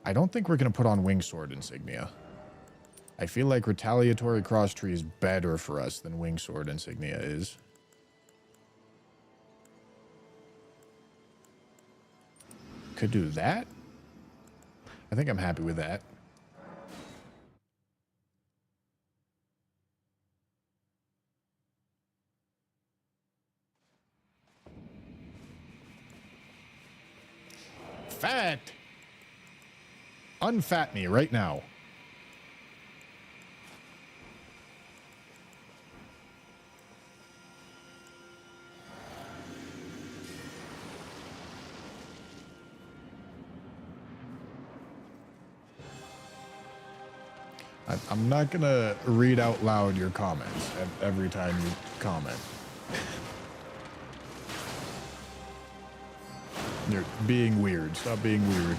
I don't think we're going to put on Wing Sword Insignia. I feel like Retaliatory Cross Tree is better for us than Wing Sword Insignia is. Could do that. I think I'm happy with that. Fat! Unfat me right now. I'm not gonna read out loud your comments every time you comment. You're being weird. Stop being weird.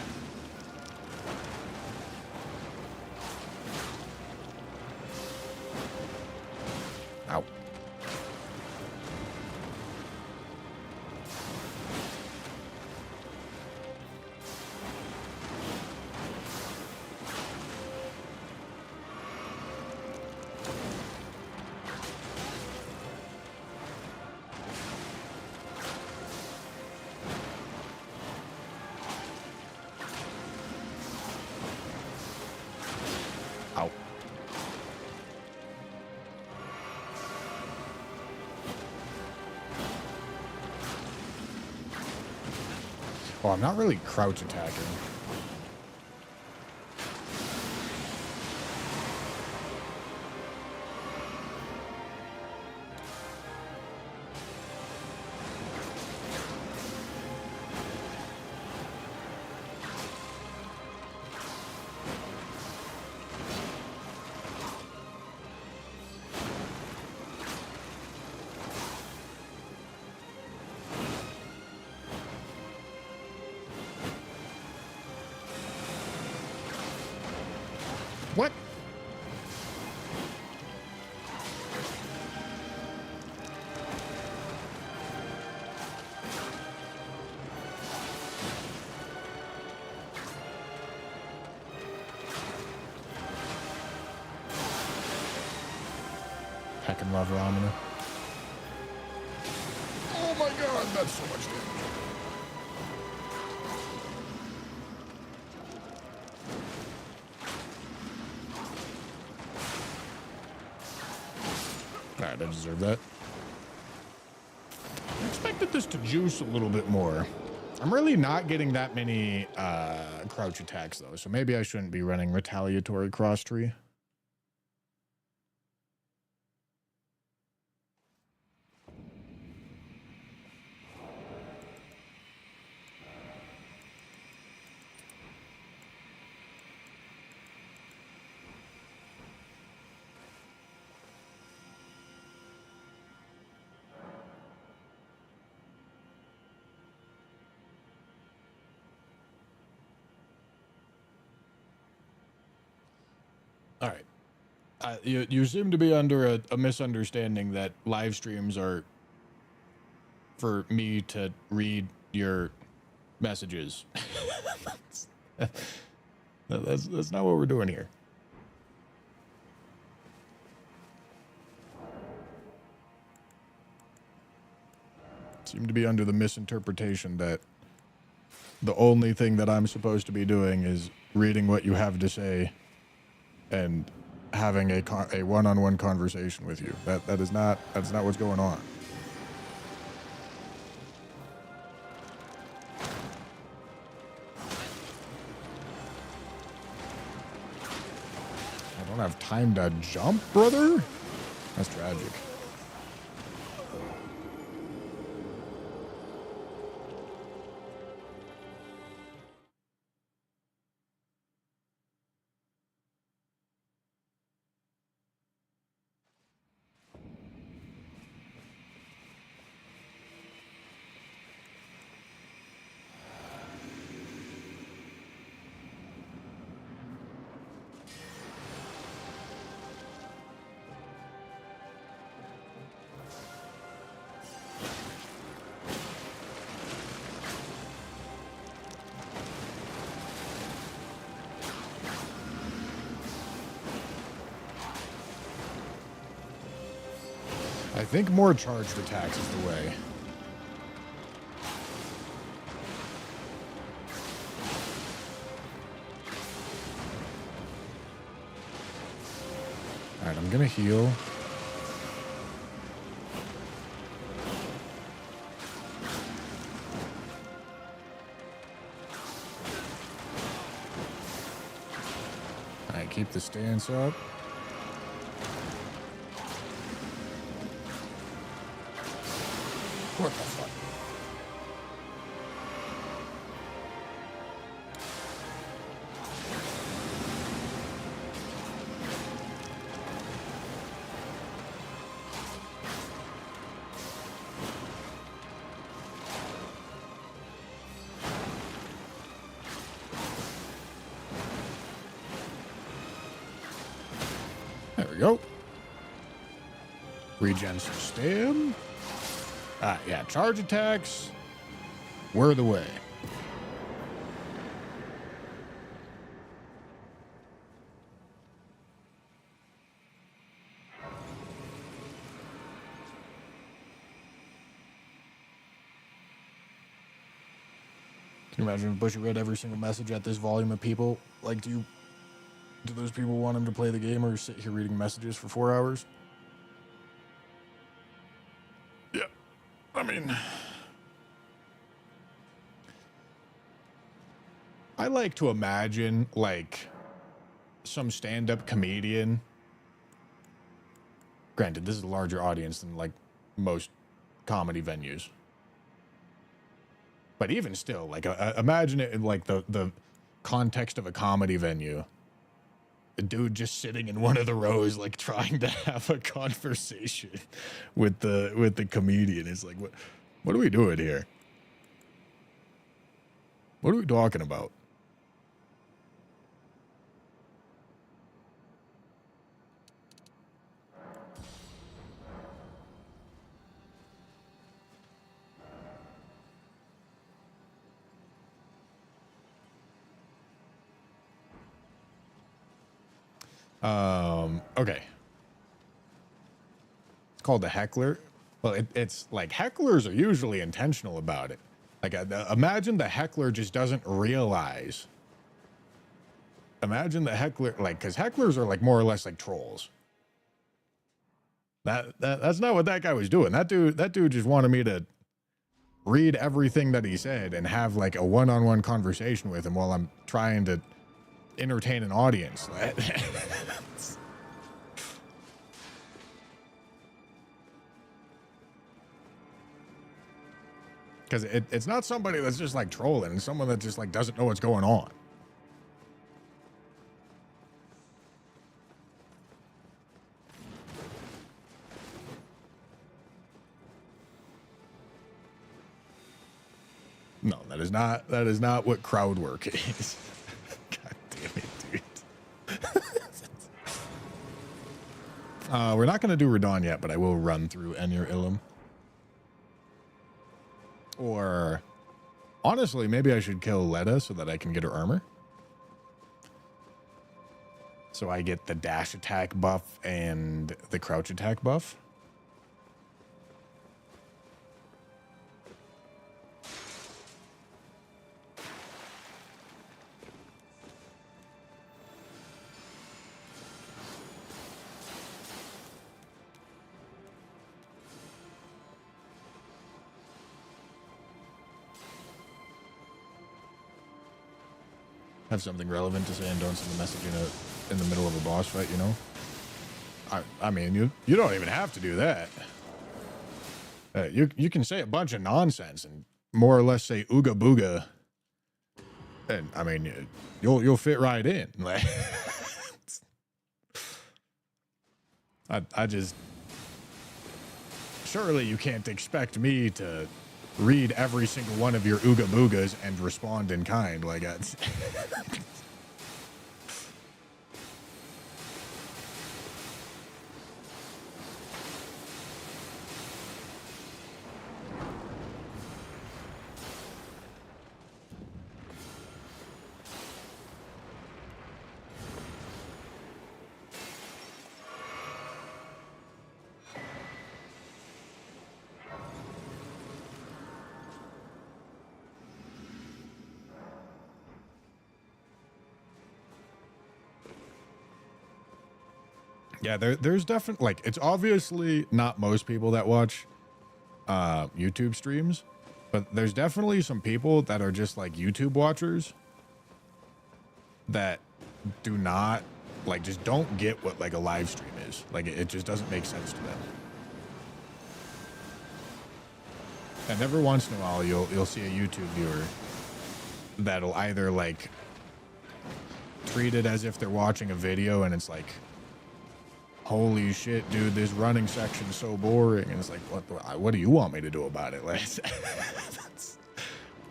Ow. Ow. Oh, I'm not really crouch attacking. What? Heckin' love Ramana. Oh my god, that's so much damage. Alright, I deserve that. I expected this to juice a little bit more. I'm really not getting that many crouch attacks, though, so maybe I shouldn't be running Retaliatory Cross Tree. All right. You seem to be under a misunderstanding that live streams are for me to read your messages. That's not what we're doing here. Seem to be under the misinterpretation that The only thing that I'm supposed to be doing is reading what you have to say and having a one-on-one conversation with you. That's not what's going on. I don't have time to jump, brother? That's tragic. I think more charged attacks is the way. Alright, I'm gonna heal. Alright, keep the stance up. What the fuck? There we go. Regen some stam. Yeah, charge attacks were the way. Can you imagine if Bushy read every single message at this volume of people? Like, do those people want him to play the game or sit here reading messages for 4 hours? Yeah, I mean, I like to imagine, like, some stand-up comedian. Granted, this is a larger audience than, like, most comedy venues. But even still, like, imagine it in, like, the context of a comedy venue. A dude just sitting in one of the rows, like, trying to have a conversation with the comedian. It's like, what are we doing here? What are we talking about? Okay. It's called a heckler. Well, it's like hecklers are usually intentional about it. Like, imagine the heckler just doesn't realize. Imagine the heckler, like, because hecklers are like more or less like trolls. That's not what that guy was doing. That dude just wanted me to read everything that he said and have like a one-on-one conversation with him while I'm trying to entertain an audience. Because it's not somebody that's just like trolling. It's someone that just like doesn't know what's going on. No, that is not what crowd work is. God damn it, dude. We're not going to do Radon yet, but I will run through Enir Ilum. Or, honestly, maybe I should kill Leda so that I can get her armor. So I get the dash attack buff and the crouch attack buff. have something relevant to say and don't send a message in the middle of a boss fight, you know? I mean, you don't even have to do that. You can say a bunch of nonsense and more or less say ooga booga, and I mean, you'll fit right in. Like, I just surely you can't expect me to read every single one of your ooga boogas and respond in kind. Like that's. Yeah, there's definitely, like, it's obviously not most people that watch YouTube streams, but there's definitely some people that are just like YouTube watchers that do not, like, just don't get what like a live stream is. Like, it just doesn't make sense to them. And every once in a while you'll see a YouTube viewer that'll either like treat it as if they're watching a video and it's like, holy shit, dude, this running section's so boring. And it's like, what do you want me to do about it? Like,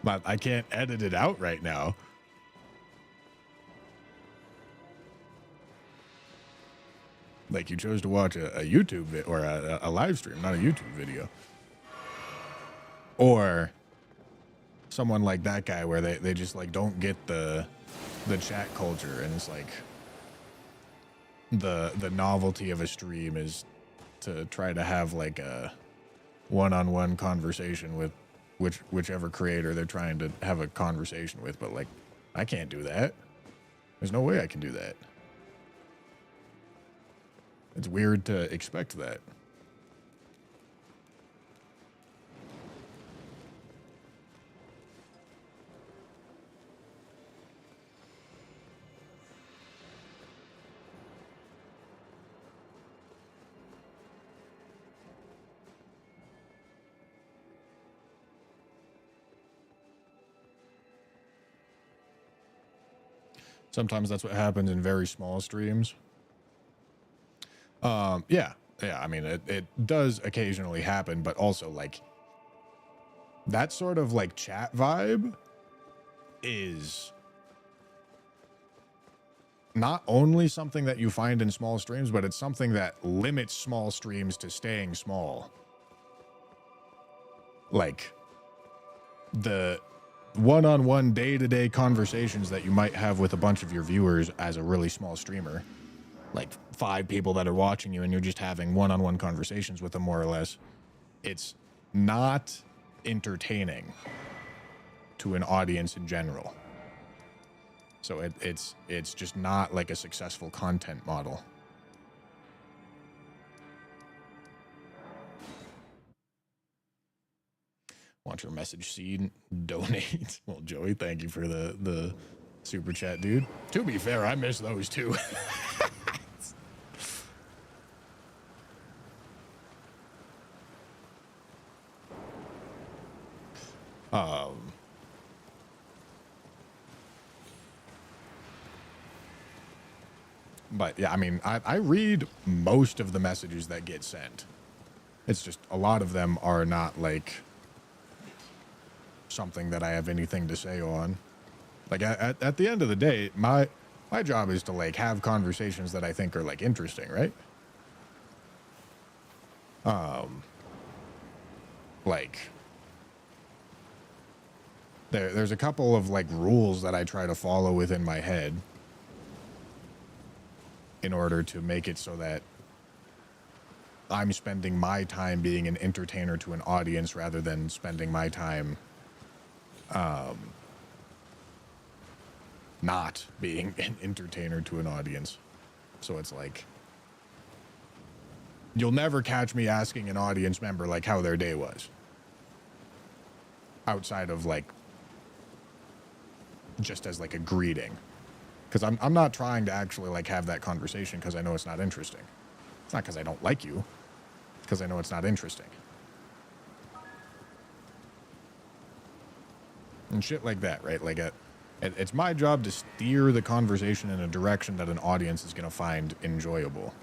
but I can't edit it out right now. Like, you chose to watch a YouTube video or a live stream, not a YouTube video. Or someone like that guy where they just like don't get the chat culture, and it's like the novelty of a stream is to try to have like a one-on-one conversation with whichever creator they're trying to have a conversation with. But like, I can't do that. There's no way I can do that. It's weird to expect that. Sometimes that's what happens in very small streams. Yeah. I mean, it does occasionally happen, but also like that sort of like chat vibe is not only something that you find in small streams, but it's something that limits small streams to staying small. Like the one-on-one day-to-day conversations that you might have with a bunch of your viewers as a really small streamer, like 5 people that are watching you and you're just having one-on-one conversations with them, more or less, it's not entertaining to an audience in general. So it's just not like a successful content model. Want your message seen? Donate. Well, Joey, thank you for the super chat, dude. To be fair, I miss those too. But yeah, I mean, I read most of the messages that get sent. It's just a lot of them are not like something that I have anything to say on. Like at the end of the day, my job is to like have conversations that I think are like interesting, right? Like there's a couple of like rules that I try to follow within my head in order to make it so that I'm spending my time being an entertainer to an audience rather than spending my time not being an entertainer to an audience. So it's like, you'll never catch me asking an audience member like how their day was, outside of like just as like a greeting. Because I'm not trying to actually like have that conversation because I know it's not interesting. It's not because I don't like you. It's because I know it's not interesting. And shit like that, right? Like it's my job to steer the conversation in a direction that an audience is going to find enjoyable.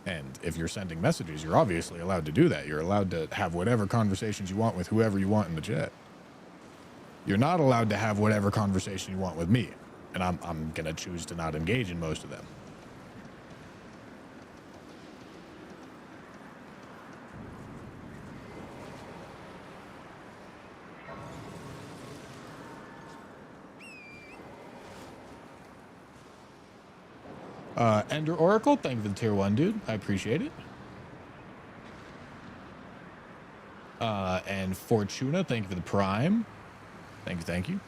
And if you're sending messages, you're obviously allowed to do that. You're allowed to have whatever conversations you want with whoever you want in the chat. You're not allowed to have whatever conversation you want with me. And I'm going to choose to not engage in most of them. Ender Oracle, thank you for the tier 1, dude. I appreciate it. And Fortuna, thank you for the prime. Thank you, thank you.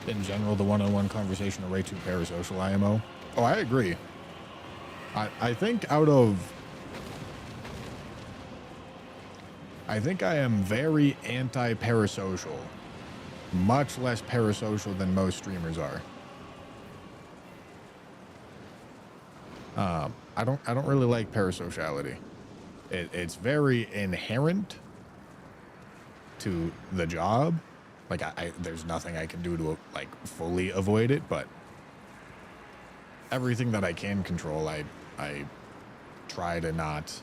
In general, the one-on-one conversation are way too parasocial, IMO. Oh, I agree. I think I am very anti-parasocial. Much less parasocial than most streamers are. I don't really like parasociality. It's very inherent to the job. Like there's nothing I can do to like fully avoid it, but everything that I can control, I try to not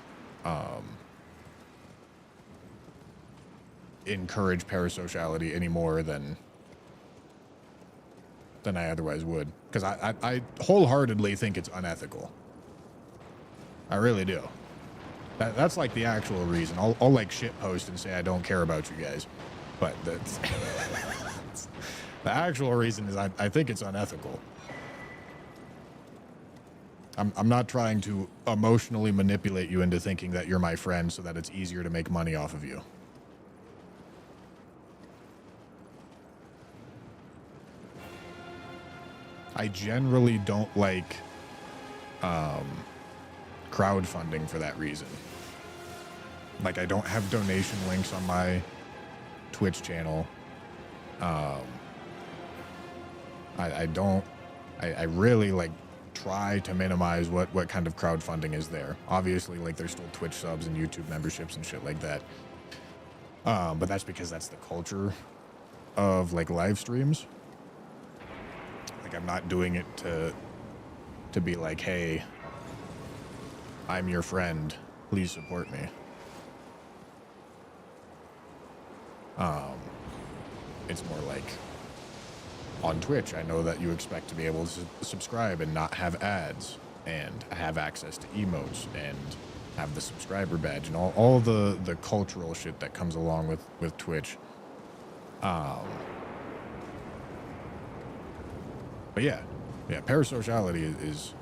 encourage parasociality any more than I otherwise would, because I wholeheartedly think it's unethical. I really do. That's like the actual reason. I'll like shit post and say I don't care about you guys, but that's the actual reason is I think it's unethical. I'm not trying to emotionally manipulate you into thinking that you're my friend so that it's easier to make money off of you. I generally don't like crowdfunding for that reason. Like, I don't have donation links on my Twitch channel. I really like try to minimize what kind of crowdfunding is there. Obviously, like, there's still Twitch subs and YouTube memberships and shit like that. But that's because that's the culture of like live streams. Like, I'm not doing it to be like, hey, I'm your friend, please support me. It's more like, on Twitch, I know that you expect to be able to subscribe and not have ads, and have access to emotes, and have the subscriber badge, and all the cultural shit that comes along with Twitch. But yeah, parasociality is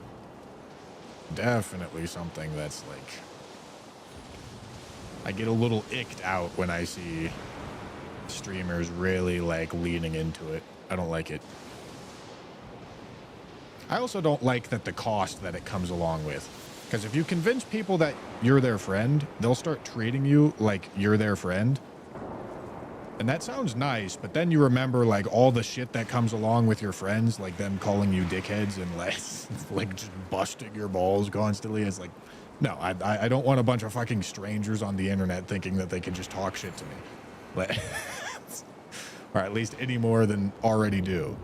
definitely something that's like, I get a little icked out when I see streamers really like leaning into it. I don't like it. I also don't like that the cost that it comes along with. Because if you convince people that you're their friend, they'll start treating you like you're their friend. And that sounds nice, but then you remember like all the shit that comes along with your friends, like them calling you dickheads and like just busting your balls constantly. It's like, no, I don't want a bunch of fucking strangers on the internet thinking that they can just talk shit to me. Like, or at least any more than already do.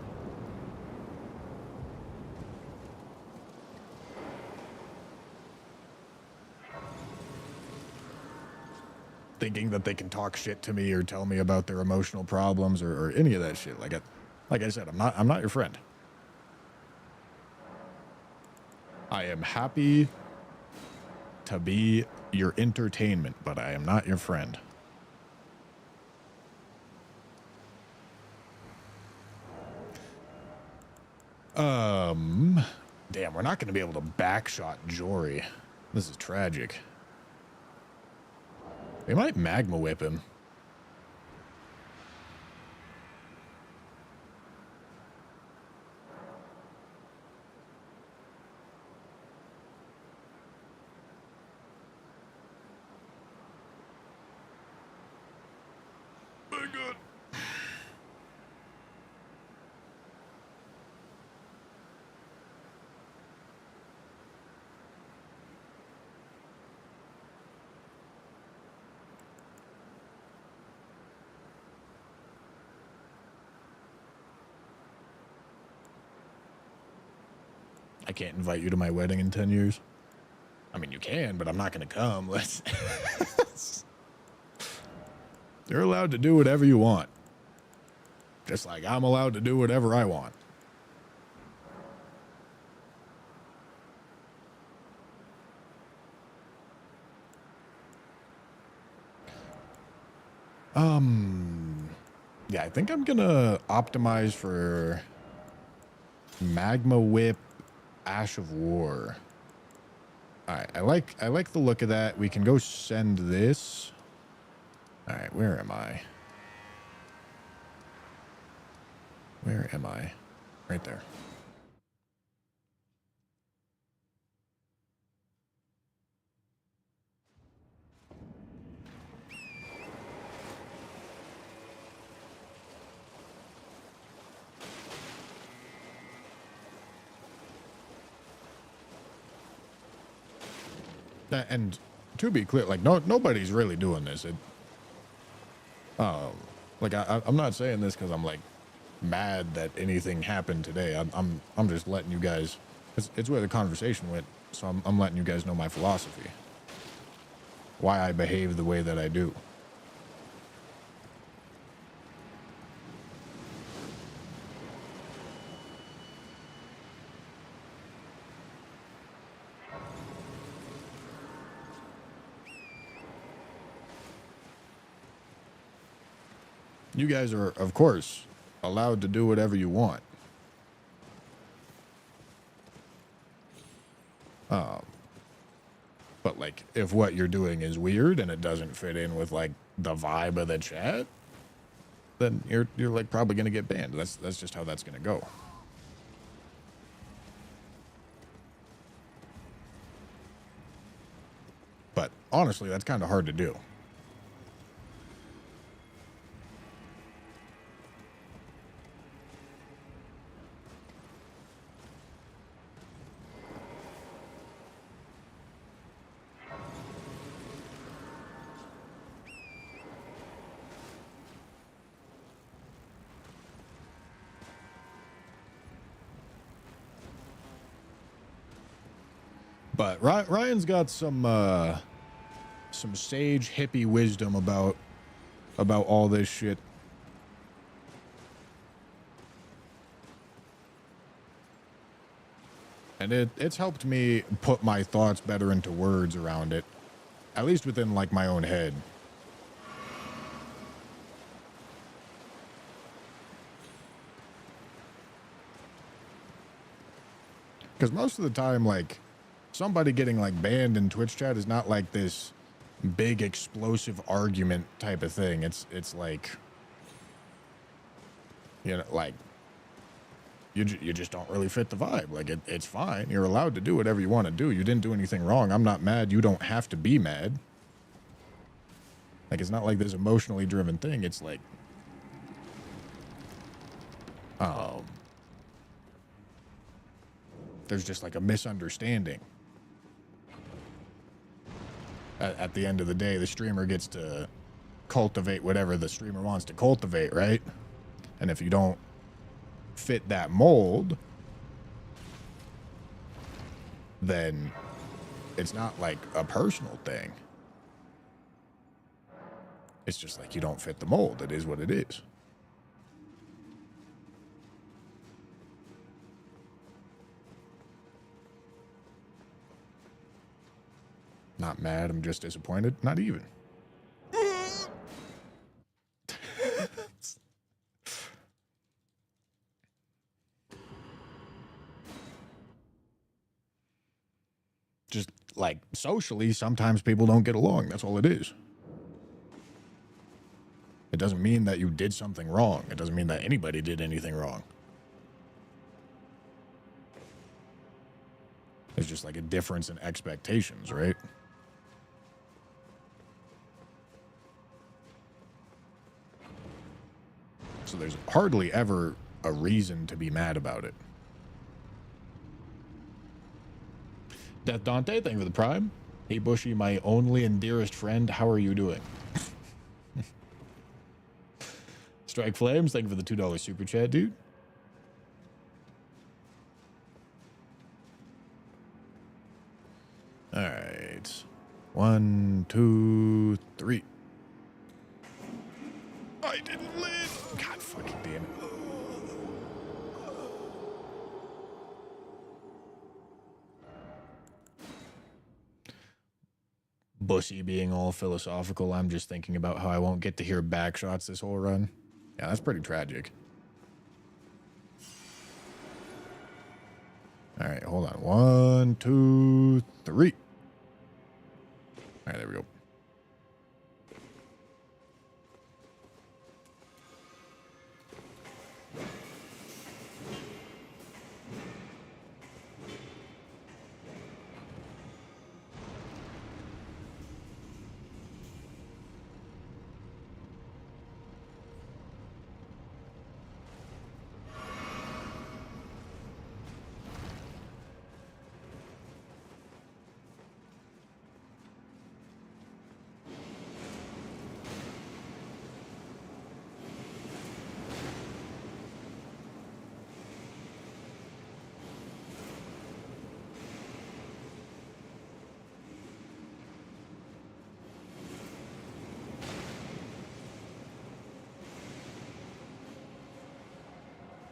Thinking that they can talk shit to me or tell me about their emotional problems or any of that shit. Like I said, I'm not your friend. I am happy to be your entertainment, but I am not your friend. Damn, we're not going to be able to backshot Jory. This is tragic. We might magma whip him. My God. I can't invite you to my wedding in 10 years. I mean, you can, but I'm not going to come. Let's. You're allowed to do whatever you want. Just like I'm allowed to do whatever I want. Yeah, I think I'm gonna optimize for Magma Whip, Ash of War. Alright, I like the look of that. We can go send this. Alright, where am I? Where am I? Right there. And to be clear, like nobody's really doing this. Like I'm not saying this because I'm like mad that anything happened today. I'm just letting you guys. It's where the conversation went. So I'm letting you guys know my philosophy. Why I behave the way that I do. You guys are, of course, allowed to do whatever you want. But like, if what you're doing is weird and it doesn't fit in with like the vibe of the chat, then you're like probably gonna get banned. That's just how that's gonna go. But honestly, that's kind of hard to do. But Ryan's got some sage hippie wisdom about all this shit. And it's helped me put my thoughts better into words around it, at least within like my own head. Because most of the time, like, somebody getting like banned in Twitch chat is not like this big explosive argument type of thing. It's like, you know, like you just don't really fit the vibe. Like it's fine. You're allowed to do whatever you want to do. You didn't do anything wrong. I'm not mad. You don't have to be mad. Like it's not like this emotionally driven thing. It's like, there's just like a misunderstanding. At the end of the day, the streamer gets to cultivate whatever the streamer wants to cultivate, right? And if you don't fit that mold, then it's not like a personal thing. It's just like you don't fit the mold. It is what it is. Not mad, I'm just disappointed. Not even. Just like socially, sometimes people don't get along. That's all it is. It doesn't mean that you did something wrong. It doesn't mean that anybody did anything wrong. It's just like a difference in expectations, right? So there's hardly ever a reason to be mad about it. Death Dante, thank you for the prime. Hey Bushy, my only and dearest friend, how are you doing? Strike Flames, thank you for the $2 super chat, dude. All right. 1, 2, 3. I didn't live. God fucking damn it. Bushy being all philosophical, I'm just thinking about how I won't get to hear back shots this whole run. Yeah, that's pretty tragic. All right, hold on. 1, 2, 3. All right, there we go.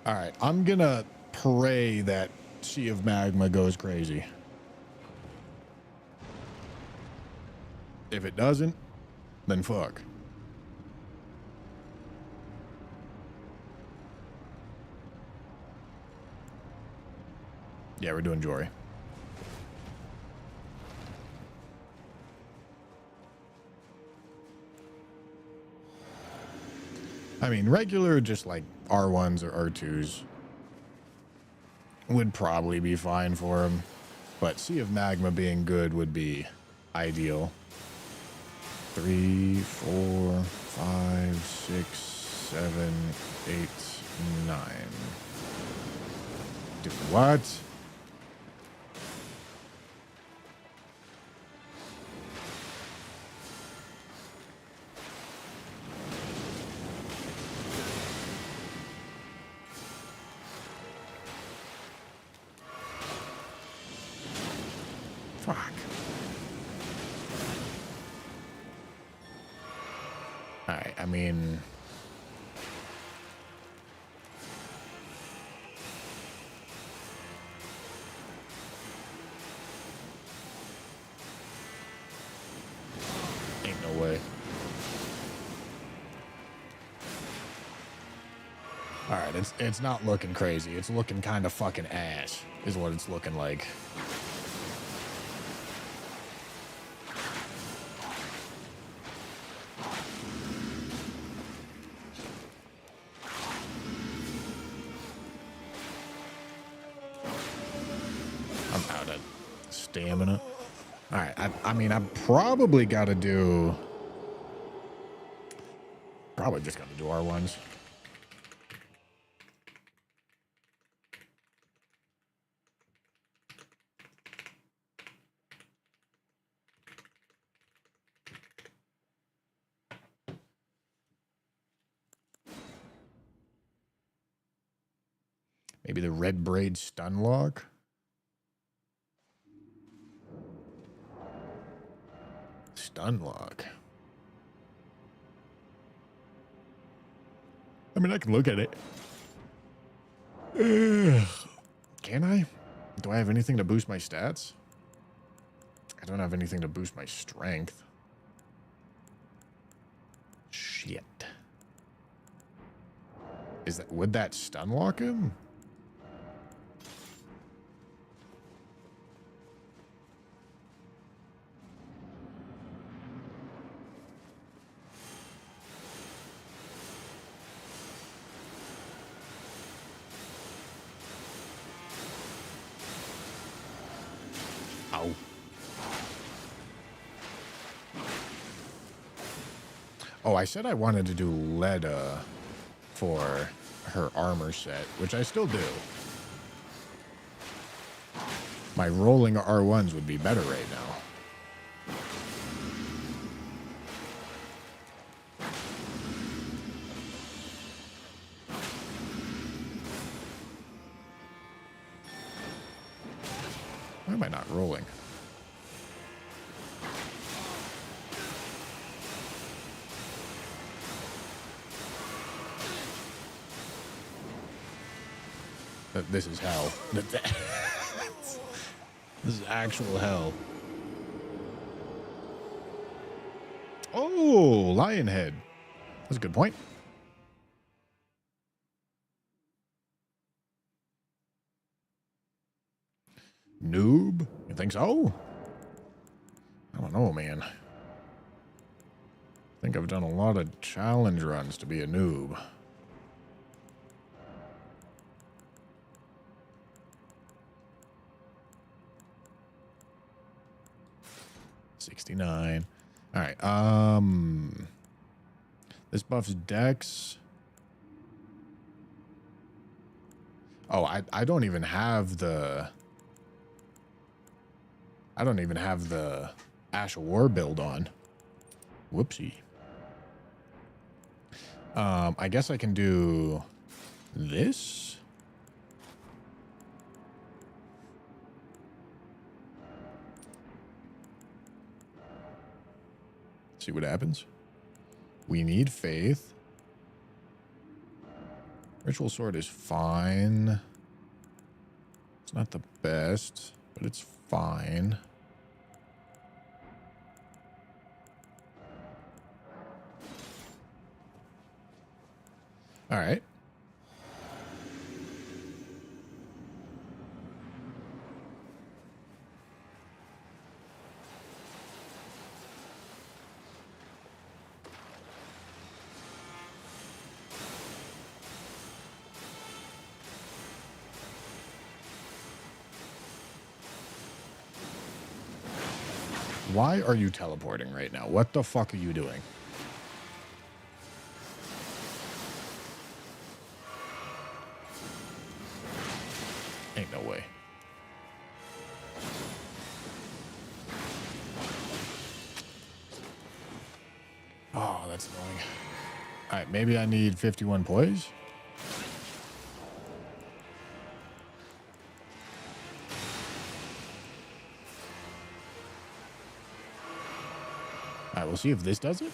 All right, I'm gonna pray that Sea of Magma goes crazy. If it doesn't, then fuck. Yeah, we're doing Jory. I mean, regular, just like R1s or R2s would probably be fine for him, but Sea of Magma being good would be ideal. 3, 4, 5, 6, 7, 8, 9. Do what? Fuck. Alright, I mean... ain't no way. Alright, it's not looking crazy. It's looking kind of fucking ass, is what it's looking like. I'm out of stamina. Alright, I mean, I've probably got to do... Probably just got to do R1s. Maybe the red braid stun lock. Stun lock. I mean, I can look at it. Can I? Do I have anything to boost my stats? I don't have anything to boost my strength. Shit. Would that stun lock him? Ow. Oh, I said I wanted to do Leda for her armor set, which I still do. My rolling R1s would be better right now. Why am I not rolling? This is hell. This is actual hell. Oh, lion head. That's a good point. Noob? You think so? I don't know, man. I think I've done a lot of challenge runs to be a noob. $69. All right. This buffs Dex. Oh, I don't even have the. I don't even have the Ash of War build on. Whoopsie. I guess I can do this. See what happens. We need faith. Ritual sword is fine. It's not the best, but it's fine. All right. Why are you teleporting right now? What the fuck are you doing? Ain't no way. Oh, that's annoying. All right, maybe I need 51 poise. All right, we'll see if this does it.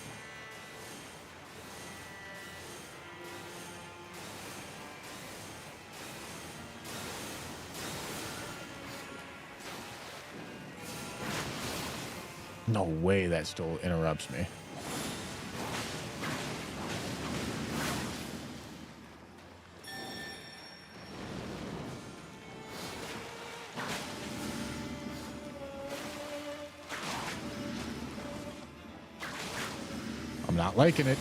No way that still interrupts me. I'm not liking it.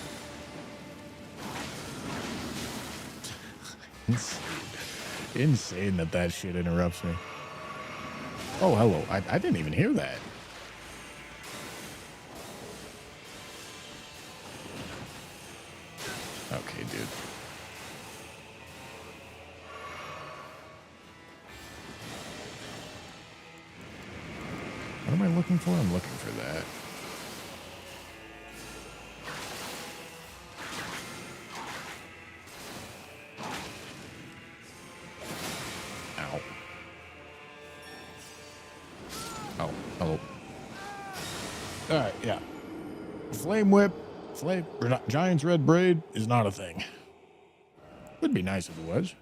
Insane that that shit interrupts me. Oh, hello. I didn't even hear that. Okay, dude. What am I looking for? I'm looking for that. Ow. Oh, hello. Alright, yeah. Flame whip. Giant's red braid is not a thing. Would be nice if it was.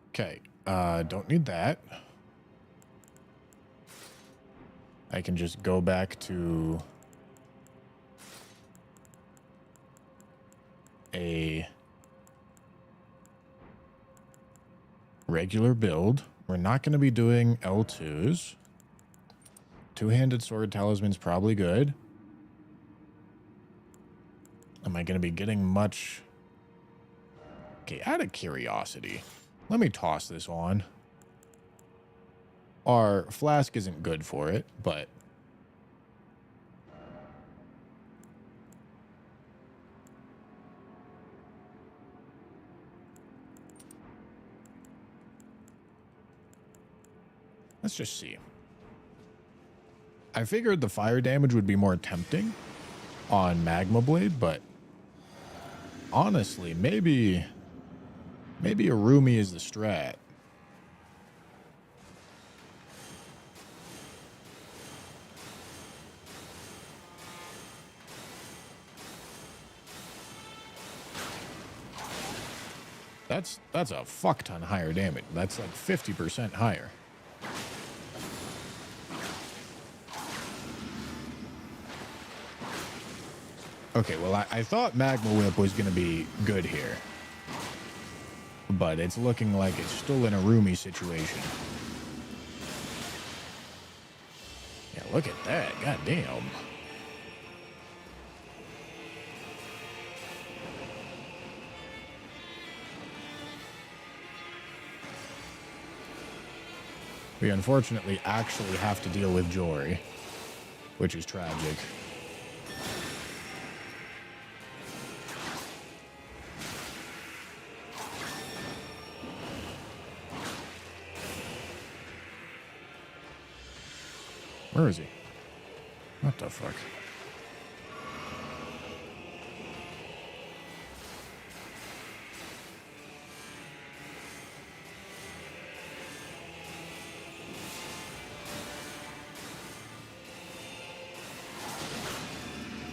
Okay, don't need that. I can just go back to a regular build. We're not going to be doing L2s. Two-handed sword talisman's probably good. Am I going to be getting much? Okay, out of curiosity, let me toss this on. Our flask isn't good for it, but let's just see. I figured the fire damage would be more tempting on Magma Blade, but honestly, maybe Arumi is the strat. That's a fuck ton higher damage. That's like 50% higher. Okay, well, I thought Magma Whip was going to be good here. But it's looking like it's still in a roomy situation. Yeah, look at that. God damn. We unfortunately actually have to deal with Jory, which is tragic. Where is he? What the fuck?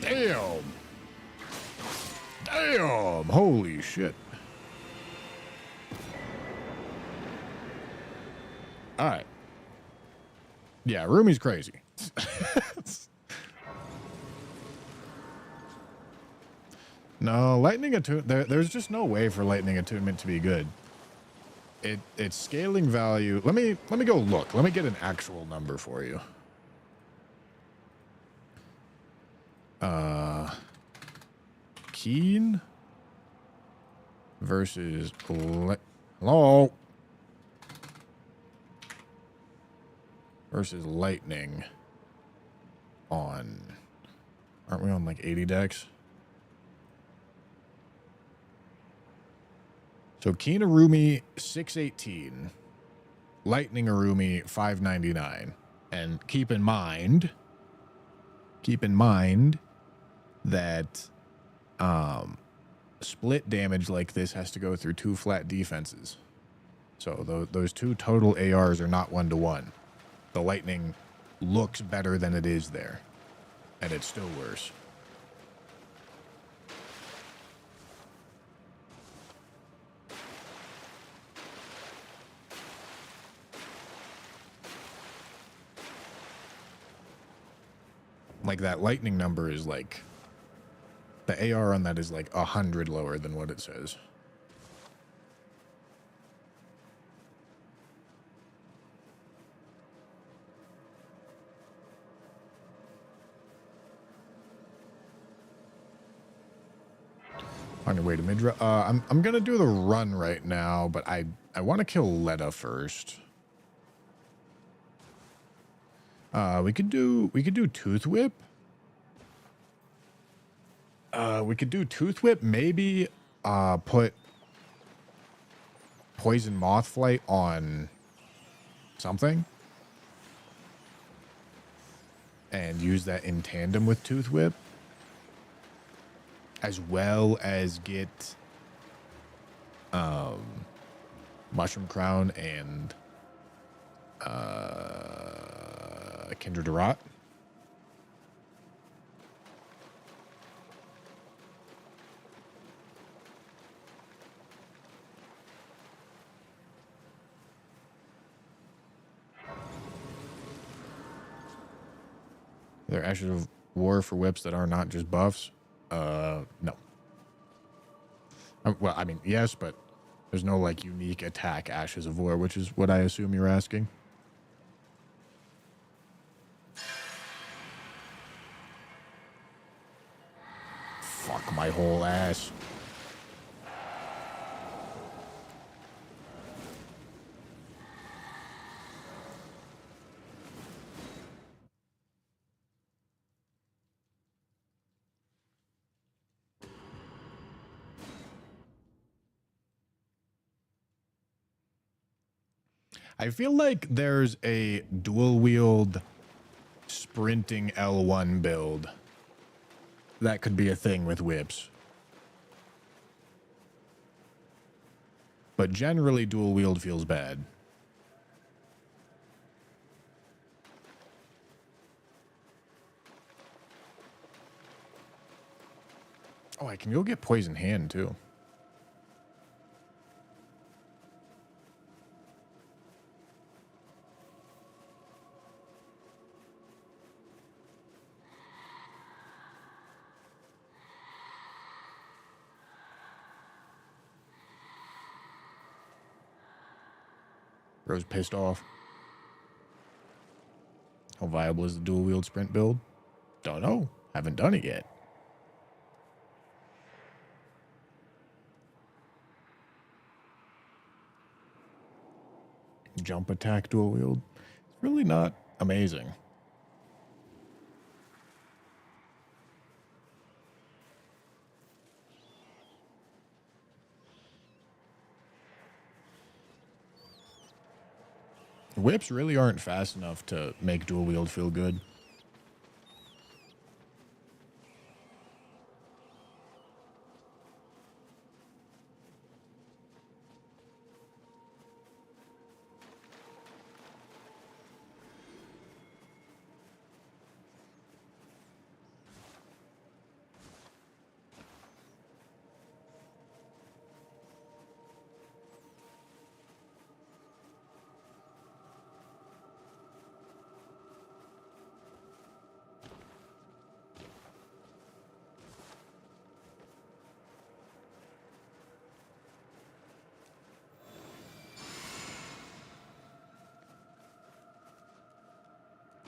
Damn! Damn! Holy shit. Alright. Yeah, Rumi's crazy. No, lightning attunement. There's just no way for lightning attunement to be good. Its scaling value. Let me go look. Let me get an actual number for you. Keen versus hello versus lightning on. Aren't we on like 80 decks? So Keen Arumi 618, Lightning Arumi 599, and keep in mind that split damage like this has to go through 2 flat defenses. So those 2 total ARs are not 1-to-1. The lightning looks better than it is there, and it's still worse. Like that lightning number is like, the AR on that is like 100 lower than what it says. On your way to Midra. I'm gonna do the run right now, but I want to kill Letta first. We could do Tooth Whip. We could do Tooth Whip. Maybe put Poison Moth Flight on something, and use that in tandem with Tooth Whip, as well as get Mushroom Crown and Kindred Rot. There are Ashes of War for whips that are not just buffs. No. Well, I mean, yes, but there's no like unique attack Ashes of War, which is what I assume you're asking. Fuck my whole ass. I feel like there's a dual wield sprinting L1 build that could be a thing with whips. But generally, dual wield feels bad. Oh, I can go get Poison Hand, too. Bro's pissed off. How viable is the dual wield sprint build? Don't know. Haven't done it yet. Jump attack dual wield. It's really not amazing. Whips really aren't fast enough to make dual wield feel good.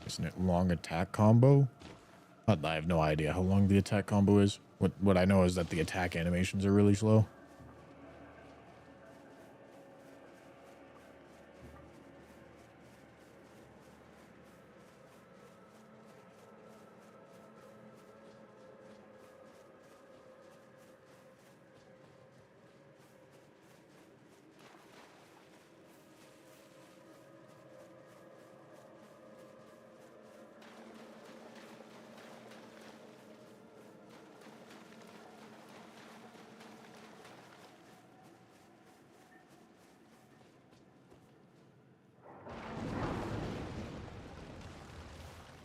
Isn't it long attack combo? I have no idea how long the attack combo is. What I know is that the attack animations are really slow.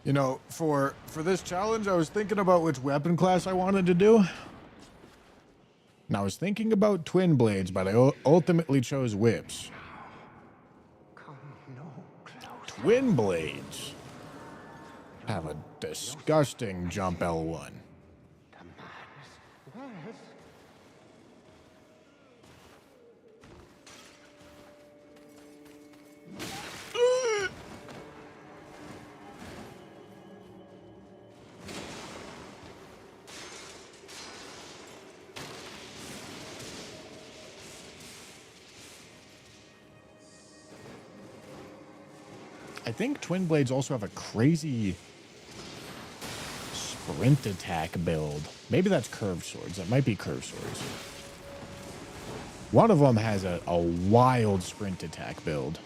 You know, for this challenge, I was thinking about which weapon class I wanted to do. And I was thinking about twin blades, but I ultimately chose whips. Twin blades have a disgusting jump L1. I think twin blades also have a crazy sprint attack build. Maybe that's curved swords. That might be curved swords. One of them has a wild sprint attack build.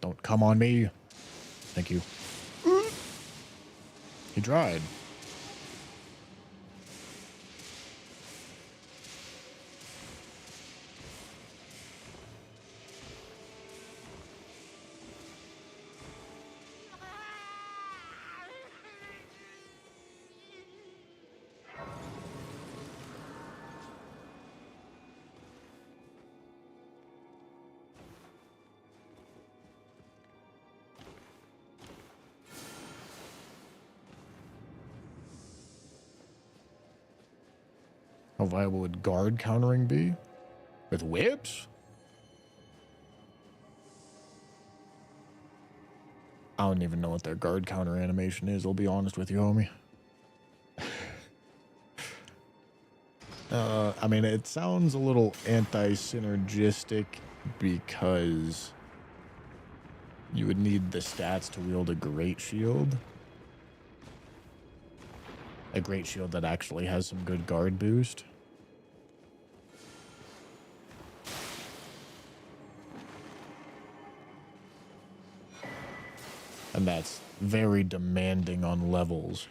Don't come on me. Thank you. He tried. How viable would guard countering be? With whips? I don't even know what their guard counter animation is, I'll be honest with you, homie. I mean, it sounds a little anti-synergistic because you would need the stats to wield a great shield. A great shield that actually has some good guard boost. And that's very demanding on levels.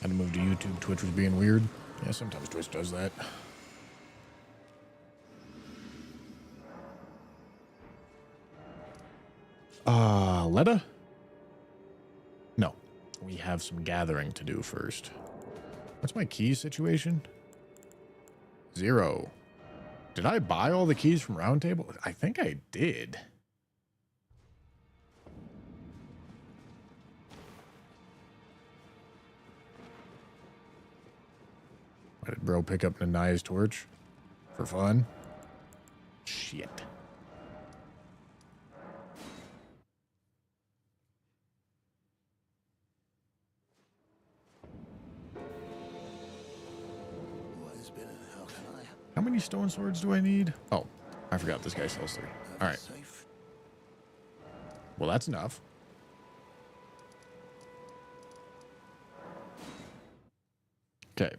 Had to move to YouTube. Twitch was being weird. Yeah, sometimes Twitch does that. Letta? No. We have some gathering to do first. What's my key situation? 0. Did I buy all the keys from Roundtable? I think I did. Why did bro pick up Nanaya's torch? For fun? Shit. How many stone swords do I need? Oh, I forgot this guy sells 3. All right. Well, that's enough. Okay.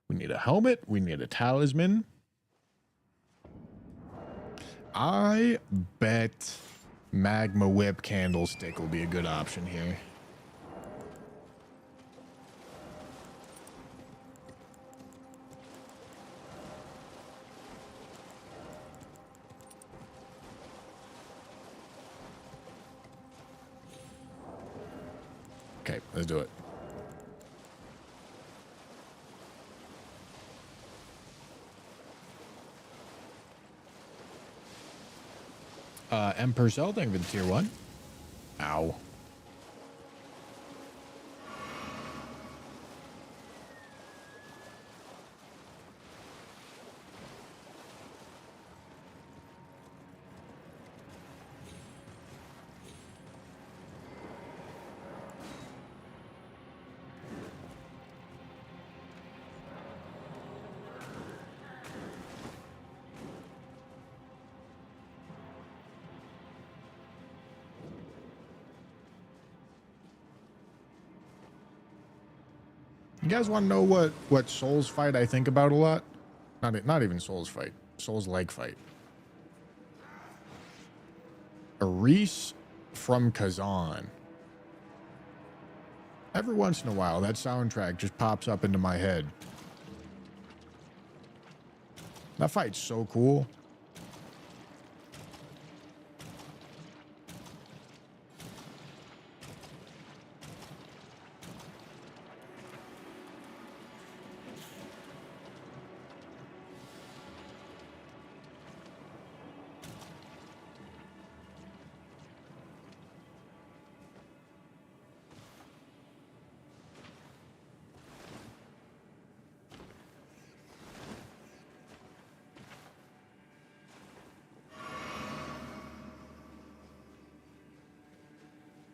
We need a helmet. We need a talisman. I bet Magma Whip Candlestick will be a good option here. Okay, let's do it. Emperor Cell, thank you for the tier 1. Ow. You guys want to know what Souls fight I think about a lot? Not even Souls fight. Souls like fight. Reese from Kazan. Every once in a while, that soundtrack just pops up into my head. That fight's so cool.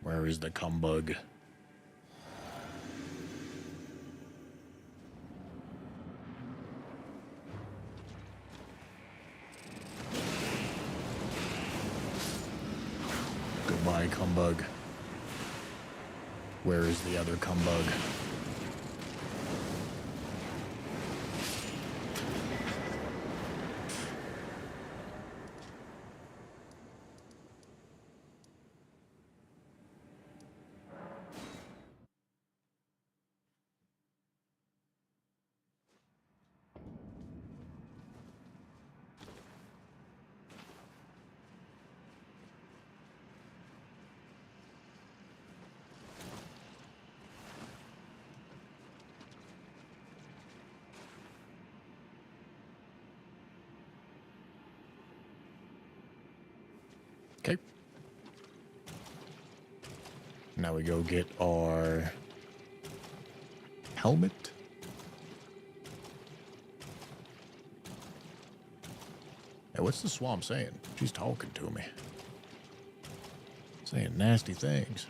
Where is the cumbug? Goodbye, cumbug. Where is the other cumbug? Okay. Now we go get our helmet. Hey, what's the swamp saying? She's talking to me. Saying nasty things.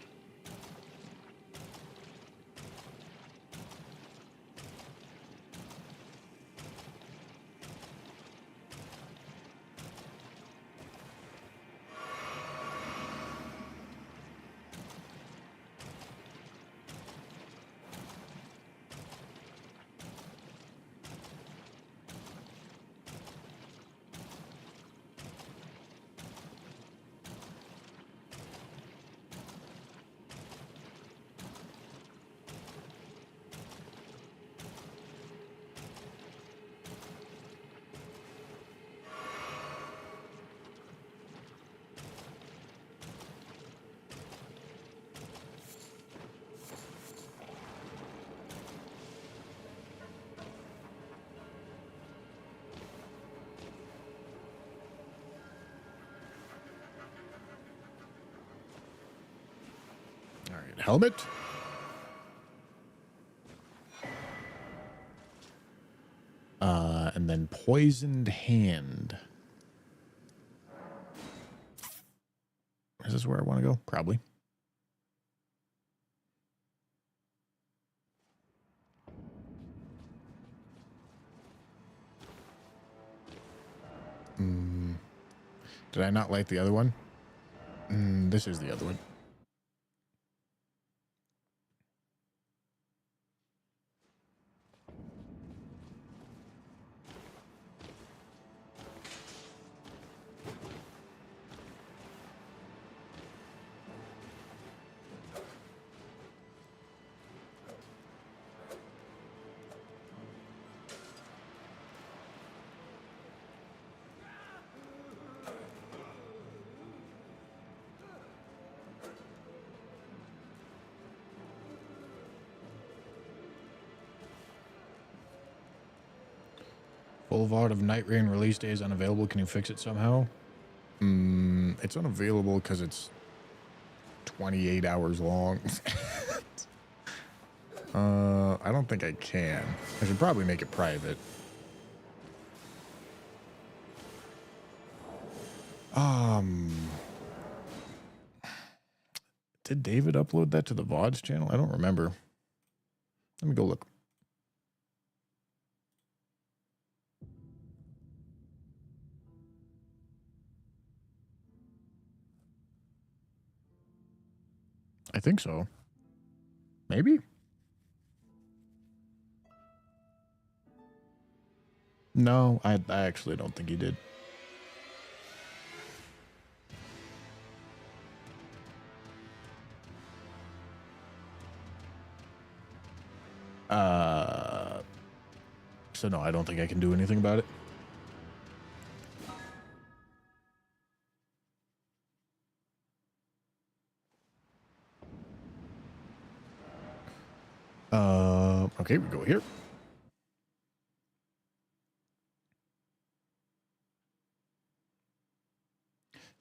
All right, helmet. And then poisoned hand. Is this where I want to go? Probably. Did I not like the other one? This is the other one. Boulevard of Night Rain release day is unavailable. Can you fix it somehow? It's unavailable because it's 28 hours long. I don't think I can. I should probably make it private. Did David upload that to the VODs channel? I don't remember. Let me go look. I think so. Maybe? No, I actually don't think he did. So no, I don't think I can do anything about it. Okay, we go here.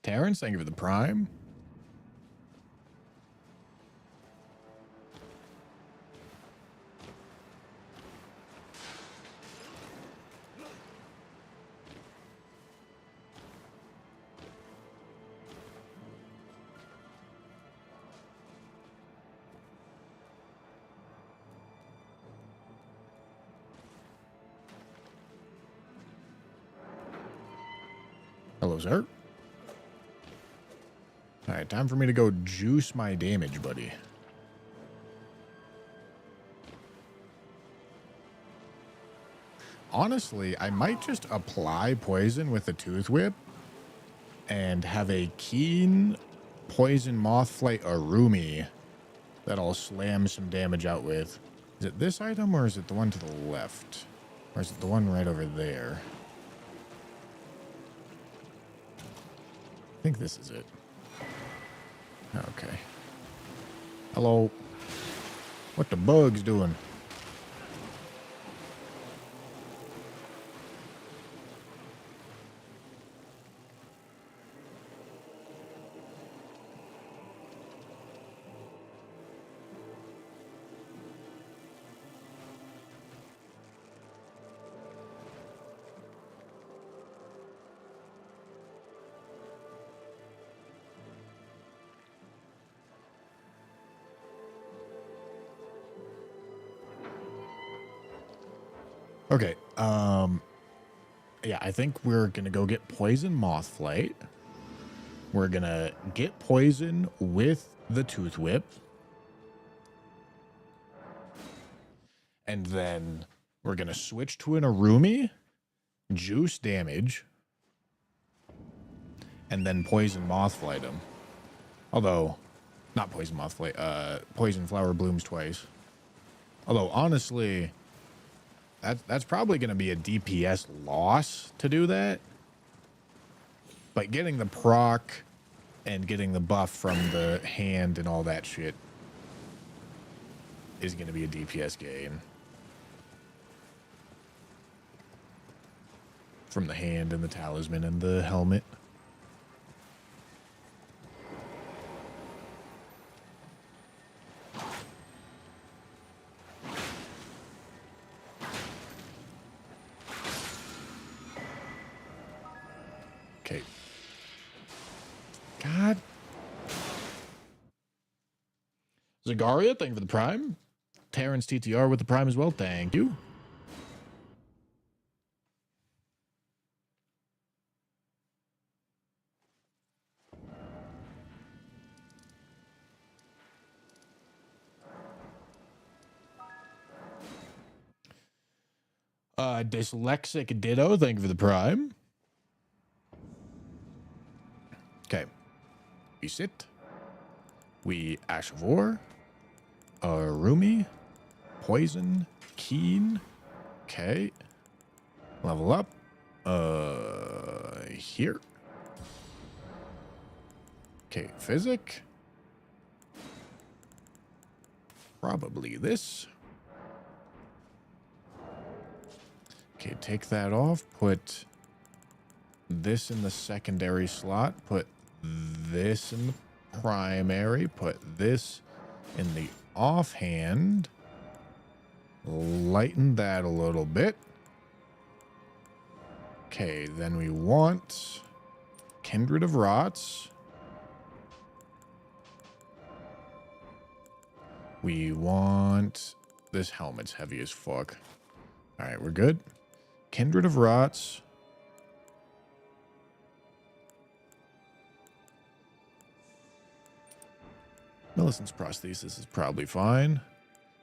Terrence, thank you for the prime. Hello, sir. All right, time for me to go juice my damage, buddy. Honestly, I might just apply poison with the tooth whip and have a keen poison mothflight Arumi that I'll slam some damage out with. Is it this item or is it the one to the left? Or is it the one right over there? I think this is it. Okay. Hello. What the bugs doing? Okay. Yeah, I think we're gonna go get poison moth flight. We're gonna get poison with the tooth whip. And then we're gonna switch to an Arumi, juice damage, and then poison moth flight him. Although, not poison moth flight, poison flower blooms twice. Although, honestly, that's probably going to be a DPS loss to do that. But getting the proc and getting the buff from the hand and all that shit is going to be a DPS gain. From the hand and the talisman and the helmet. Okay. God. Zagaria, thank you for the prime. Terrence TTR with the prime as well. Thank you. Dyslexic Ditto, thank you for the prime. Okay. We sit. We Ash of War. Rumi. Poison. Keen. Okay. Level up. Here. Okay, Physic. Probably this. Okay, take that off. Put this in the secondary slot. Put this in the primary. Put this in the offhand. Lighten that a little bit. Okay, then we want Kindred of Rots. We want... This helmet's heavy as fuck. Alright, we're good. Kindred of Rots. Millicent's prosthesis is probably fine.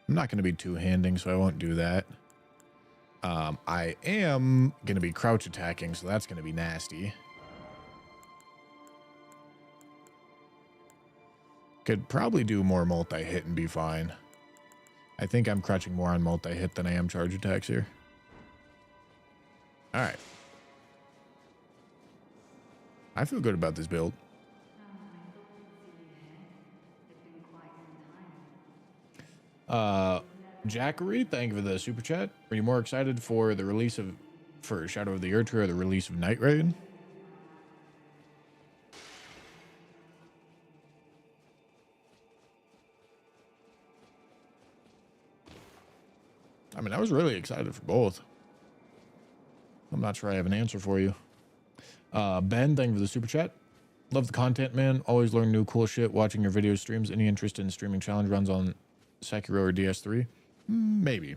I'm not going to be two-handing, so I won't do that. I am going to be crouch attacking, so that's going to be nasty. Could probably do more multi-hit and be fine. I think I'm crouching more on multi-hit than I am charge attacks here. Alright. I feel good about this build. Jackery, thank you for the super chat. Are you more excited for the release of Shadow of the Erdtree or the release of Night Raid? I mean, I was really excited for both. I'm not sure I have an answer for you. Ben, thank you for the super chat. Love the content, man. Always learn new cool shit. Watching your video streams. Any interest in streaming challenge runs on Sekiro or DS3? Maybe.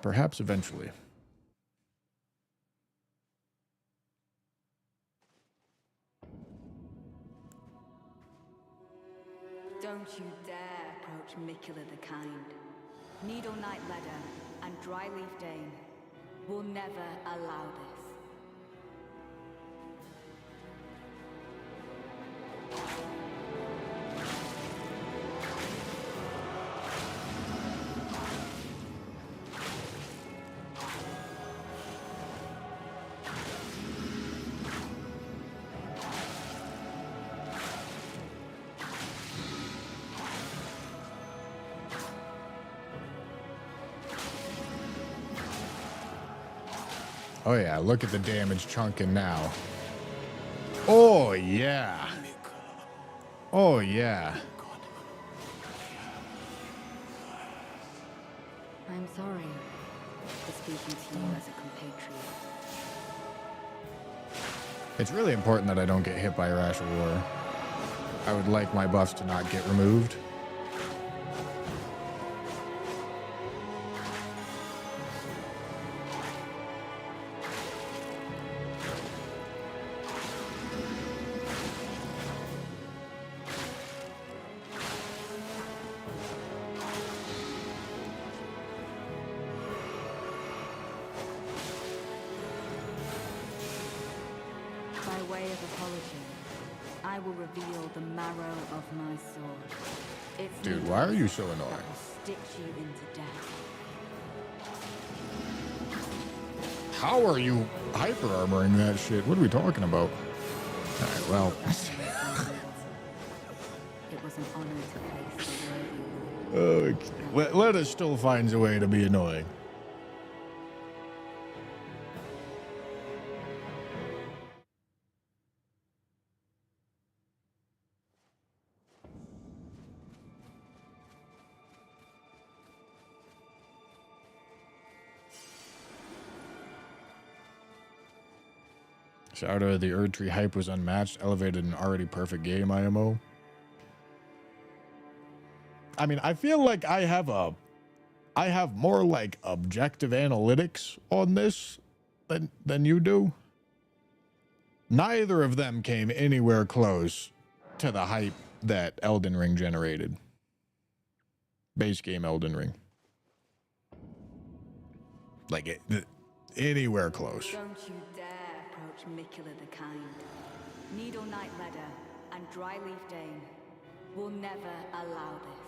Perhaps eventually. Don't you dare approach Mikula the Kind. Needle Knight Ledder and Dryleaf Dane will never allow this. Oh yeah, look at the damage chunking now. Oh yeah. Oh yeah. I'm sorry for speaking to you as a compatriot. It's really important that I don't get hit by a Rash of War. I would like my buffs to not get removed. By way of apology, I will reveal the marrow of my sword. Its Dude, why are you so needles annoying? that will stitch you into death. How are you hyper armoring that shit? What are we talking about? Alright, well. It was an honor to face the worthy. Okay. Let us still finds a way to be annoying. Shout out, the Erdtree hype was unmatched, elevated an already perfect game IMO. I mean, I feel like I have more like objective analytics on this than you do. Neither of them came anywhere close to the hype that Elden Ring generated. Base game Elden Ring. Like anywhere close. Don't you dare approach Mikula the Kind. Needle Knight Ledder and Dryleaf Dane will never allow this.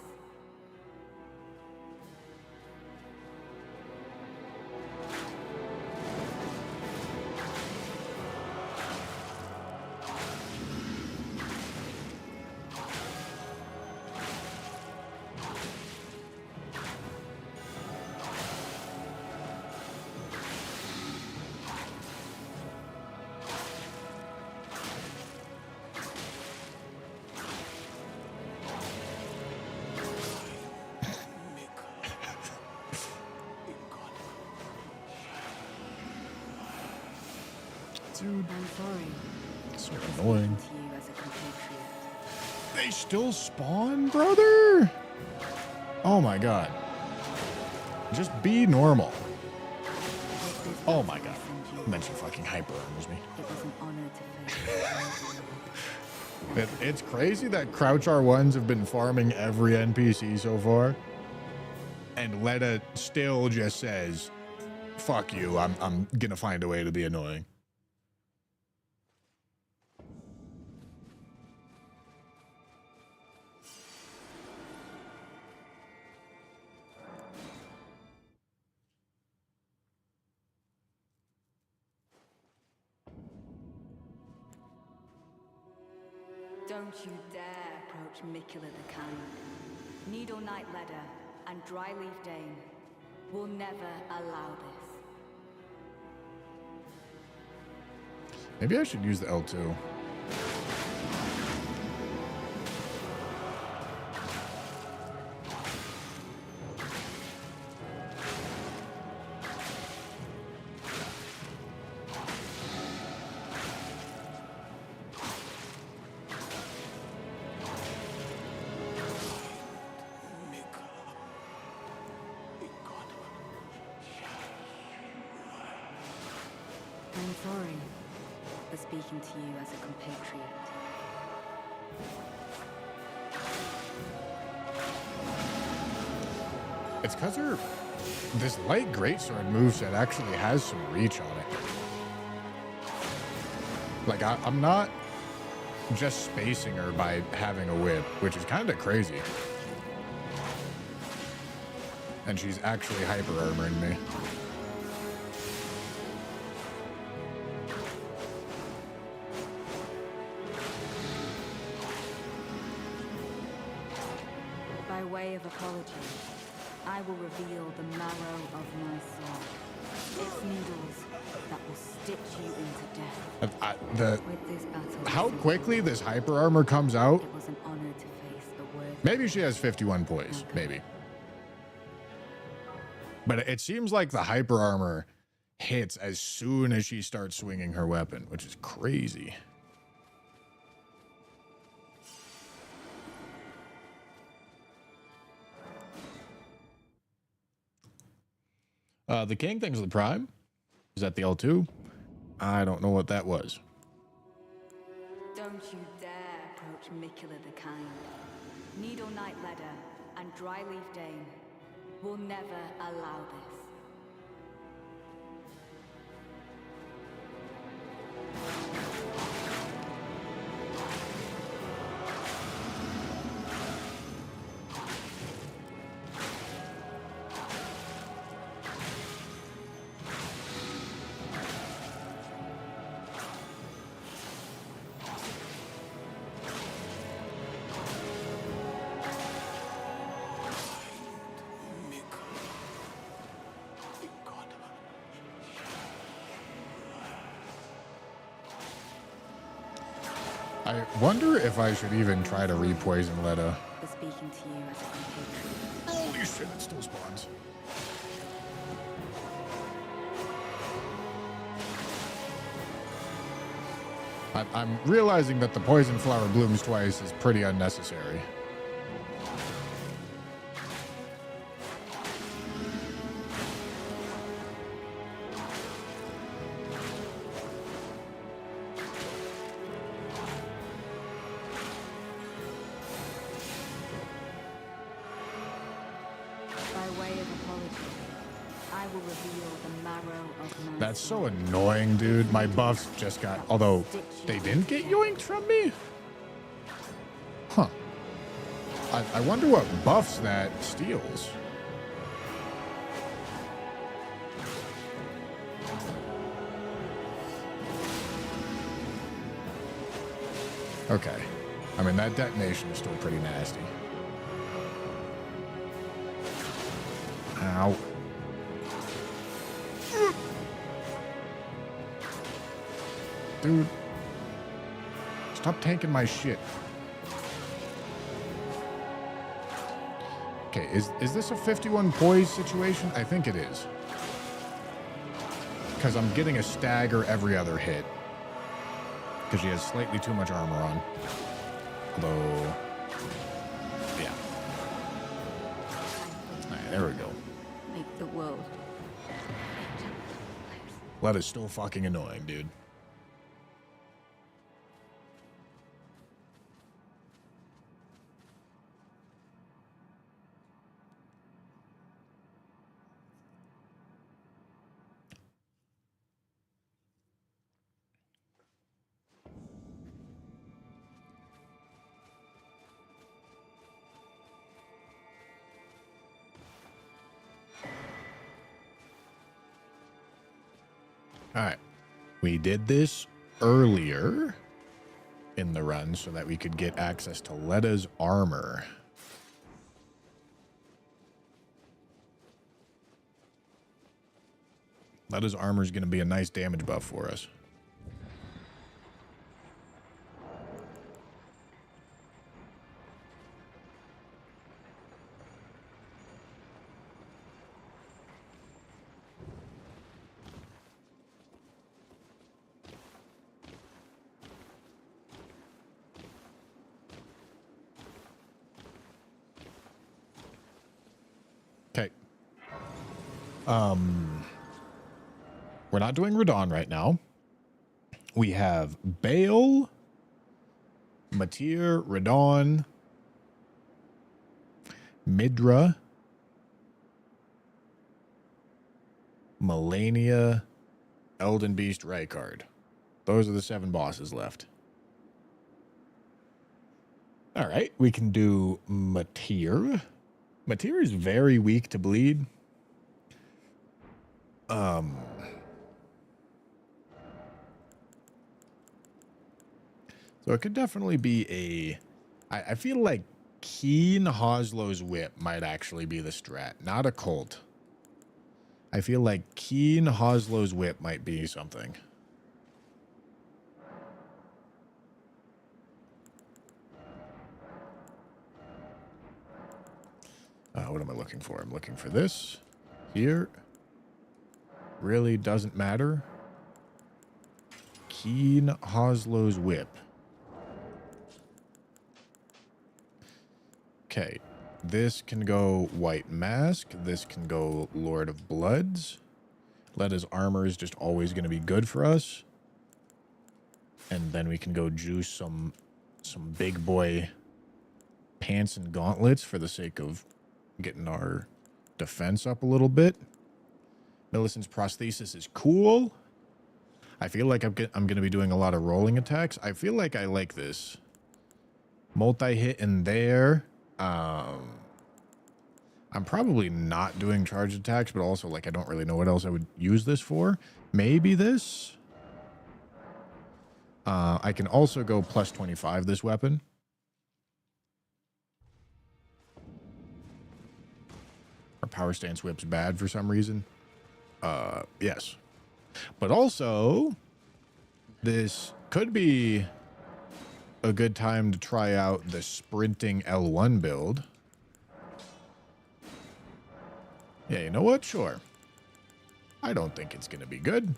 Dude, I'm sorry. so annoying. To you as a compatriot. They still spawn, brother? Oh my god. Just be normal. Oh my god. And then she fucking hyper armors me. It was an honor to face. It's crazy that Crouch R1s have been farming every NPC so far. And Letta still just says, fuck you, I'm gonna find a way to be annoying. Don't you dare approach Mikula the Kind. Needle Knight Ledder and Dryleaf Dane will never allow this. Maybe I should use the L2. I'm sorry for speaking to you as a compatriot. It's because this light greatsword moveset actually has some reach on it. Like, I'm not just spacing her by having a whip, which is kind of crazy. And she's actually hyper armoring me. By way of apology, I will reveal the marrow of my sword. Its needles that will stitch you into death. With this battle, How quickly this hyper armor comes out. it was an honor to face the worthy. Maybe she has 51 poise, maybe. But it seems like the hyper armor hits as soon as she starts swinging her weapon, which is crazy. The king thinks the prime. Is that the L2? I don't know what that was. Don't you dare approach Mikula the Kind. Needle Knight Ledder and Dryleaf Dane will never allow this. I wonder if I should even try to re-poison Letta. For speaking to you as a compatriot. Holy shit, it still spawns. I'm realizing that the poison flower blooms twice is pretty unnecessary. That's so annoying, dude. My buffs just got... Although, they didn't get yoinked from me? Huh. I wonder what buffs that steals. Okay. I mean, that detonation is still pretty nasty. Ow. Dude. Stop tanking my shit. Okay, is this a 51 poise situation? I think it is. Because I'm getting a stagger every other hit. Because she has slightly too much armor on. Although... yeah. Alright, there we go. Make the world. That is still fucking annoying, dude. All right. We did this earlier in the run so that we could get access to Letta's armor. Letta's armor is going to be a nice damage buff for us. Okay. We're not doing Radon right now. We have Bale, Matir, Radon, Midra, Melania, Elden Beast, Rykard. Those are the 7 bosses left. All right, we can do Matir. Matir is very weak to bleed. So it could definitely be a... I feel like Keen Hoslow's Whip might actually be the strat, not a Colt. I feel like Keen Hoslow's Whip might be something. What am I looking for? I'm looking for this. Here. Really doesn't matter. Keen Hoslow's Whip. Okay. This can go White Mask. This can go Lord of Bloods. Letta's armor is just always going to be good for us. And then we can go juice some big boy pants and gauntlets for the sake of getting our defense up a little bit. Millicent's prosthesis is cool. I feel like I'm going to be doing a lot of rolling attacks. I feel like I like this. Multi-hit in there. I'm probably not doing charge attacks, but also, like, I don't really know what else I would use this for. Maybe this. I can also go plus 25 this weapon. Our power stance whip's bad for some reason. Yes. But also, this could be a good time to try out the sprinting L1 build. Yeah, you know what? Sure. I don't think it's going to be good.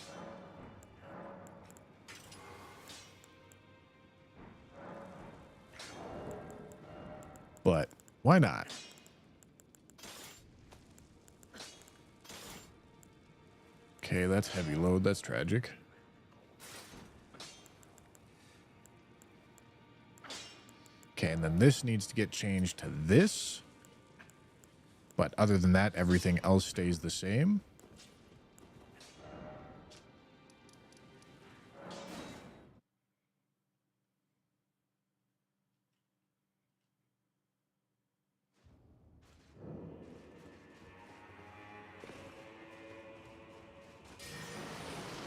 But why not? Okay, that's heavy load. That's tragic. Okay, and then this needs to get changed to this. But other than that, everything else stays the same.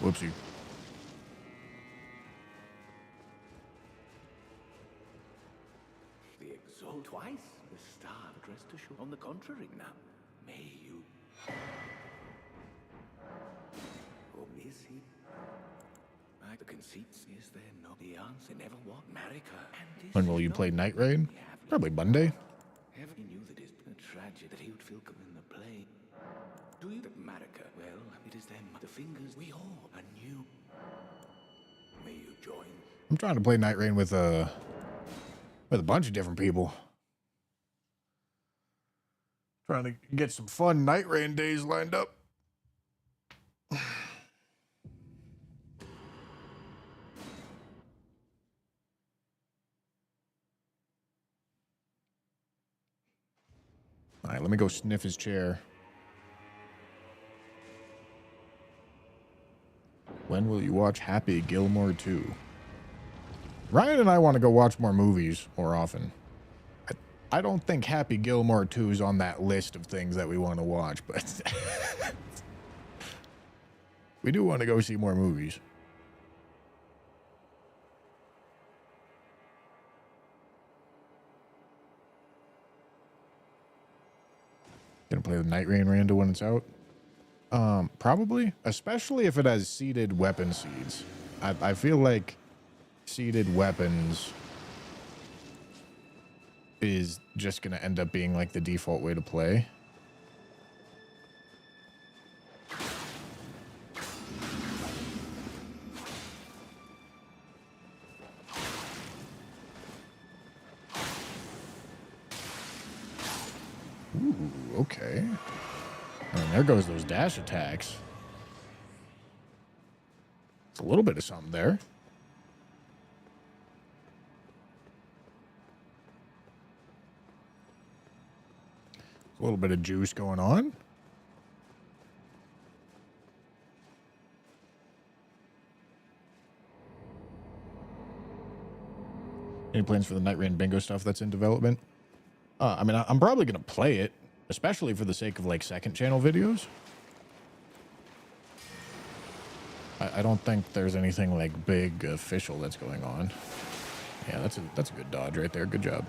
Whoopsie. The exalt twice? The star dressed to show. On the contrary, now, may you. Oh, is he? The conceits is there no the answer? Never what? Marika. When will you play Night Raid? Probably Monday. Ever he knew that it's a tragedy that he would feel come in the play. Do you, Marika? Well, it is them, the fingers we all anew. May you join. I'm trying to play Night Raid with a bunch of different people. Trying to get some fun Night Raid days lined up. All right, let me go sniff his chair. When will you watch Happy Gilmore 2? Ryan and I want to go watch more movies more often. I don't think Happy Gilmore 2 is on that list of things that we want to watch, but we do want to go see more movies. Gonna play the Night Rain Rando when it's out? Probably, especially if it has seeded weapon seeds. I feel like seeded weapons is just gonna end up being like the default way to play. Ooh, okay. I mean, there goes those dash attacks. It's a little bit of something there. A little bit of juice going on. Any plans for the Night Rain bingo stuff that's in development? I mean, I'm probably going to play it, especially for the sake of, like, second channel videos. I don't think there's anything, like, big official that's going on. Yeah, that's a good dodge right there. Good job.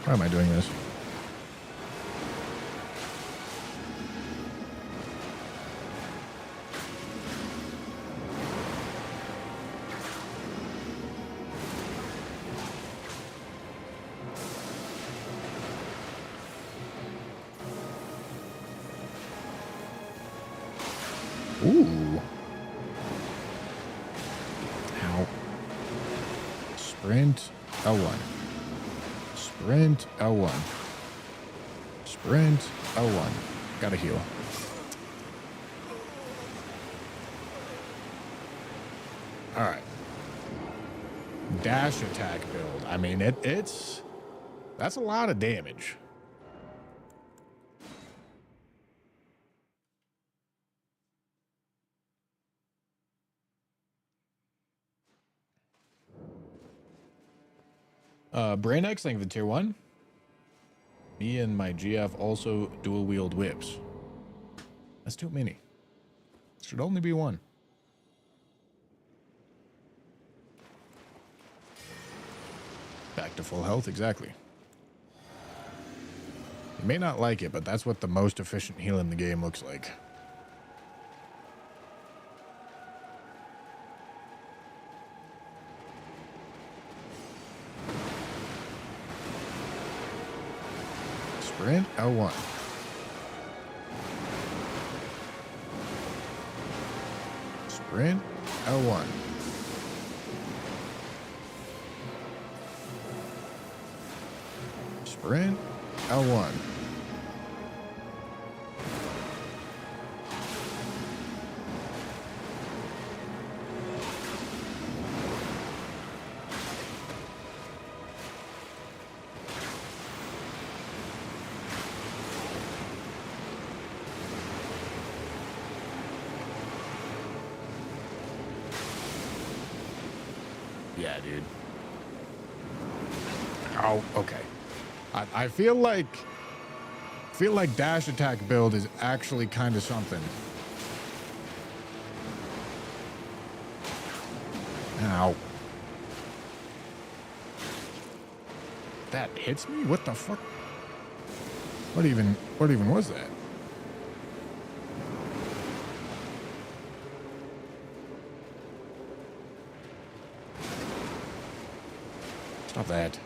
Why am I doing this? Ooh. Ow. Sprint L1. Sprint L1. Sprint L1. Gotta heal. All right. Dash attack build. I mean, it's that's a lot of damage. Brain X, thank you for the tier 1. Me and my GF also dual wield whips. That's too many. Should only be one. Back to full health, exactly. You may not like it, but that's what the most efficient heal in the game looks like. Sprint L1. Sprint L1. Sprint L1. Yeah, dude. Oh, okay. I feel like dash attack build is actually kind of something. Ow. That hits me? What the fuck? What even was that? Stop that.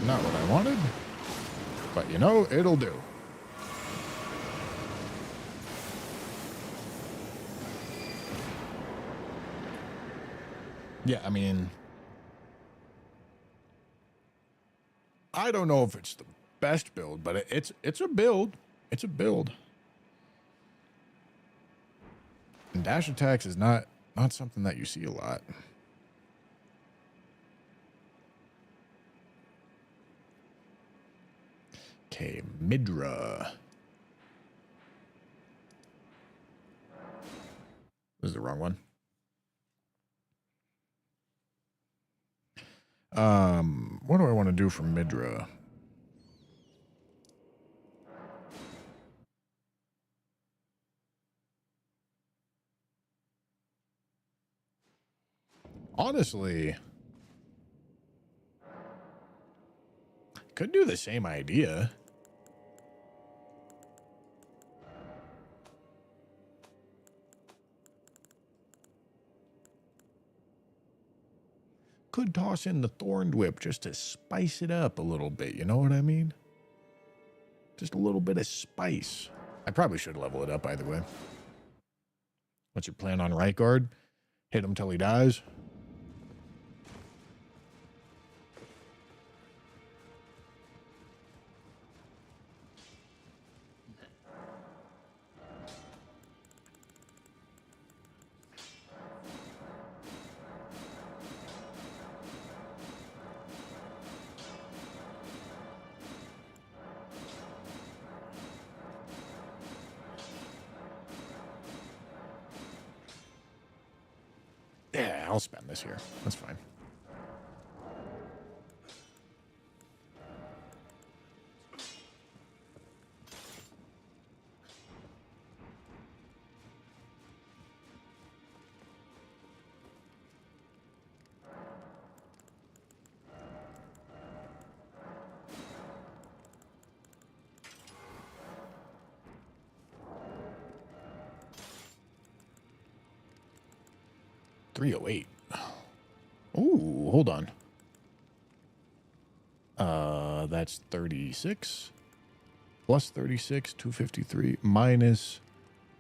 Not what I wanted, but you know, it'll do. Yeah, I mean, I don't know if it's the best build, but it's a build. It's a build. And dash attacks is not something that you see a lot. Okay, Midra. This is the wrong one. What do I want to do for Midra? Honestly, could do the same idea. Could toss in the Thorned Whip just to spice it up a little bit. You know what I mean? Just a little bit of spice. I probably should level it up either way. What's your plan on right guard? Hit him till he dies? Yeah, I'll spend this here. That's fine. $308. Ooh, hold on. That's 36 plus 36, 253 minus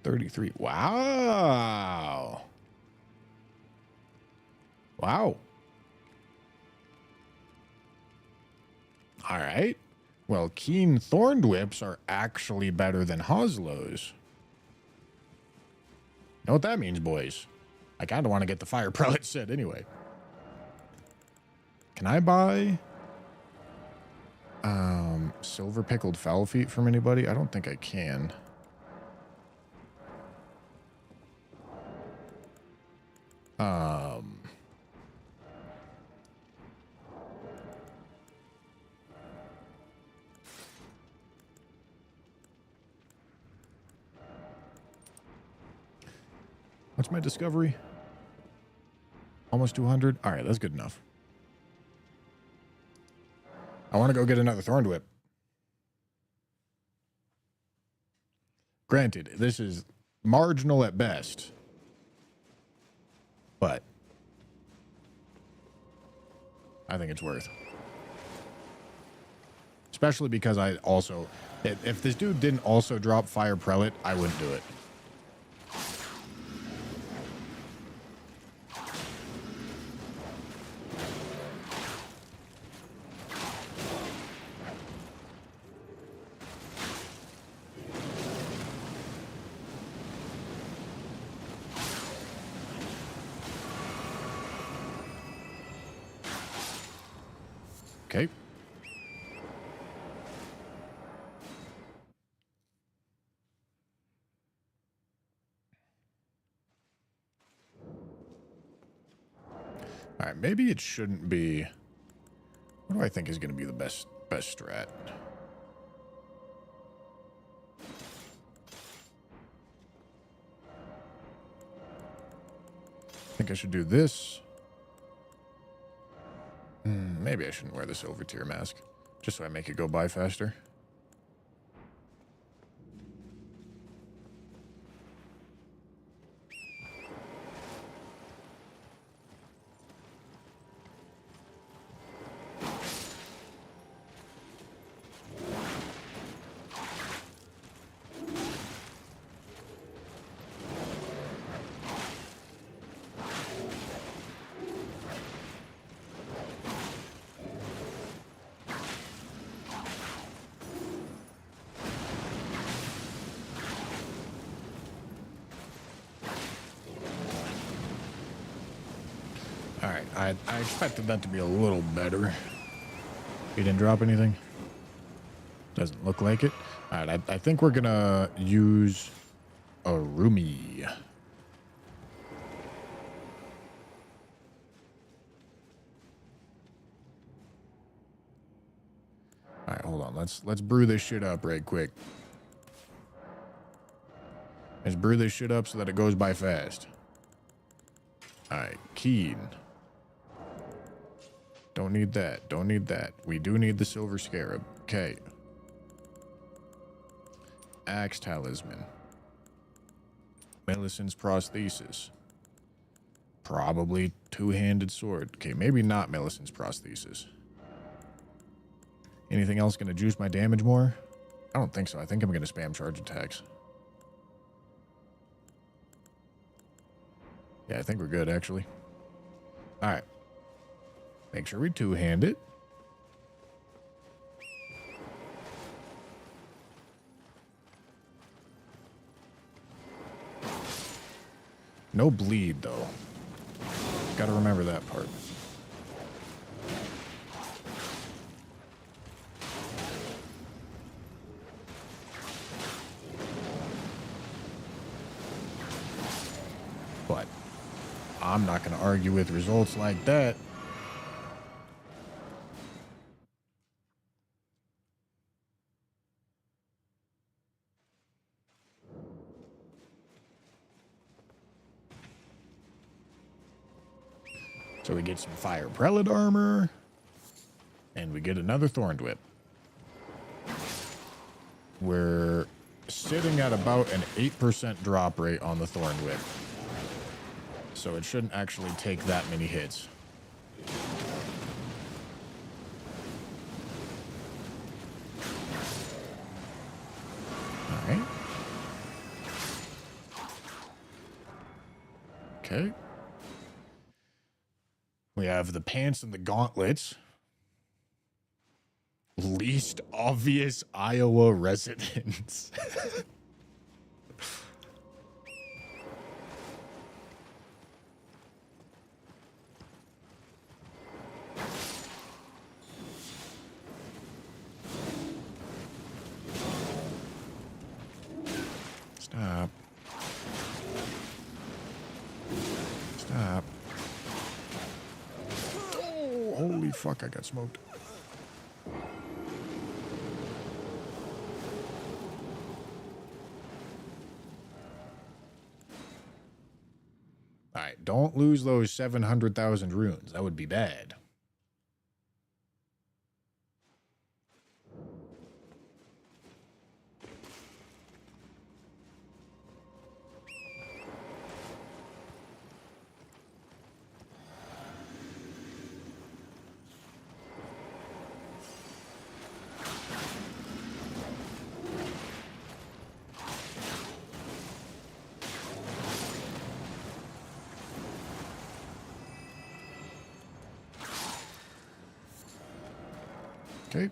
33. Wow. Wow. All right. Well, Keen Thorned Whips are actually better than Hoslow's. Know what that means, boys? I kind of want to get the Fire Prelate set anyway. Can I buy silver pickled fowl feet from anybody? I don't think I can. What's my discovery? Almost 200? All right, that's good enough. I want to go get another Thorned Whip. Granted, this is marginal at best. But I think it's worth. Especially because I also... If this dude didn't also drop Fire Prelate, I wouldn't do it. Okay. All right, maybe it shouldn't be... What do I think is going to be the best strat? I think I should do this. Maybe I shouldn't wear the silver tier mask, just so I make it go by faster. Alright, I expected that to be a little better. He didn't drop anything? Doesn't look like it. Alright, I think we're gonna use a Rumi. Alright, hold on. Let's brew this shit up right quick. Let's brew this shit up so that it goes by fast. Alright, Keen. Don't need that. Don't need that. We do need the Silver Scarab. Okay. Axe Talisman. Millicent's Prosthesis. Probably two-handed sword. Okay, maybe not Millicent's Prosthesis. Anything else going to juice my damage more? I don't think so. I think I'm going to spam charge attacks. Yeah, I think we're good, actually. All right. Make sure we two-hand it. No bleed, though. Gotta remember that part. But I'm not gonna argue with results like that. So we get some Fire Prelate armor. And we get another Thorned Whip. We're sitting at about an 8% drop rate on the Thorned Whip. So it shouldn't actually take that many hits. Alright. Okay. We have the pants and the gauntlets. Least obvious Iowa residents. Stop. Stop. Oh, holy fuck, I got smoked. don't lose those 700,000 runes. That would be bad. Okay.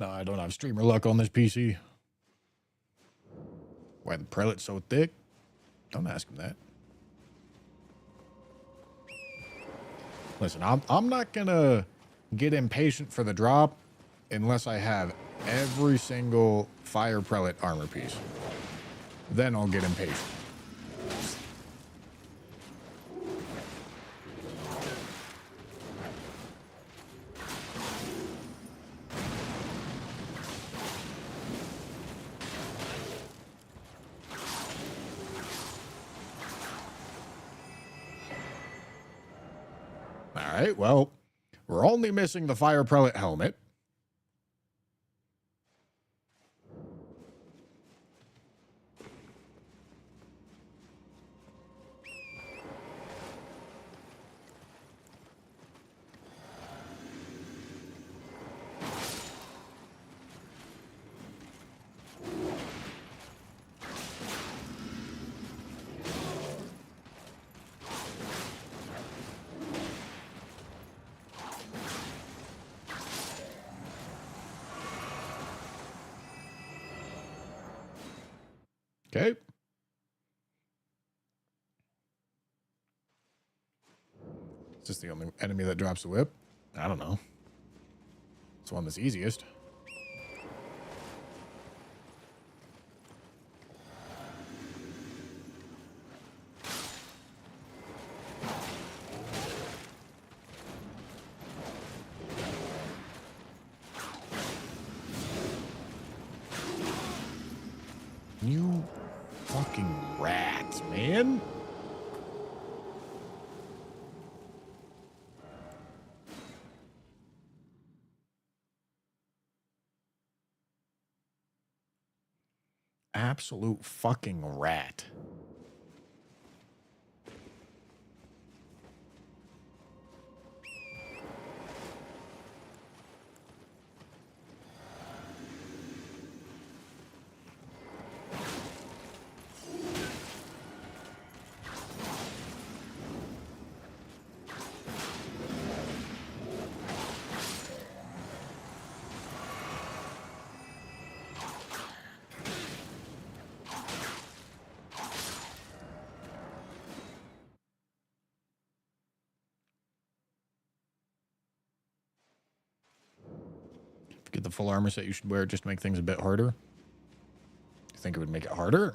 No, I don't have streamer luck on this PC. Why the prelate's so thick? Don't ask him that. Listen, I'm not gonna get impatient for the drop unless I have every single fire prelate armor piece. Then I'll get impatient. All right, well, we're only missing the fire prelate helmet. Okay. Is this the only enemy that drops the whip? I don't know. It's one that's easiest. You fucking rats, man. Absolute fucking rat. Get the full armor set you should wear just to make things a bit harder. You think it would make it harder?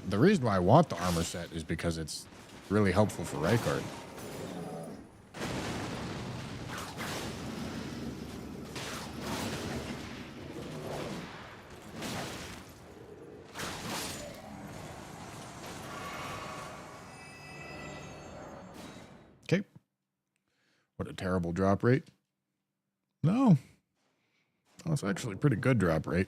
The reason why I want the armor set is because it's really helpful for Rykard. Okay. What a terrible drop rate. No. That's actually a pretty good drop rate.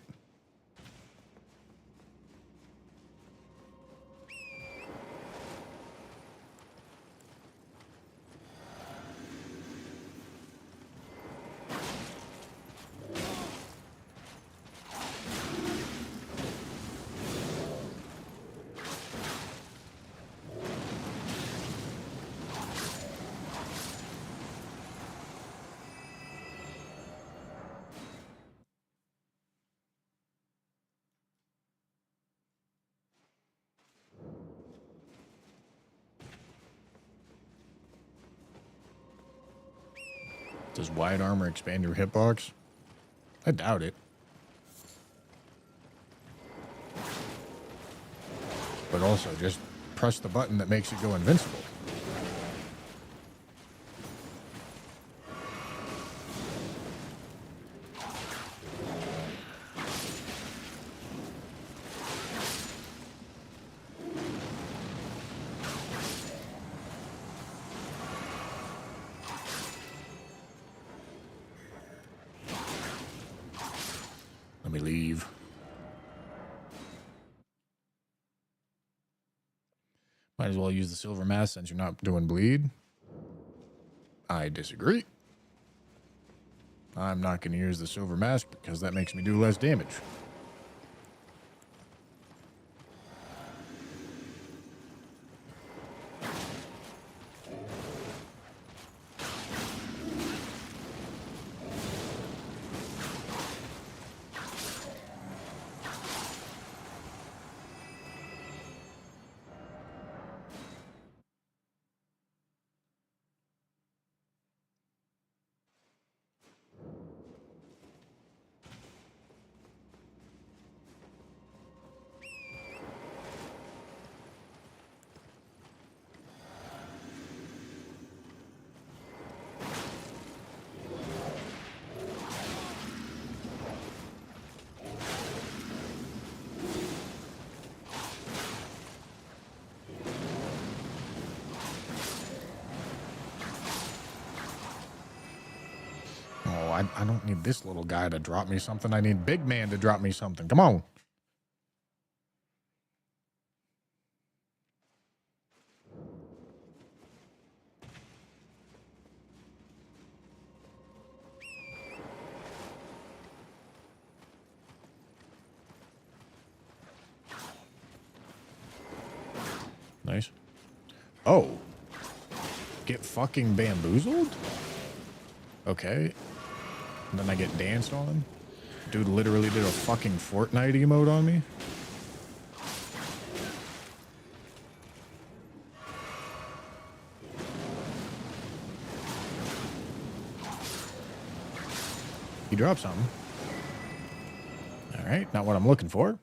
Does wide armor expand your hitbox? I doubt it. But also, just press the button that makes it go invincible. Let me leave. Might as well use the silver mask since you're not doing bleed. I disagree. I'm not going to use the silver mask because that makes me do less damage. I don't need this little guy to drop me something. I need big man to drop me something. Come on. Nice. Oh. Get fucking bamboozled? Okay. And then I get danced on? Dude literally did a fucking Fortnite emote on me? He dropped something. Alright, not what I'm looking for.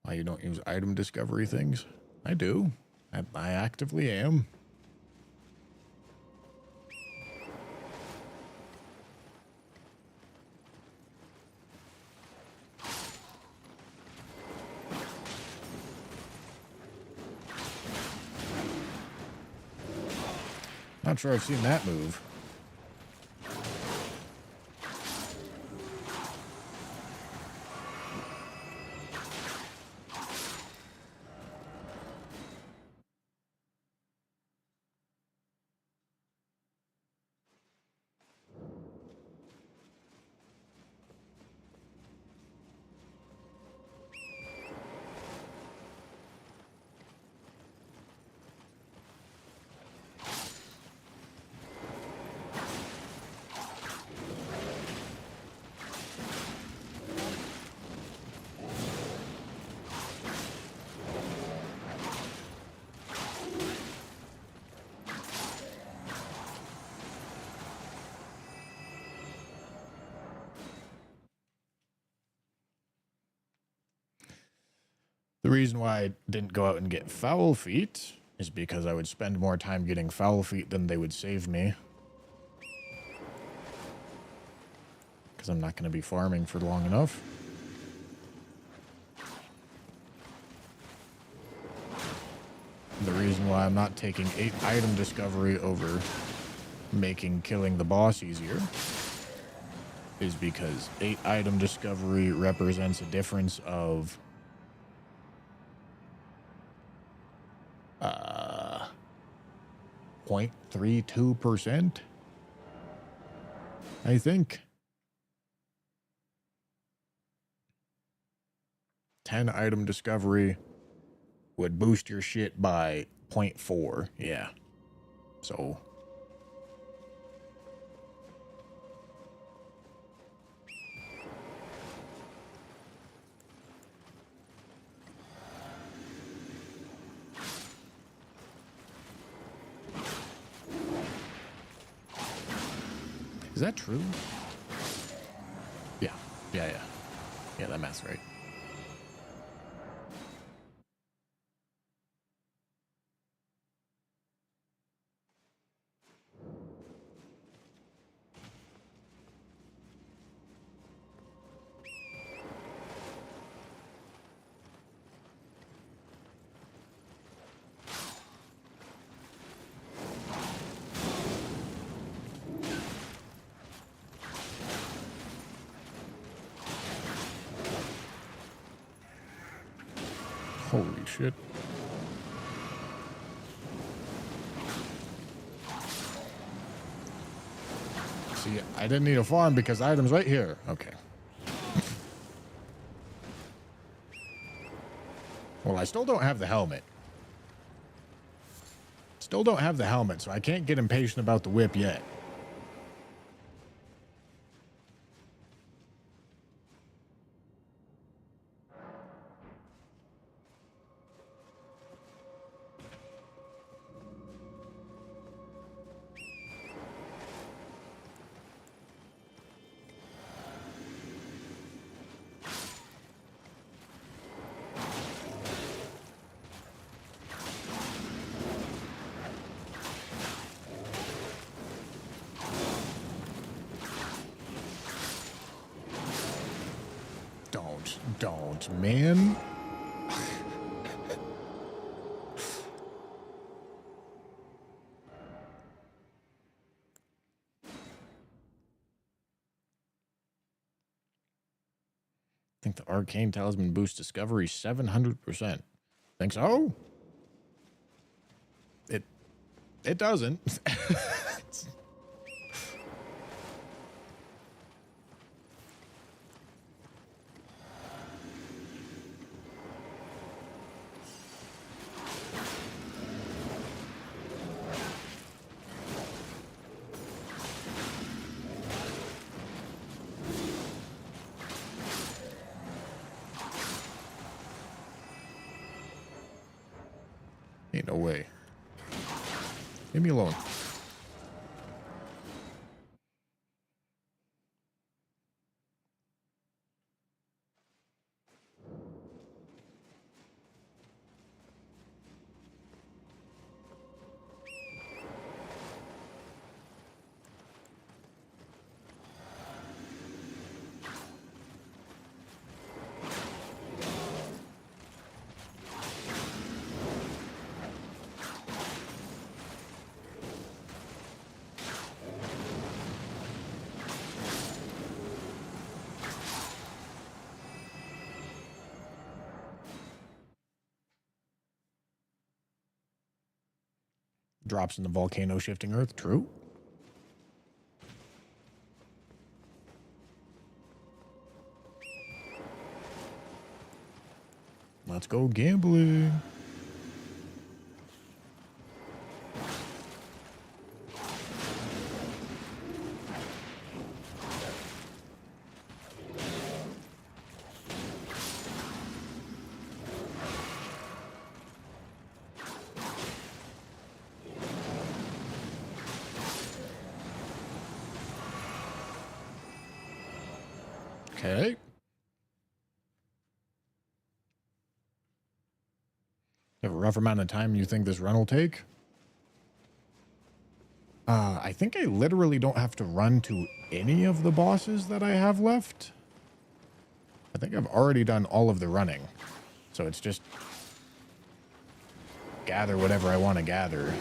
Why you don't use item discovery things? I do. I actively am. Not sure I've seen that move. The reason why I didn't go out and get foul feet is because I would spend more time getting foul feet than they would save me. Because I'm not going to be farming for long enough. The reason why I'm not taking 8 item discovery over making killing the boss easier is because 8 item discovery represents a difference of 0.32%, I think. 10 item discovery would boost your shit by 0.4. Yeah. So Is that true? Yeah. Yeah, yeah. Yeah, that math's right. Holy shit. See, I didn't need a farm because the item's right here. Okay. Well, I still don't have the helmet. Still don't have the helmet, so I can't get impatient about the whip yet. Don't, man. I think the arcane talisman boosts discovery 700%. Think so? It doesn't. Ain't no way. Leave me alone. Drops in the volcano shifting earth. True. Let's go gambling. Okay. Have a rough amount of time you think this run will take? I think I literally don't have to run to any of the bosses that I have left. I think I've already done all of the running. So it's just gather whatever I want to gather.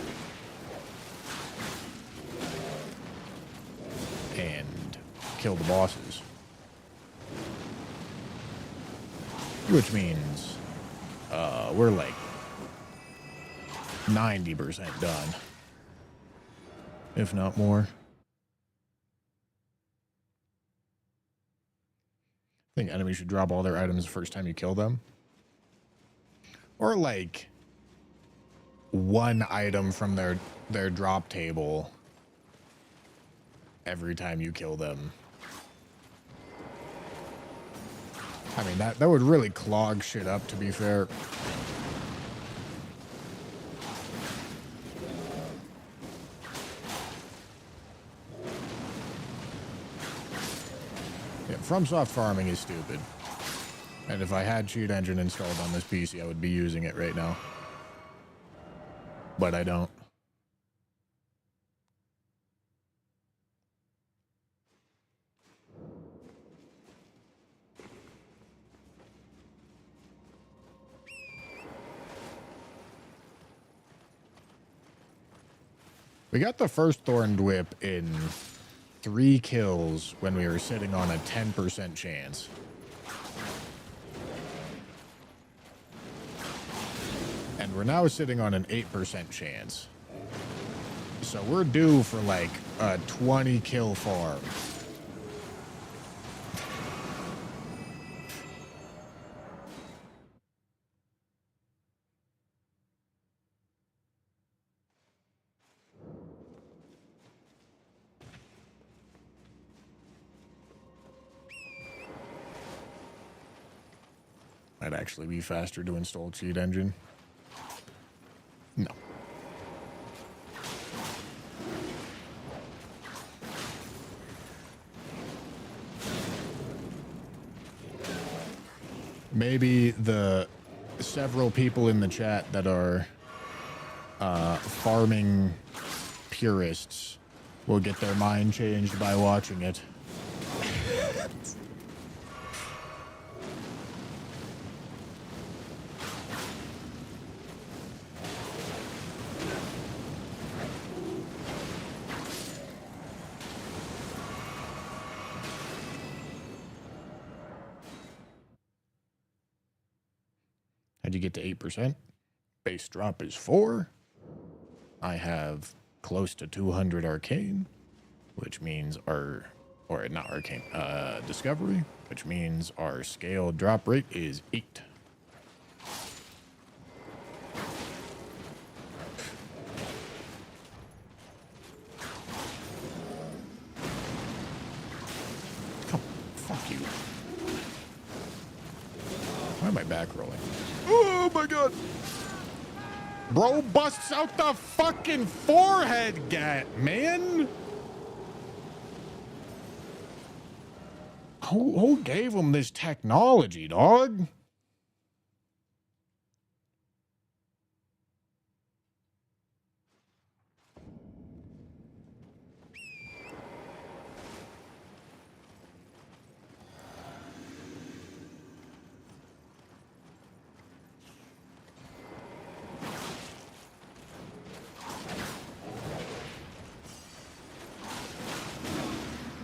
And kill the bosses. Which means we're like 90% done. If not more. I think enemies should drop all their items the first time you kill them. Or like one item from their drop table every time you kill them. I mean, that would really clog shit up, to be fair. FromSoft farming is stupid. And if I had Cheat Engine installed on this PC, I would be using it right now. But I don't. We got the first Thorned Whip in 3 kills when we were sitting on a 10% chance. And we're now sitting on an 8% chance. So we're due for like a 20 kill farm. Might actually be faster to install Cheat Engine. No. Maybe the several people in the chat that are farming purists will get their mind changed by watching it. How'd you get to 8%? Base drop is 4. I have close to 200 arcane, which means or not arcane, discovery, which means our scale drop rate is 8. Come, fuck you. Why am I back rolling? Oh my god! Bro busts out the fucking forehead gat, man! Who gave him this technology, dog?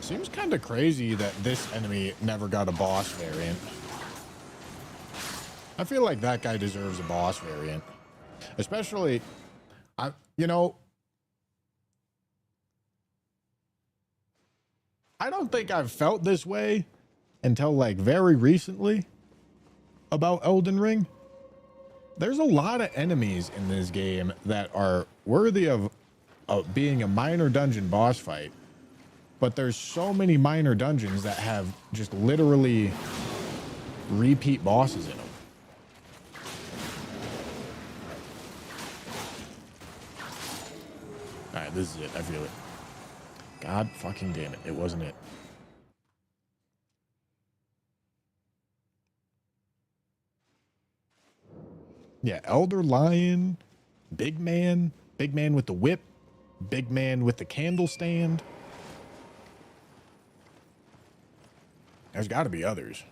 Seems kind of crazy that this enemy never got a boss variant. I feel like that guy deserves a boss variant. Especially, you know, I don't think I've felt this way until like very recently about Elden Ring. There's a lot of enemies in this game that are worthy of being a minor dungeon boss fight. But there's so many minor dungeons that have just literally repeat bosses in them. Alright, this is it. I feel it. God fucking damn it. It wasn't it. Yeah, Elder Lion, big man with the whip, big man with the candle stand. There's got to be others.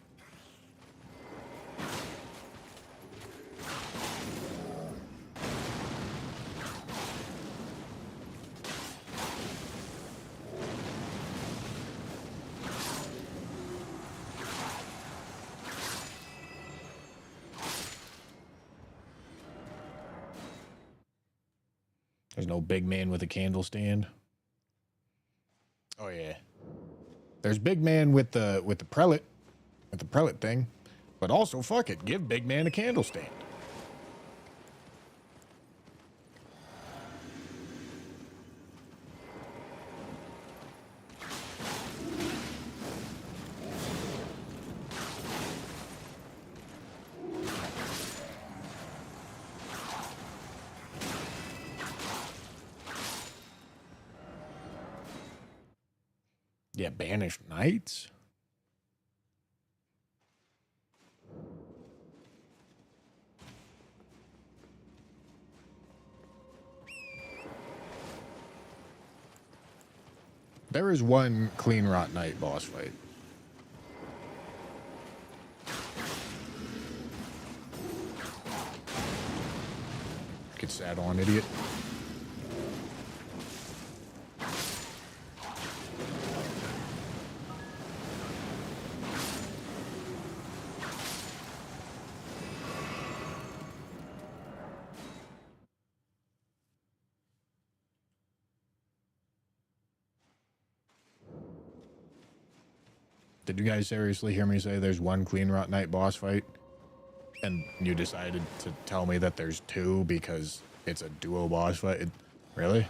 There's no big man with a candle stand. Oh yeah. There's big man with the prelate thing, but also fuck it, give big man a candle stand. Yeah, banished knights. There is one Clean Rot Knight boss fight. Get sat on, idiot. Did you guys seriously hear me say there's one Clean Rot Knight boss fight? And you decided to tell me that there's two because it's a duo boss fight? Really?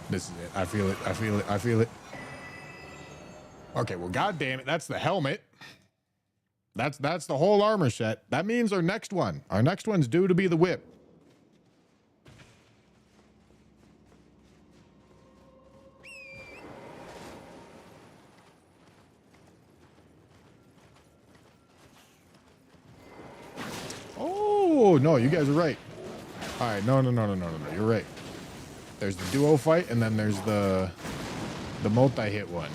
This is it. I feel it. I feel it. I feel it. Okay, well, goddamn it, that's the helmet. That's the whole armor set. That means our next one's due to be the whip. Oh no, you guys are right. All right, no, you're right. There's the duo fight, and then there's the multi-hit one.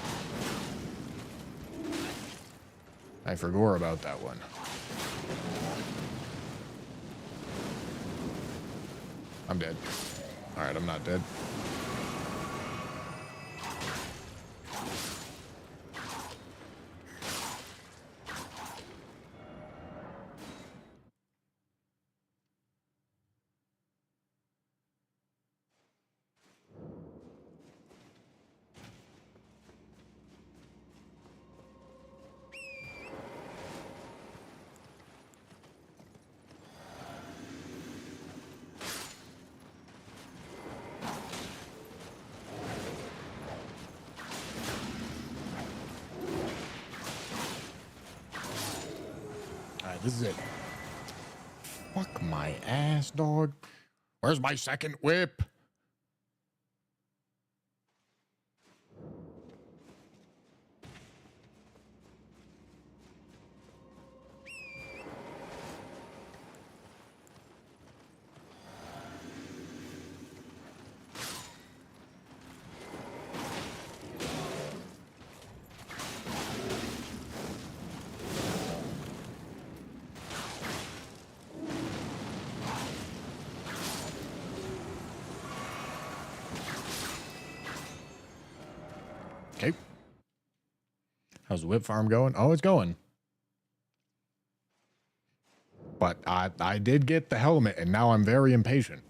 I forgot about that one. I'm dead. All right, I'm not dead. This is it. Fuck my ass, dog. Where's my second whip? Okay. How's the whip farm going? Oh, it's going. But I did get the helmet, and now I'm very impatient.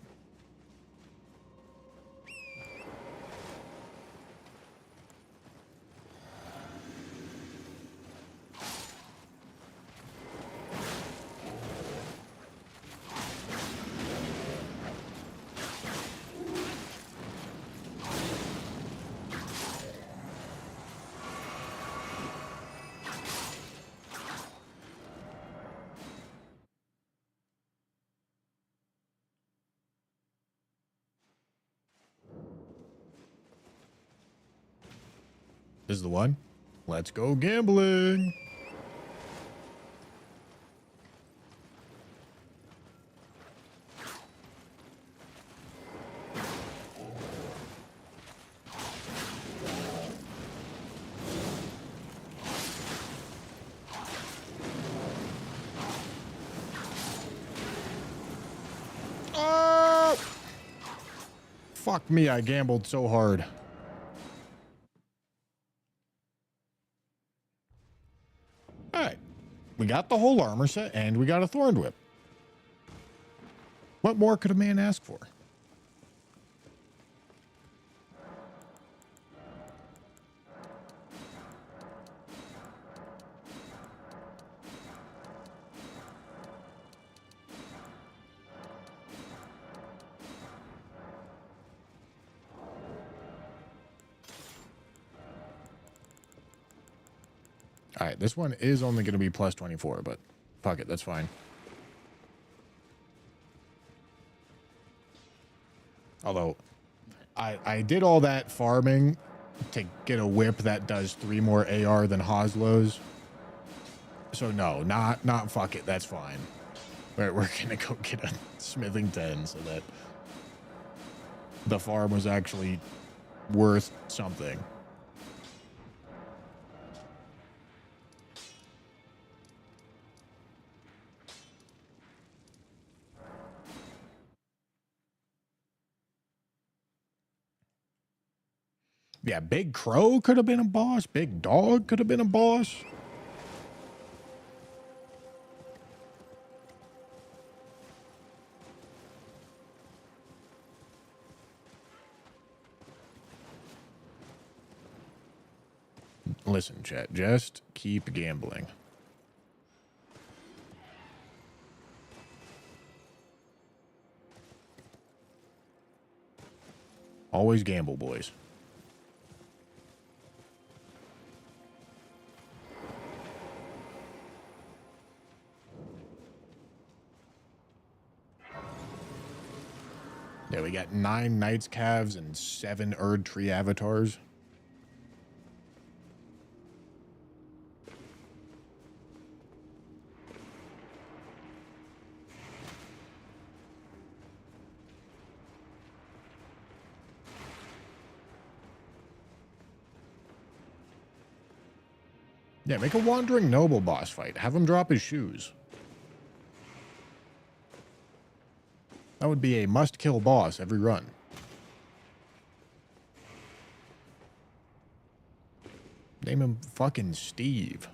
This is the one. Let's go gambling. Oh! Fuck me, I gambled so hard. Alright. We got the whole armor set, and we got a Thorn Whip. What more could a man ask for? All right, this one is only going to be plus 24, but fuck it, that's fine. Although, I did all that farming to get a whip that does 3 more AR than Hoslow's. So no, not fuck it. That's fine. We're gonna go get a smithing 10 so that the farm was actually worth something. Yeah, Big Crow could have been a boss. Big Dog could have been a boss. Listen, chat, just keep gambling. Always gamble, boys. Yeah, we got 9 Knights Calves and 7 Erd Tree Avatars. Yeah, make a Wandering Noble boss fight. Have him drop his shoes. That would be a must-kill boss every run. Name him fucking Steve.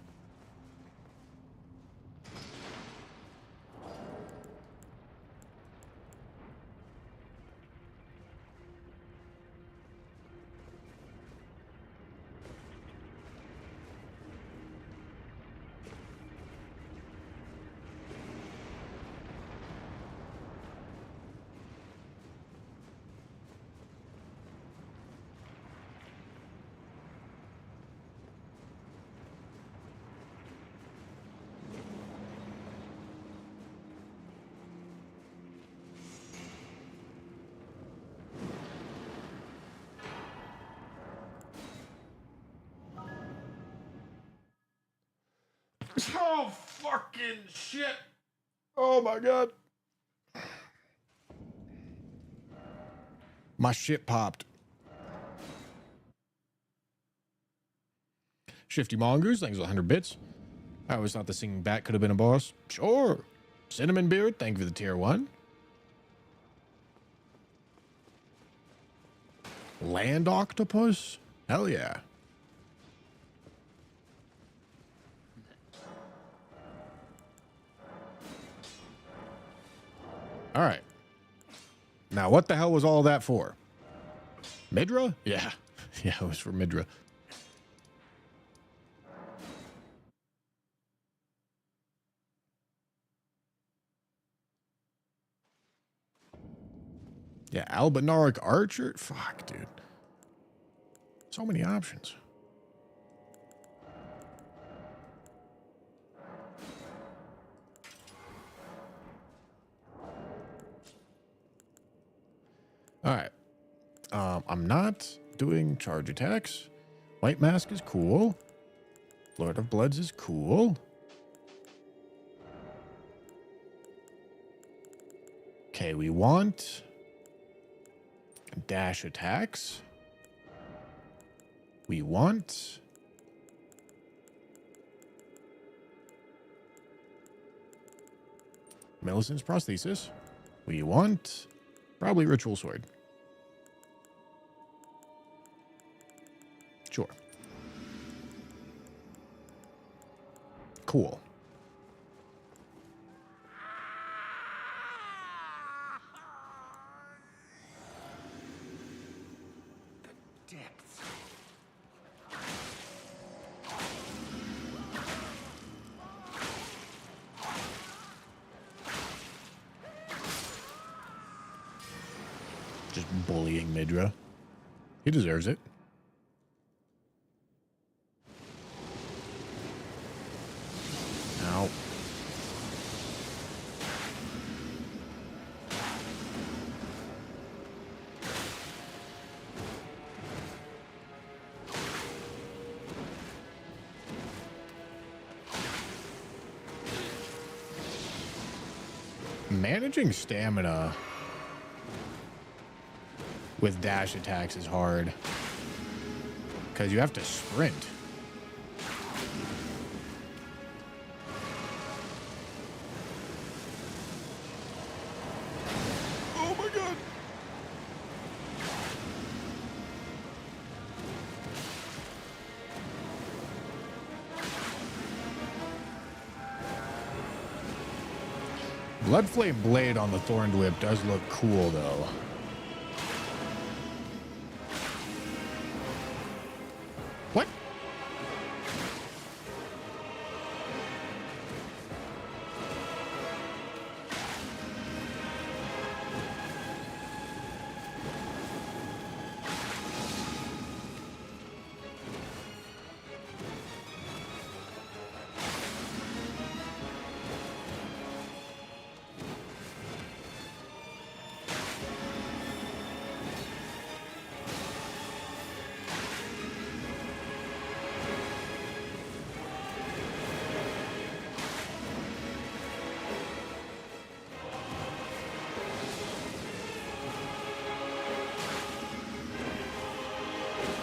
Oh, fucking shit. Oh, my God. My shit popped. Shifty Mongoose, thanks for 100 bits. I always thought the singing bat could have been a boss. Sure. Cinnamon Beard, thank you for the tier 1. Land Octopus? Hell yeah. All right. Now, what the hell was all that for? Midra? Yeah. Yeah, it was for Midra. Yeah, Albinaric Archer? Fuck, dude. So many options. All right. I'm not doing charge attacks. White Mask is cool. Lord of Bloods is cool. Okay, we want dash attacks. We want Millicent's prosthesis. We want probably Ritual Sword. Sure. Cool. The depths. Just bullying Midra. He deserves it. Ow. Managing stamina with dash attacks is hard because you have to sprint. Oh my god. Bloodflame Blade on the Thorned Whip does look cool, though. What?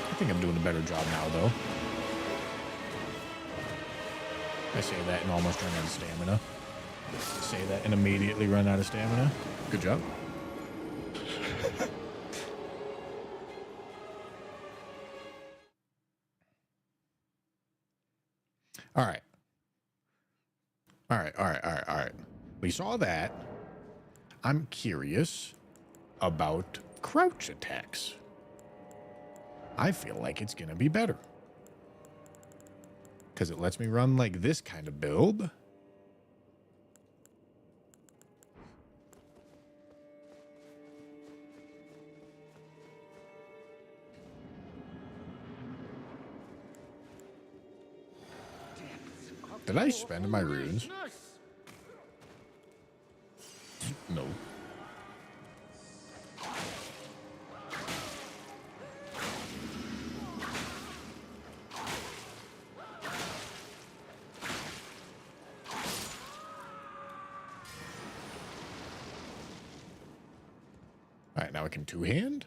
I think I'm doing a better job now, though. I say that and almost run out of stamina. Say that and immediately run out of stamina. Good job. All right. All right. We saw that. I'm curious about crouch attacks. I feel like it's going to be better. Because it lets me run like this kind of build. Did I spend my runes? No. All right, now I can two-hand.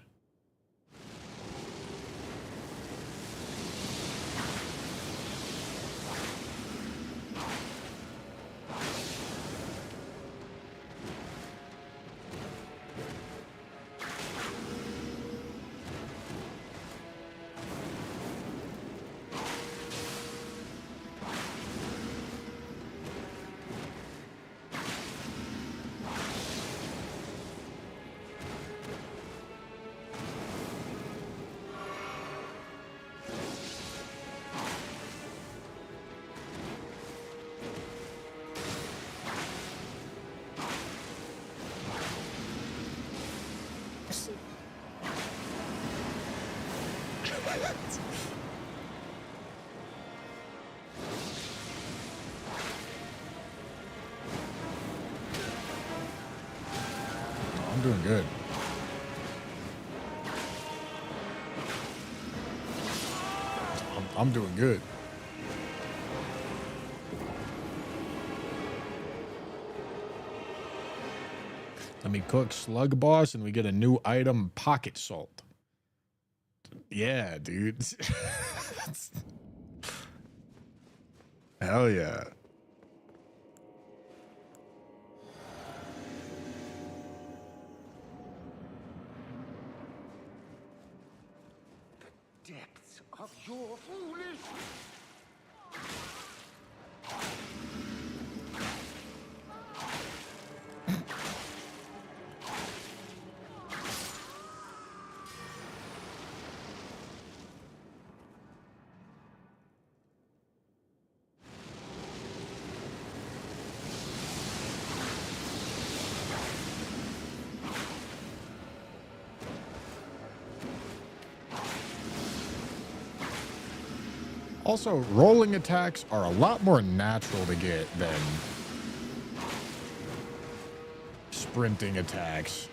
I'm doing good. I'm doing good. Let me cook Slug Boss and we get a new item, Pocket Salt. Yeah, dude. Hell yeah. Depths of your foolish. Also, rolling attacks are a lot more natural to get than sprinting attacks.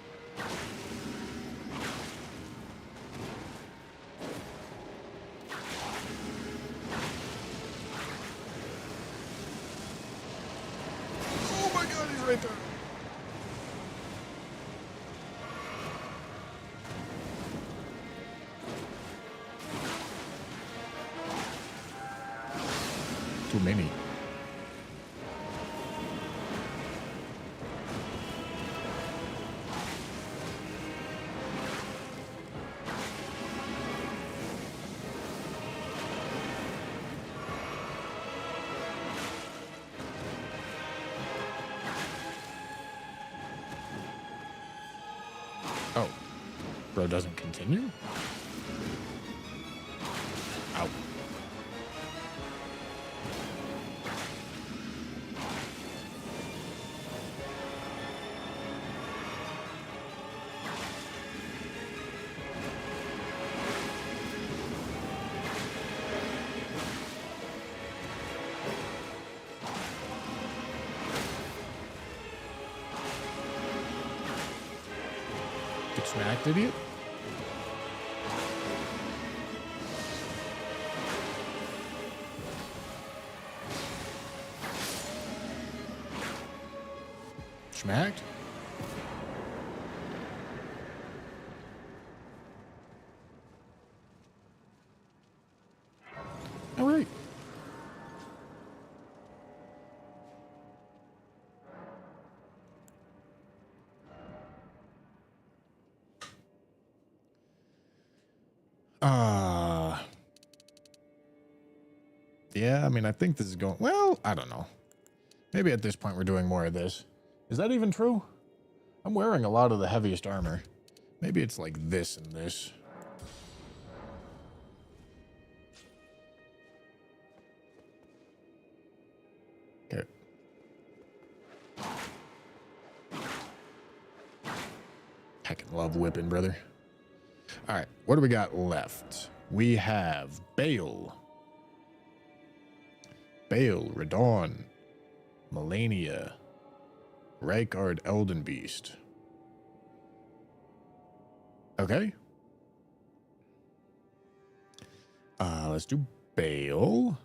Oh my god, he's right there. too many. Oh, bro doesn't continue? Ow. Get smacked, idiot. Smacked? All right. Yeah, I mean, I think this is going, well, I don't know. Maybe at this point we're doing more of this. Is that even true? I'm wearing a lot of the heaviest armor. Maybe it's like this and this. Okay. Heckin' love whipping, brother. All right, what do we got left? We have Bale. Bale, Radon, Melania, Rykard, Elden Beast. Okay. Let's do Bale.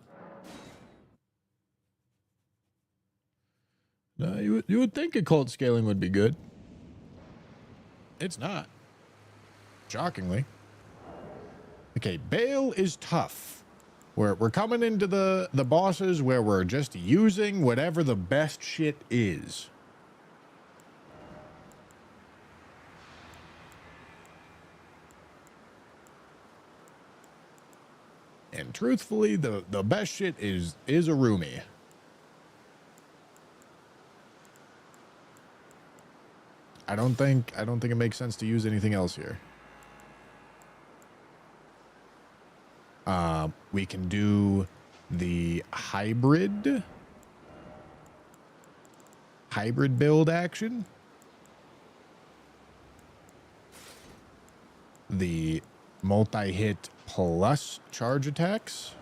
No, you would think occult scaling would be good. It's not. Shockingly. Okay, Bale is tough. We're coming into the bosses where we're just using whatever the best shit is. And truthfully, the best shit is Arumi. I don't think it makes sense to use anything else here. We can do the hybrid build action. The multi-hit plus charge attacks.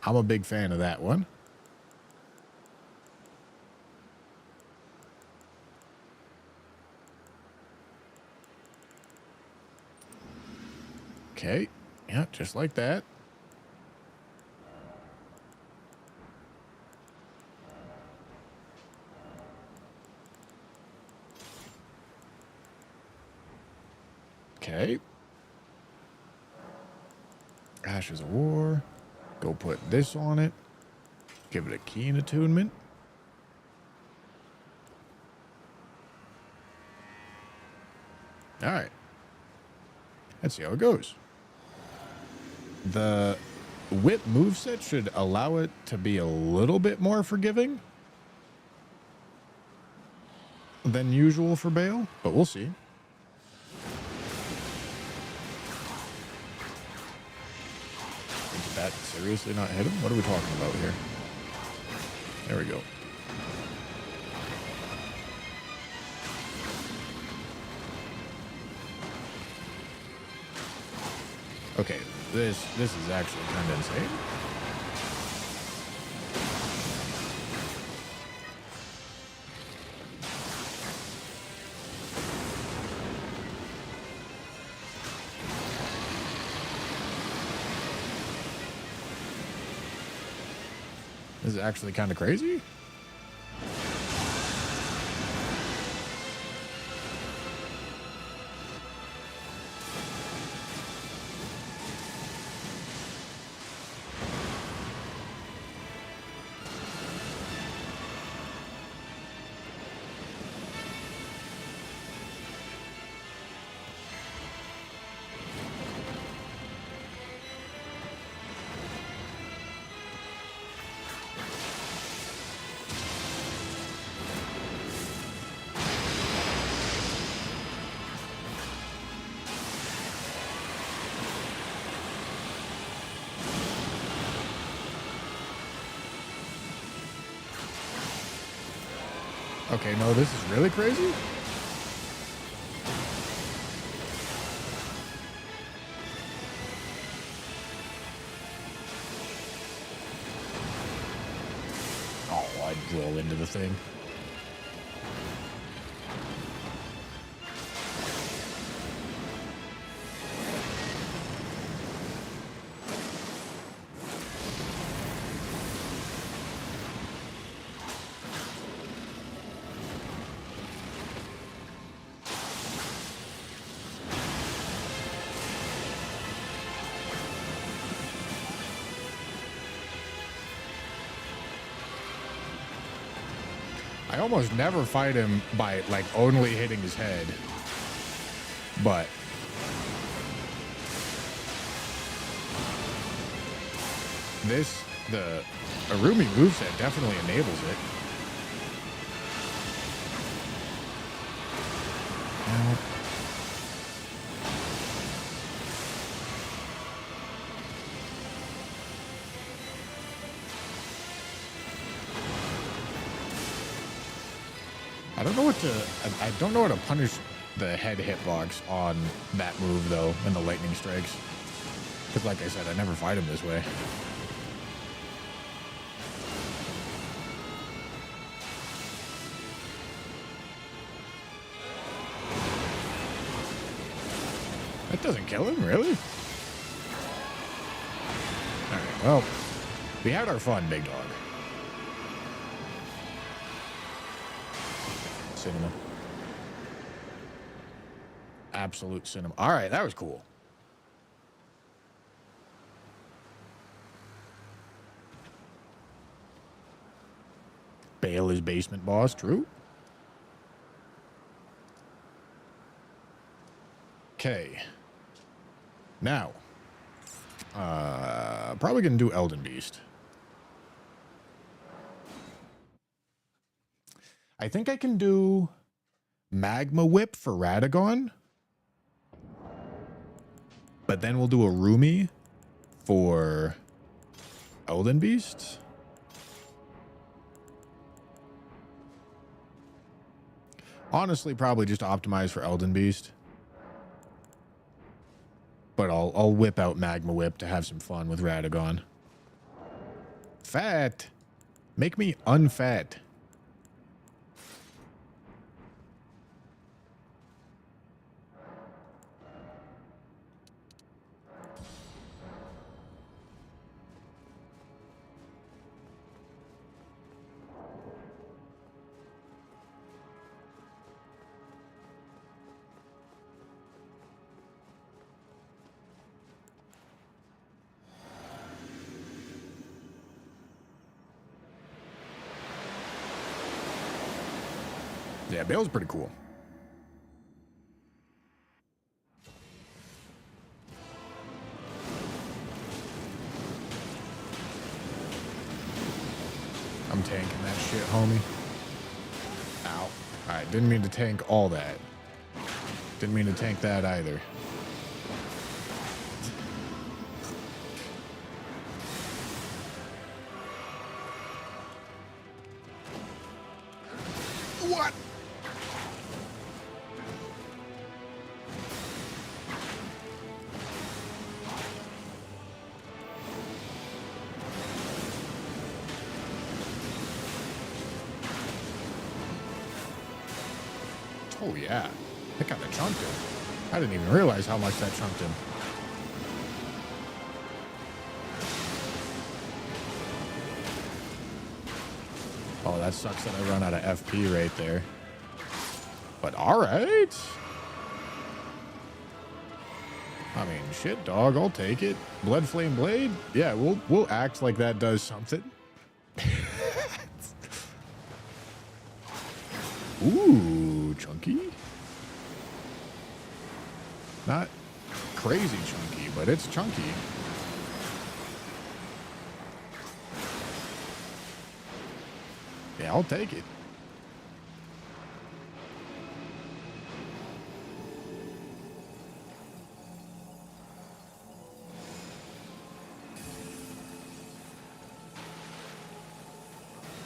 I'm a big fan of that one. Okay. Yeah, just like that. Okay. Ashes of War. Go put this on it. Give it a keen attunement. All right. Let's see how it goes. The whip moveset should allow it to be a little bit more forgiving than usual for Bale, but we'll see. Did that seriously not hit him? What are we talking about here? There we go. Okay, this is actually kind of insane. This is actually kind of crazy. Okay, no, this is really crazy. Oh, I drill into the thing. I almost never fight him by, like, only hitting his head. But the Arumi moveset definitely enables it. I don't know what to. I don't know how to punish the head hitbox on that move though, and the lightning strikes. Because, like I said, I never fight him this way. That doesn't kill him, really? All right. Well, we had our fun, big dog. Cinema. Absolute cinema. All right, that was cool. Bale is basement boss, true. Okay. Now, probably gonna do Elden Beast. I think I can do Magma Whip for Radagon. But then we'll do a Rumi for Elden Beast. Honestly, probably just optimize for Elden Beast. But I'll whip out Magma Whip to have some fun with Radagon. Fat. Make me unfat. Yeah, Bale's pretty cool. I'm tanking that shit, homie. Ow. Alright, didn't mean to tank all that. Didn't mean to tank that either. What? Oh, yeah. That kind of chunked him. I didn't even realize how much that chunked him. Oh, that sucks that I run out of FP right there. But all right. I mean, shit, dog. I'll take it. Blood Flame Blade? Yeah, we'll act like that does something. Ooh, chunky. Not crazy chunky, but it's chunky. Yeah, I'll take it.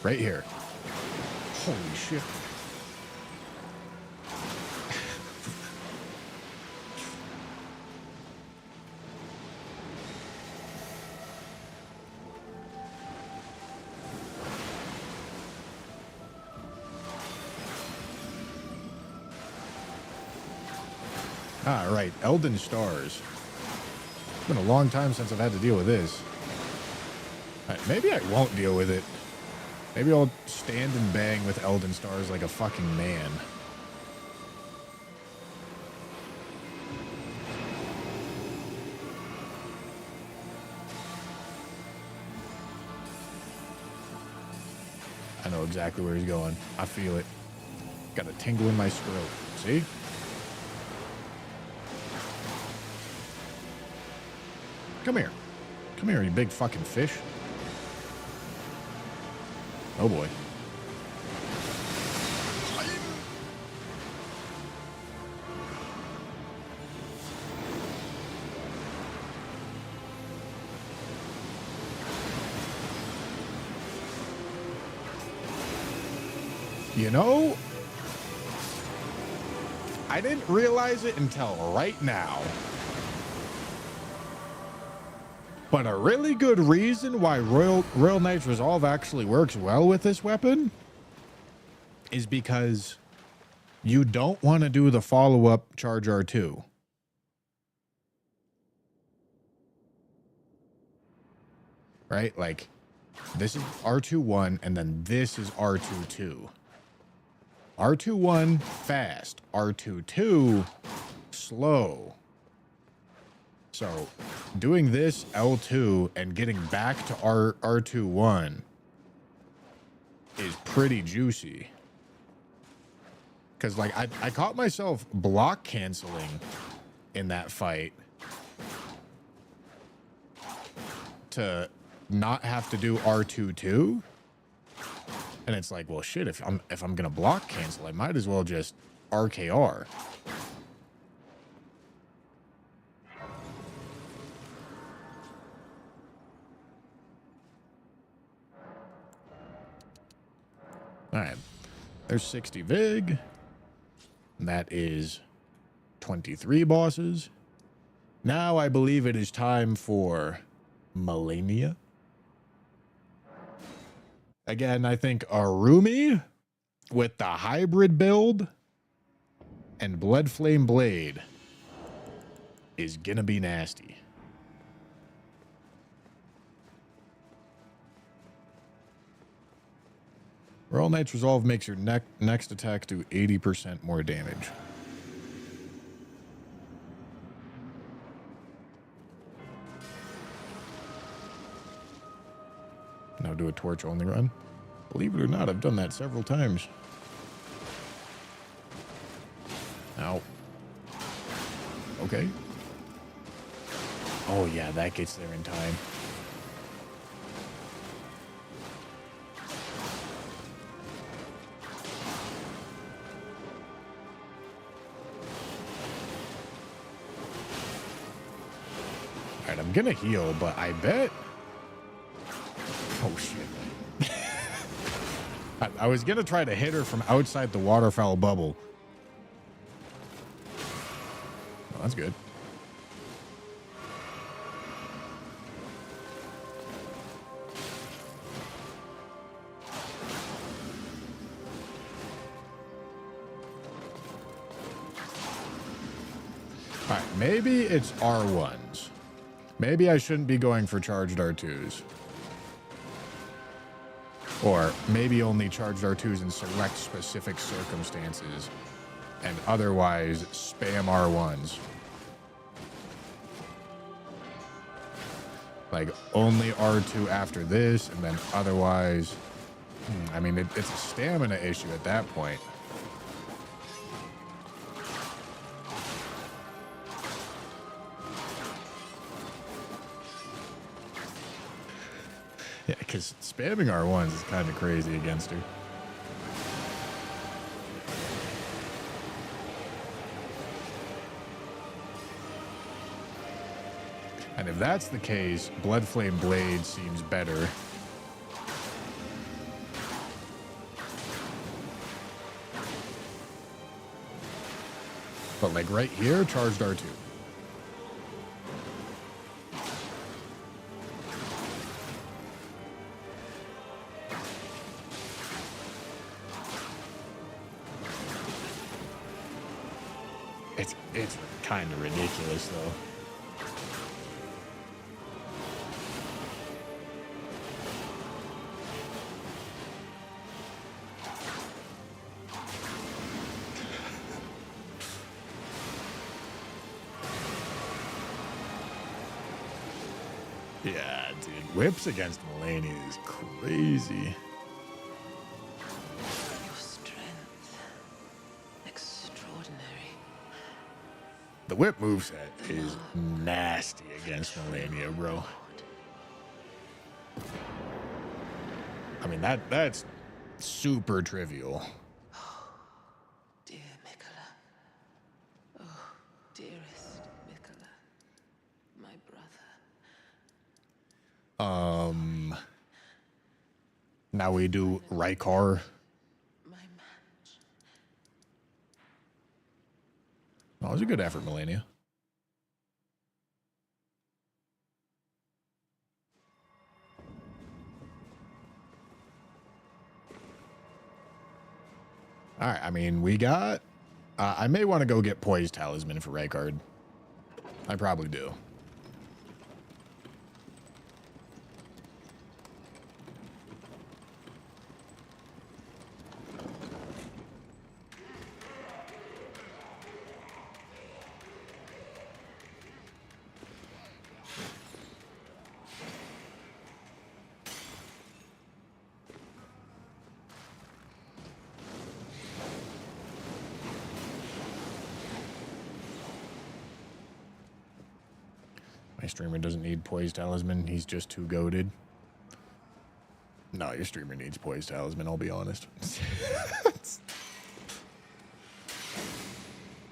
Right here. Holy shit. Ah, right. Elden stars. It's been a long time since I've had to deal with this. Maybe I won't deal with it. Maybe I'll stand and bang with Elden stars like a fucking man. I know exactly where he's going. I feel it. Got a tingle in my scrote. See? Come here. Come here, you big fucking fish. Oh boy. You know, I didn't realize it until right now. But a really good reason why Royal Knight's Resolve actually works well with this weapon is because you don't want to do the follow-up Charge R2. Right? Like, this is R2-1, and then this is R2-2. R2-1, fast. R2-2, slow. So, doing this L2 and getting back to R2-1 is pretty juicy. Because, like, I caught myself block canceling in that fight to not have to do R2-2. And it's like, well, shit, if I'm gonna block cancel, I might as well just RKR. All right, there's 60 Vig. That is 23 bosses. Now I believe it is time for Melania. Again, I think Arumi with the hybrid build and Bloodflame Blade is gonna be nasty. Royal Knight's Resolve makes your next attack do 80% more damage. Now do a torch only run. Believe it or not, I've done that several times. Ow. Okay. Oh yeah, that gets there in time. All right, I'm gonna heal, but I bet... Oh shit. I was gonna try to hit her from outside the waterfowl bubble. Oh, that's good. All right, maybe it's R1s. Maybe I shouldn't be going for charged R2s. Or maybe only charged R2s in select specific circumstances, and otherwise spam R1s. Like only R2 after this, and then otherwise... I mean, it's a stamina issue at that point. Yeah, because spamming R1s is kind of crazy against her. And if that's the case, Bloodflame Blade seems better. But like right here, charged R2. It's kind of ridiculous though. Yeah, dude. Whips against Melania is crazy. Your strength. Extraordinary. The whip moveset is nasty against Melania, bro. I mean, that's super trivial. Dear Mikola. Oh, dearest Mikola. My brother. Now we do Rykar. My match. That was a good effort, Melania. All right, I mean, we got... I may want to go get Poise Talisman for Rykard. I probably do. My streamer doesn't need Poise Talisman. He's just too goated. No, your streamer needs Poise Talisman, I'll be honest.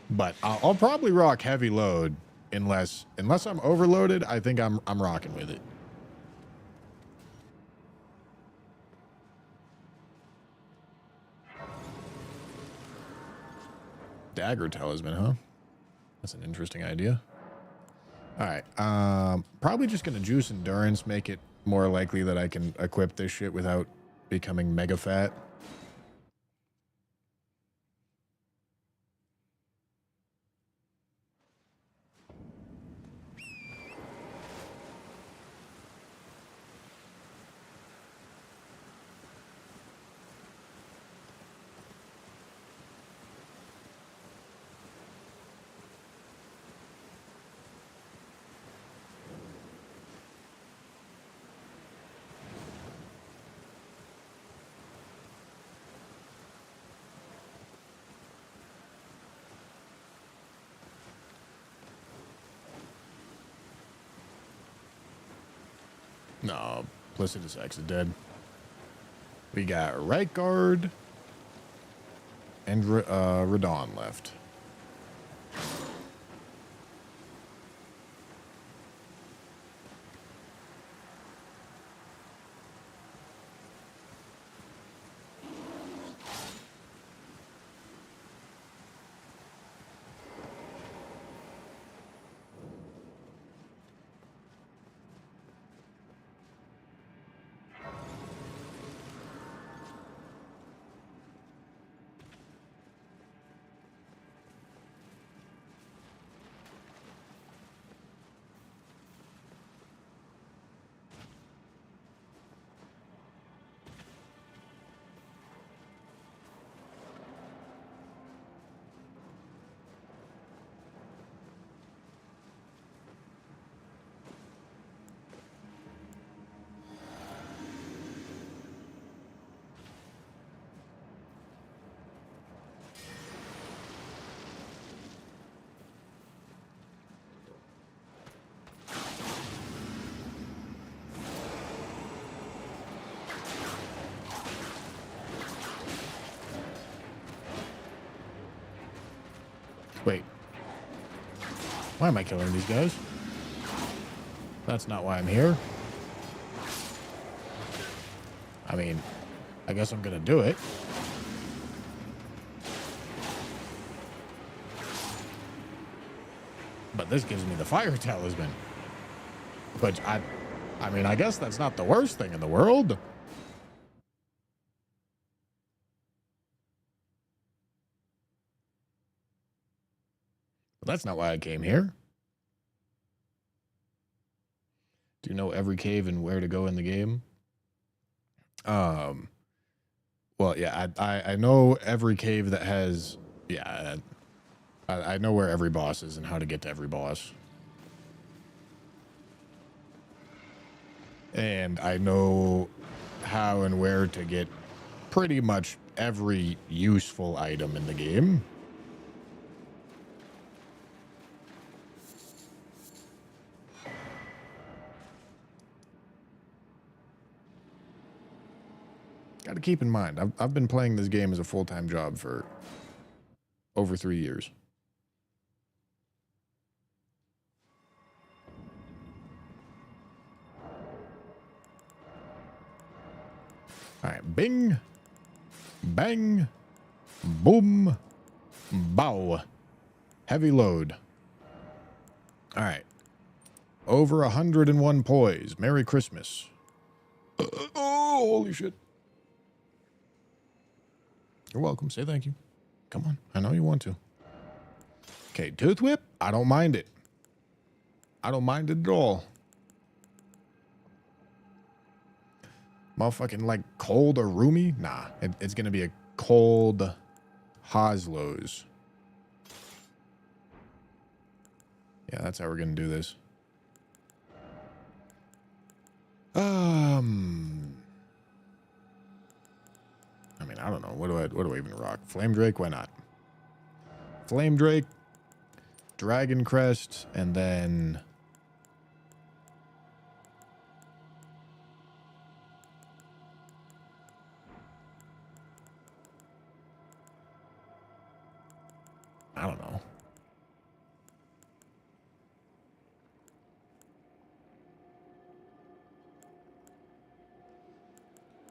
But I'll probably rock heavy load unless I'm overloaded. I think I'm rocking with it. Dagger Talisman, huh? That's an interesting idea. All right. Probably just gonna juice endurance, make it more likely that I can equip this shit without becoming mega fat. No, Placidus X is dead. We got Rykard and Radon left. Wait. Why am I killing these guys? That's not why I'm here. I mean, I guess I'm gonna do it. But this gives me the fire talisman. Which I mean, I guess that's not the worst thing in the world. That's not why I came here. Do you know every cave and where to go in the game? Well, yeah, I know every cave that has, yeah, I know where every boss is and how to get to every boss. And I know how and where to get pretty much every useful item in the game. Got to keep in mind, I've been playing this game as a full-time job for over 3 years. All right, bing, bang, boom, bow. Heavy load. All right. Over 101 poise. Merry Christmas. Oh, holy shit. You're welcome. Say thank you. Come on. I know you want to. Okay, Tooth Whip. I don't mind it. I don't mind it at all. Motherfucking like cold or roomy? Nah, it's going to be a cold Hoslows. Yeah, that's how we're going to do this. I mean, I don't know. What do I even rock? Flame Drake? Why not? Flame Drake, Dragon Crest, and then I don't know.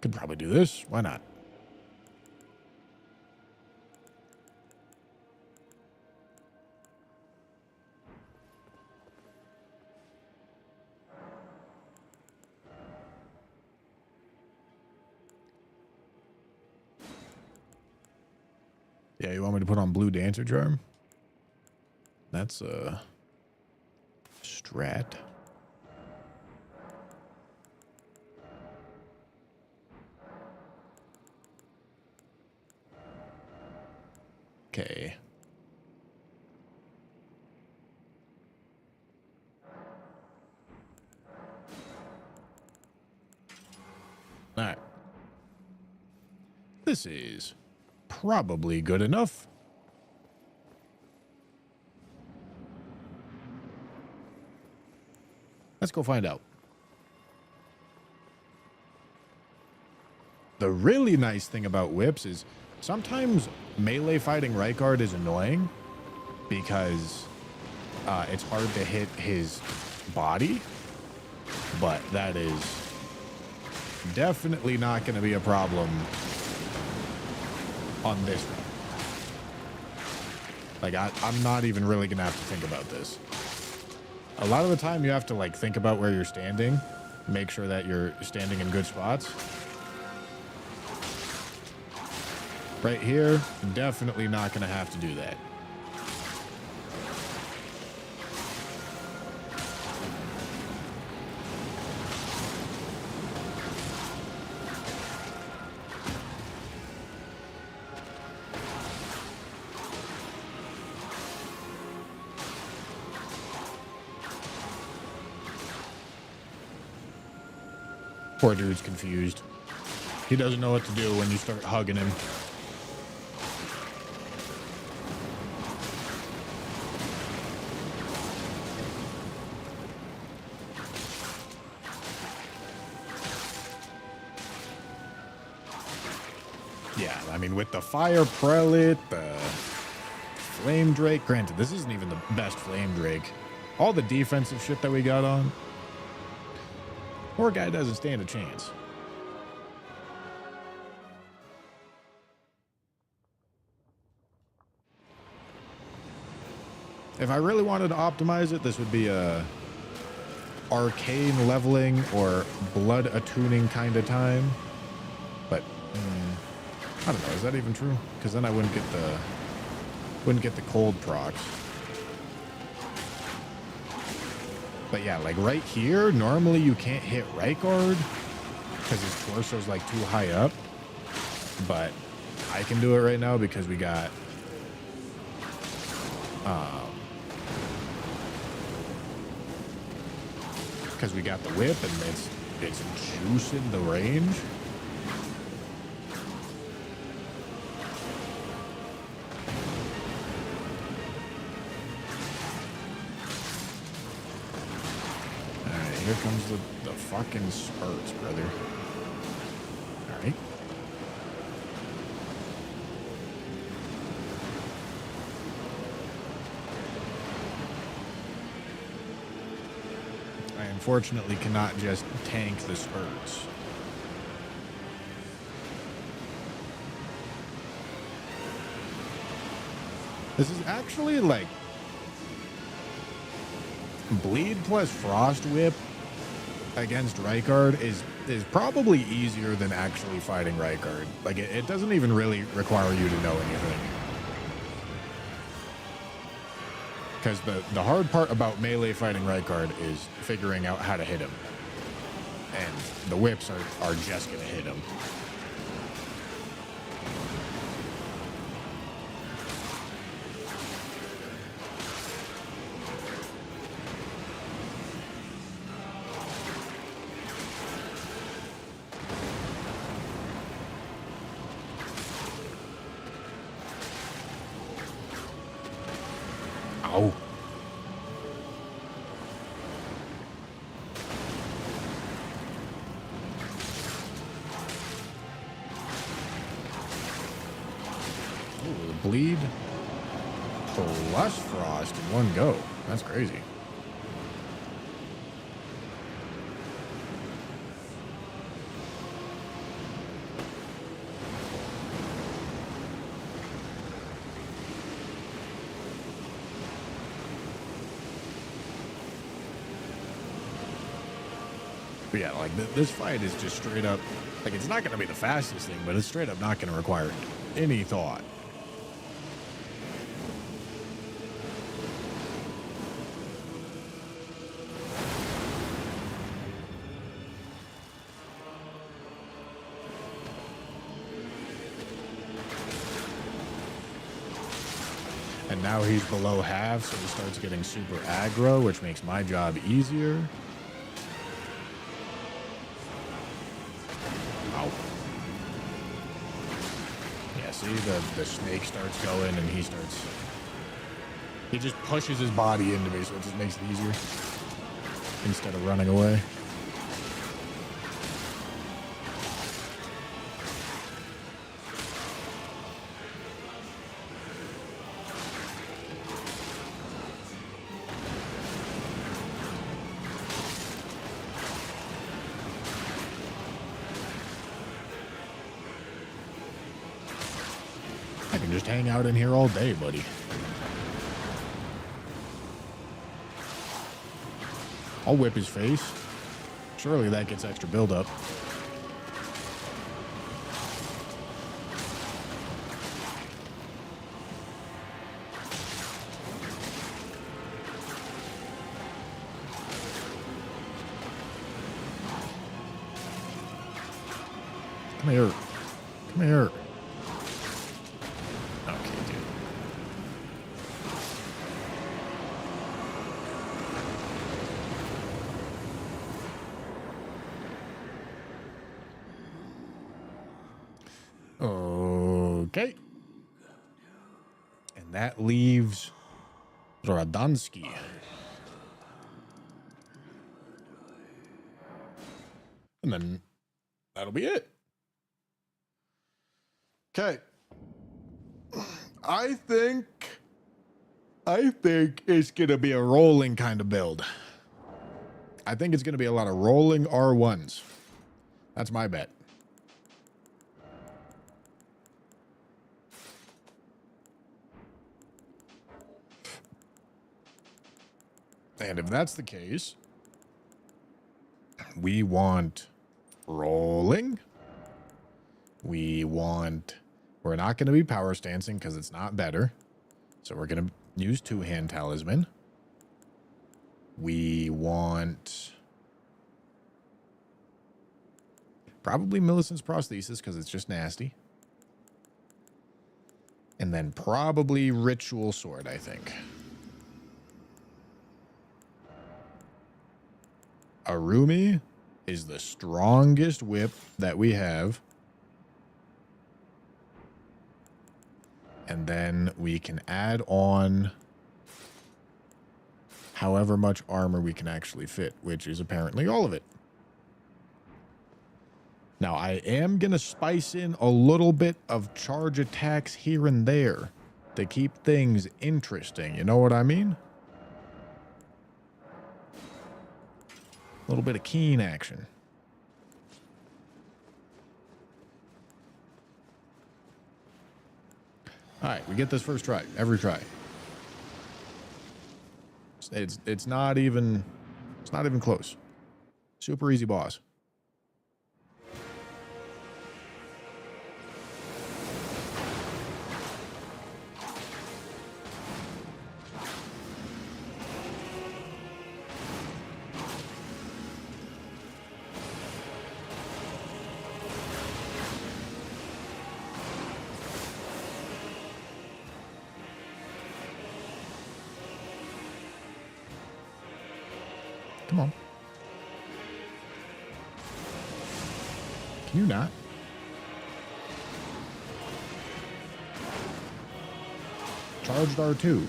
Could probably do this. Why not? Yeah, you want me to put on Blue Dancer Charm? That's a strat. Okay. All right. This is probably good enough. Let's go find out. The really nice thing about whips is sometimes melee fighting Rykard is annoying because it's hard to hit his body, but that is definitely not going to be a problem on this one. Like, I'm not even really going to have to think about this. A lot of the time you have to, like, think about where you're standing, make sure that you're standing in good spots. Right here, definitely not going to have to do that. Poor dude's confused. He doesn't know what to do when you start hugging him. Yeah, I mean, with the Fire Prelate, the Flame Drake, granted, this isn't even the best Flame Drake. All the defensive shit that we got on, poor guy doesn't stand a chance. If I really wanted to optimize it, this would be a arcane leveling or blood attuning kind of time. But I don't know. Is that even true? Because then I wouldn't get the cold procs. But yeah, like right here, normally you can't hit right guard because his torso's like too high up. But I can do it right now because we got the whip and it's juicing the range. Alright, here comes the fucking spurts, brother. Alright. I unfortunately cannot just tank the spurts. This is actually like bleed plus frost whip against Rykard is probably easier than actually fighting Rykard. Like it doesn't even really require you to know anything. Because the hard part about melee fighting Rykard is figuring out how to hit him. And the whips are just going to hit him. Ow. Ooh, the bleed plus frost in one go. That's crazy. But yeah, like this fight is just straight up, like it's not going to be the fastest thing, but it's straight up not going to require any thought. And now he's below half, so he starts getting super aggro, which makes my job easier. Ow. Yeah, see, the snake starts going, and he just pushes his body into me, so it just makes it easier instead of running away. I can just hang out in here all day, buddy. I'll whip his face. Surely that gets extra buildup. Come here. Come here. Okay, dude. Okay. And that leaves Radansky. And then that'll be it. Okay. I think it's going to be a rolling kind of build. I think it's going to be a lot of rolling R1s. That's my bet. And if that's the case, we want rolling. We're not going to be power stancing because it's not better. So we're going to use two-hand talisman. We want probably Millicent's prosthesis because it's just nasty. And then probably Ritual Sword, I think. Arumi is the strongest whip that we have. And then we can add on however much armor we can actually fit, which is apparently all of it. Now, I am going to spice in a little bit of charge attacks here and there to keep things interesting. You know what I mean? A little bit of keen action. All right, we get this first try, every try. It's not even close. Super easy boss. Come on. Can you not? Charged R2.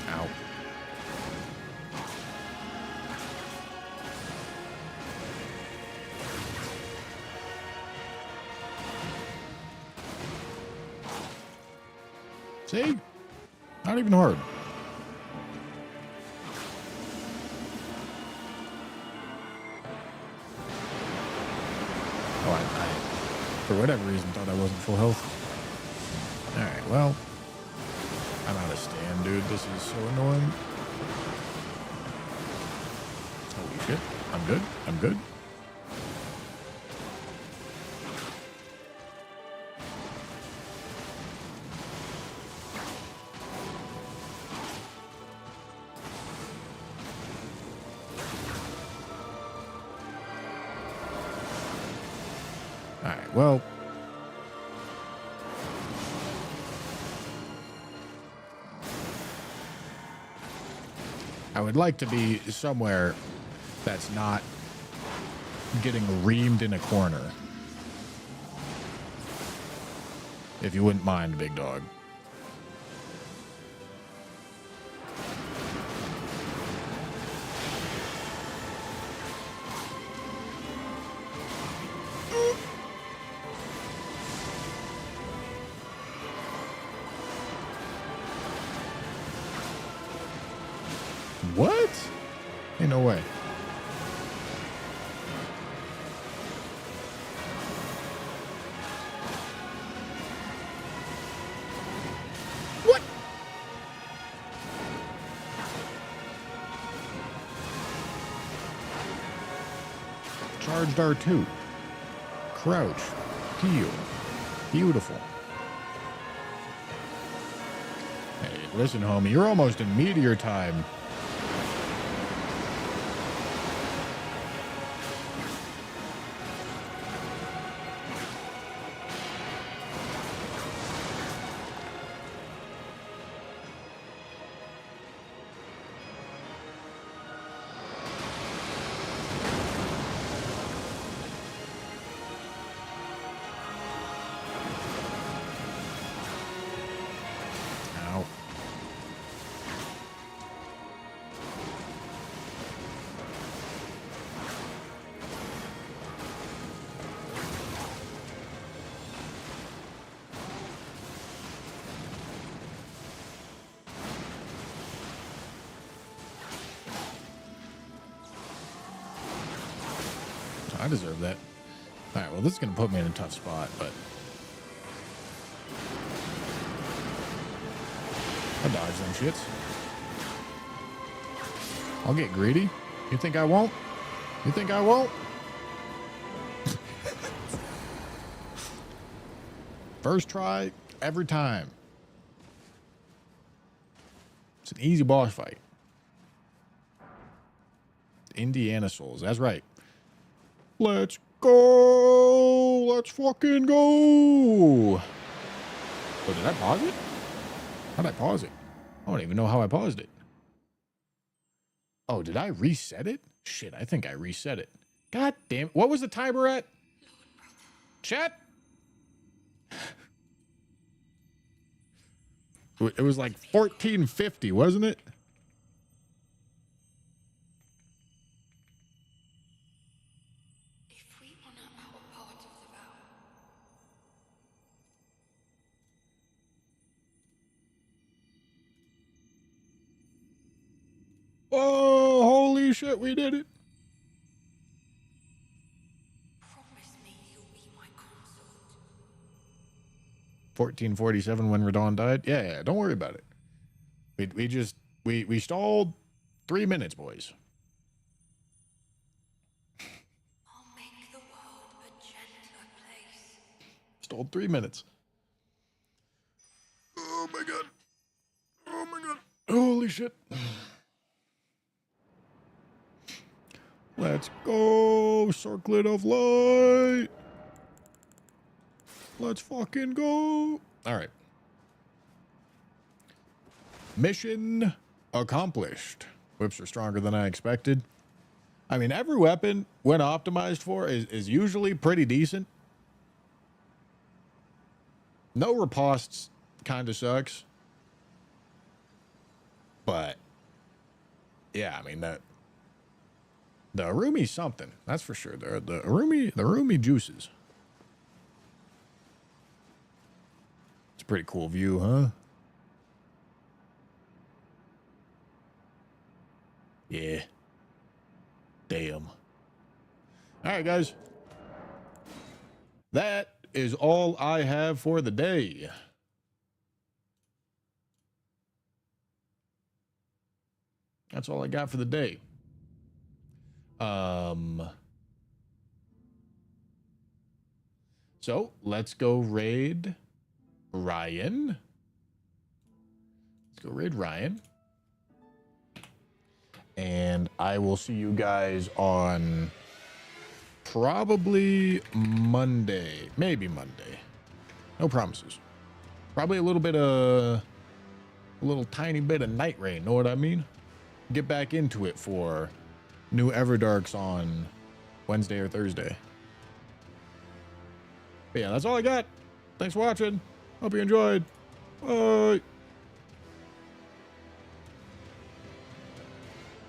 Ow. See? Not even hard. Oh, I for whatever reason thought I wasn't full health. Alright, well. I'm out of stand, dude. This is so annoying. Holy shit. I'm good. I'm good. Alright, well. I would like to be somewhere that's not getting reamed in a corner. If you wouldn't mind, big dog. What? Ain't no way. What? Charged R2. Crouch. Heal. Beautiful. Hey, listen, homie, you're almost in meteor time. Ow. I deserve that. All right, well, this is going to put me in a tough spot, but... I dodge them shits. I'll get greedy. You think I won't? You think I won't? First try, every time. It's an easy boss fight. Indiana Souls, that's right. Let's go! Let's fucking go! Oh, did I pause it? How'd I pause it? I don't even know how I paused it. Oh, did I reset it? Shit, I think I reset it. God damn it. What was the timer at? Chat? It was like 1450, wasn't it? If we honor our part of the vow, Oh, holy shit, we did it. promise me you'll be my consort. 1447 when Radon died. Yeah, don't worry about it. We stalled 3 minutes, boys. I'll make the world a gentler place. Stalled 3 minutes. Oh my god. Oh my god. Holy shit. Let's go, circlet of light. Let's fucking go. All right. Mission accomplished. Whips are stronger than I expected. I mean, every weapon, when optimized for, is usually pretty decent. No ripostes kind of sucks. But, yeah, I mean, the Arumi's something. That's for sure. The Arumi juices. It's a pretty cool view, huh? Yeah. Damn. All right, guys. That is all I have for the day. That's all I got for the day. So let's go raid Ryan. Let's go raid Ryan. And I will see you guys on probably Monday. Maybe Monday. No promises. Probably a little tiny bit of night rain. Know what I mean? Get back into it for new Everdarks on Wednesday or Thursday. But yeah, that's all I got. Thanks for watching. Hope you enjoyed. Bye.